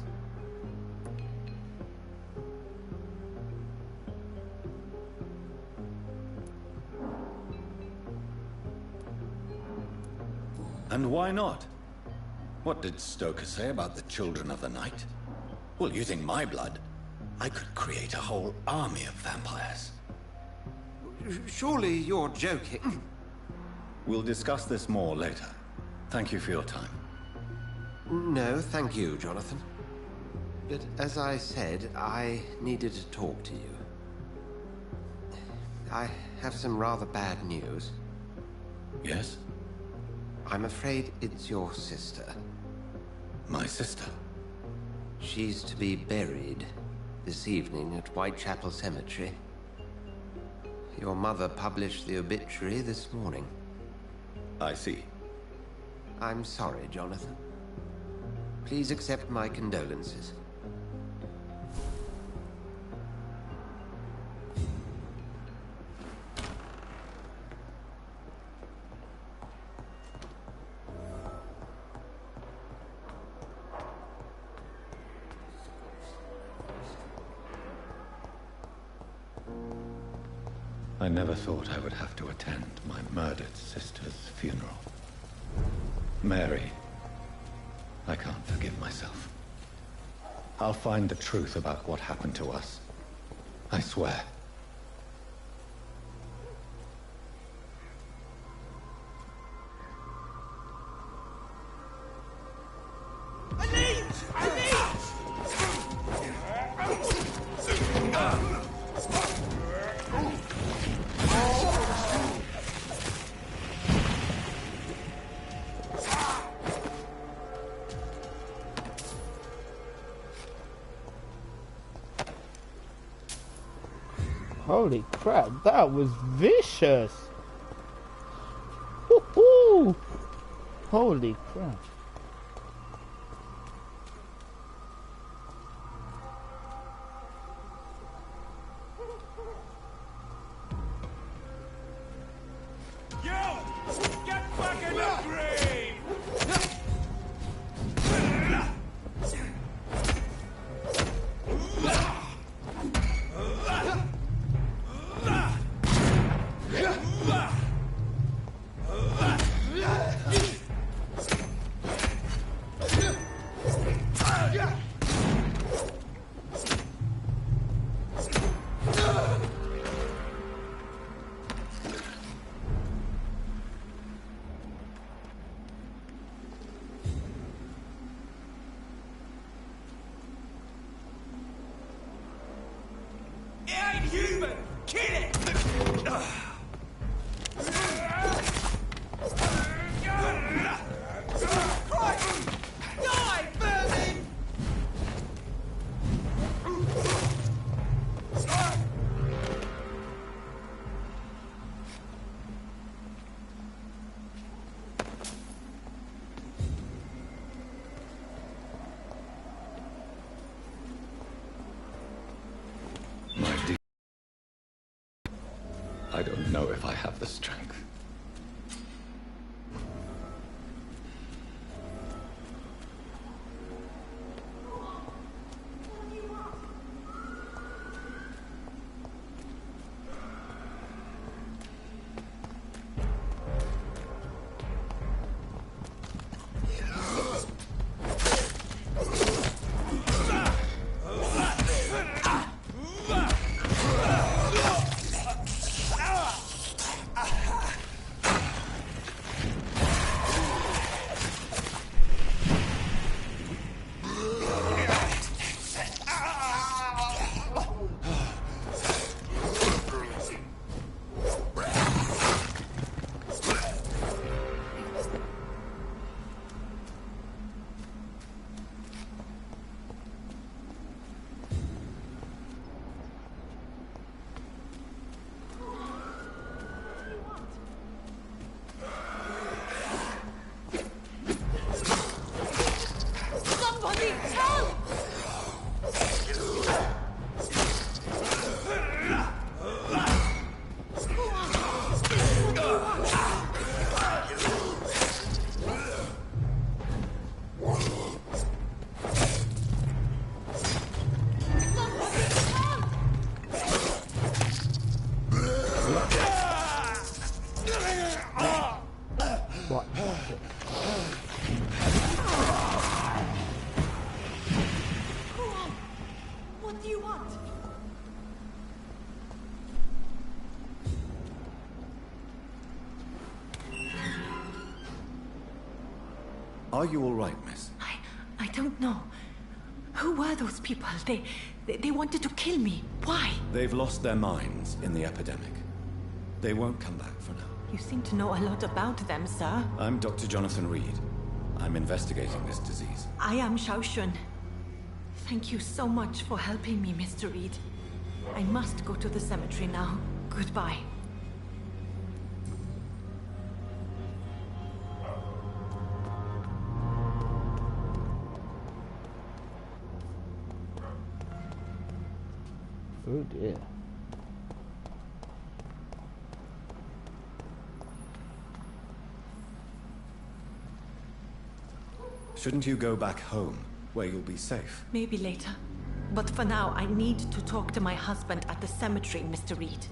And why not? What did Stoker say about the children of the night? Well, using my blood, I could create a whole army of vampires. Surely you're joking. We'll discuss this more later. Thank you for your time. No, thank you, Jonathan. But as I said, I needed to talk to you. I have some rather bad news. Yes? I'm afraid it's your sister. My sister? She's to be buried this evening at Whitechapel Cemetery. Your mother published the obituary this morning. I see. I'm sorry, Jonathan. Please accept my condolences. I never thought I would have to attend my murdered sister's funeral. Mary, I can't forgive myself. I'll find the truth about what happened to us. I swear. Holy crap, that was vicious! Woohoo! Holy crap. Get back in the grave! know if I have the strength. What do you want? Are you all right, miss? I don't know. Who were those people? They wanted to kill me. Why? They've lost their minds in the epidemic. They won't come back for now. You seem to know a lot about them, sir. I'm Dr. Jonathan Reed. I'm investigating this disease. I am Xiaoxun. Thank you so much for helping me, Mr. Reed. I must go to the cemetery now. Goodbye. Oh dear. Shouldn't you go back home, where you'll be safe? Maybe later. But for now, I need to talk to my husband at the cemetery, Mr. Reed.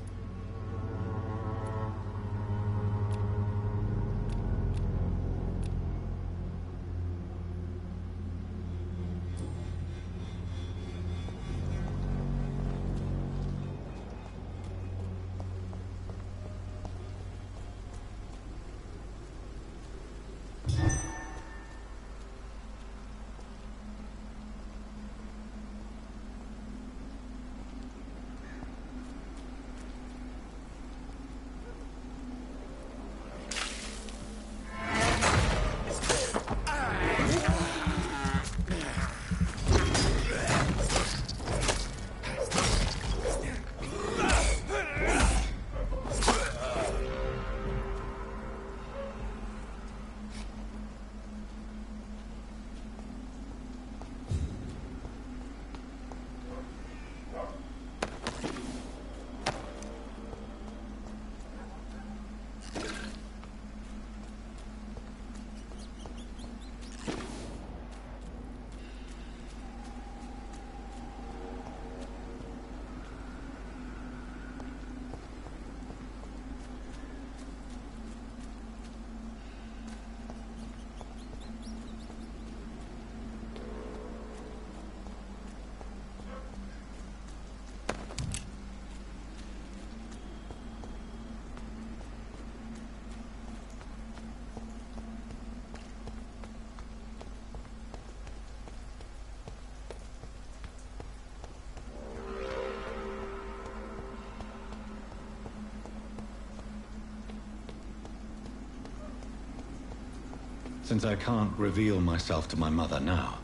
Since I can't reveal myself to my mother now,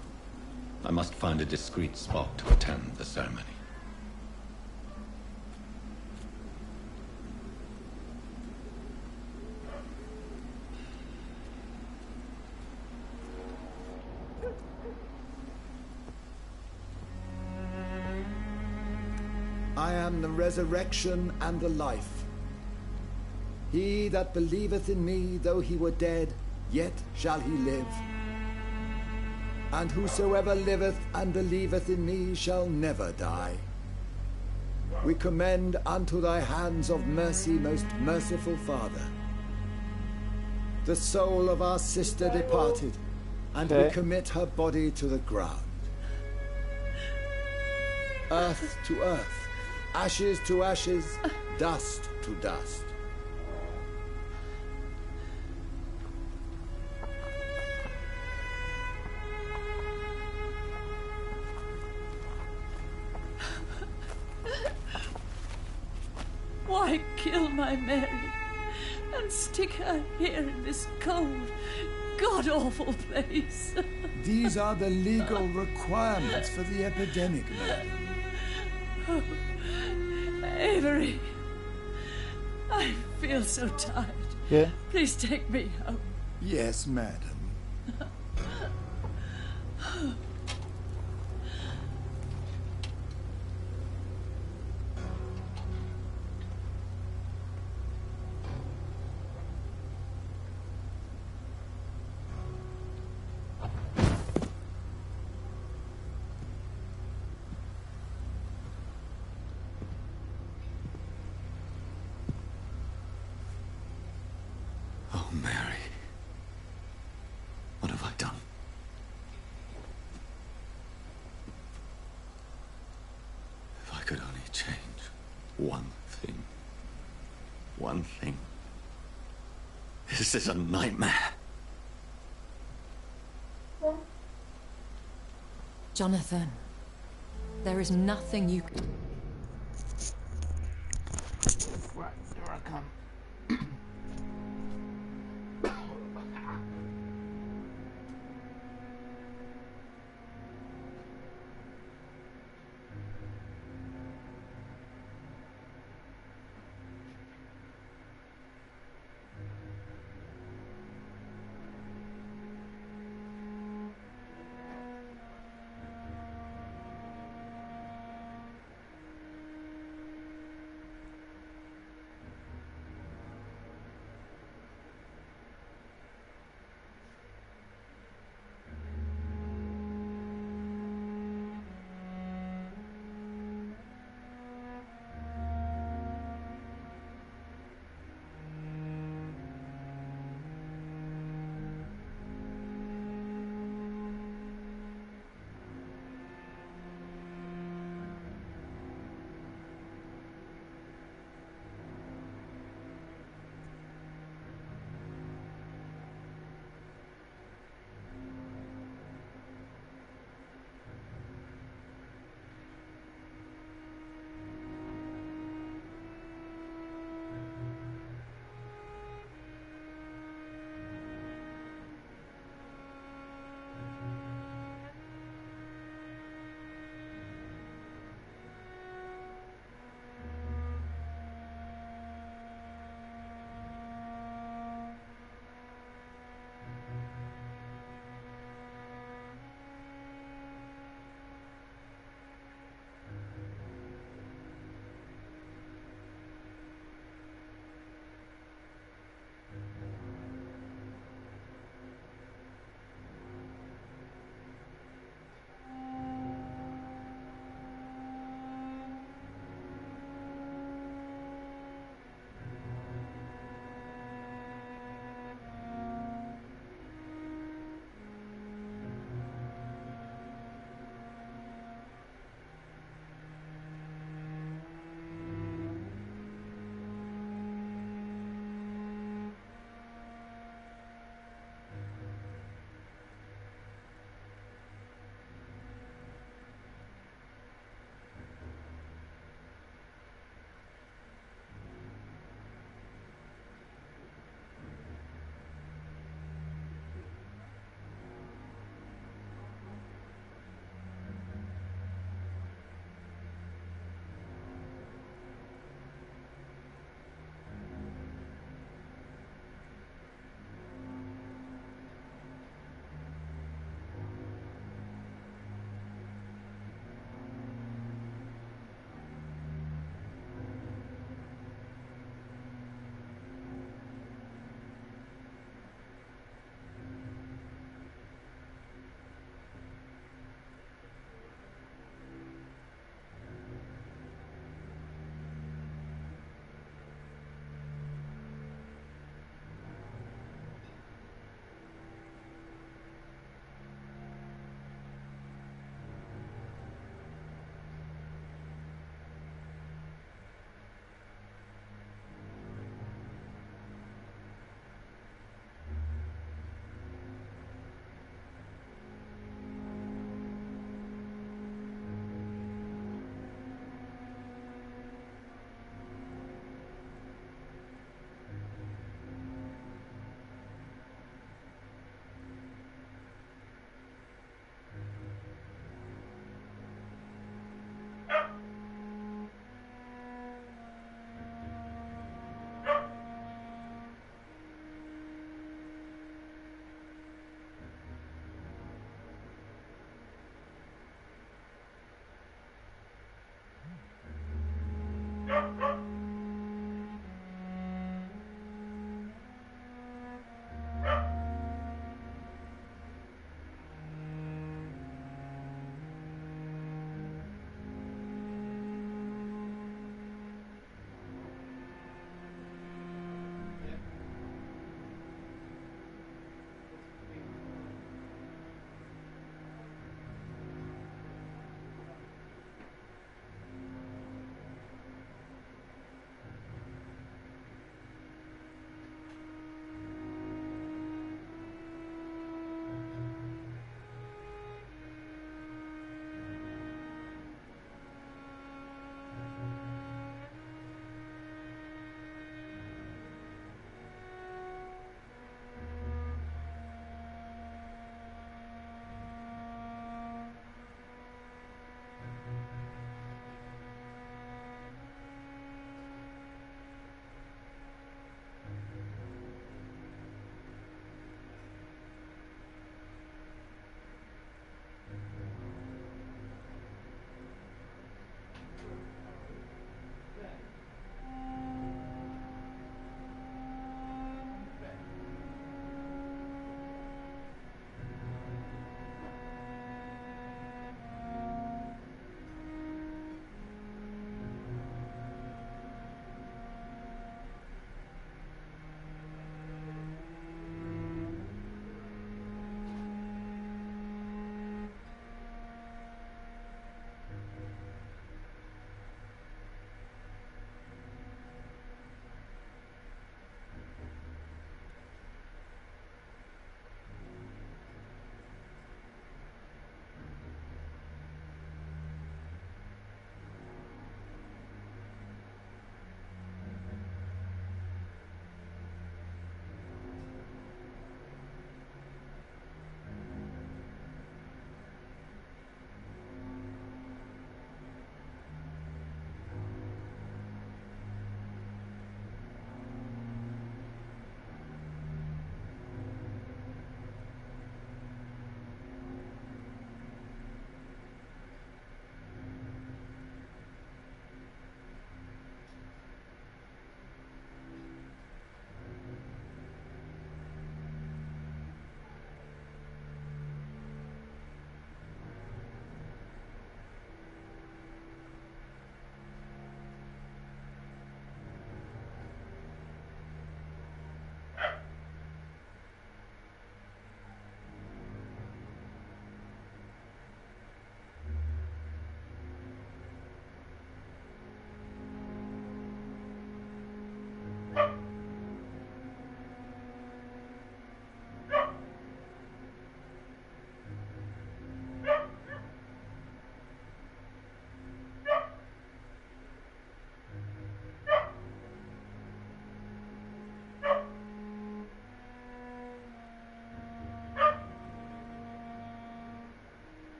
I must find a discreet spot to attend the ceremony. I am the resurrection and the life. He that believeth in me, though he were dead, yet shall he live. And whosoever liveth and believeth in me shall never die. We commend unto thy hands of mercy, most merciful Father, the soul of our sister departed, and we commit her body to the ground. Earth to earth, ashes to ashes, dust to dust. Why kill my Mary and stick her here in this cold, god-awful place? These are the legal requirements for the epidemic, madam. Oh, Avery, I feel so tired. Yeah? Please take me home. Yes, madam. Oh, Mary. What have I done? If I could only change one thing. One thing. This is a nightmare. Jonathan, there is nothing you can... Right, here I come.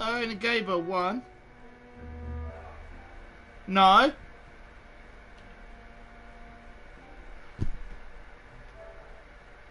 I only gave her one. No.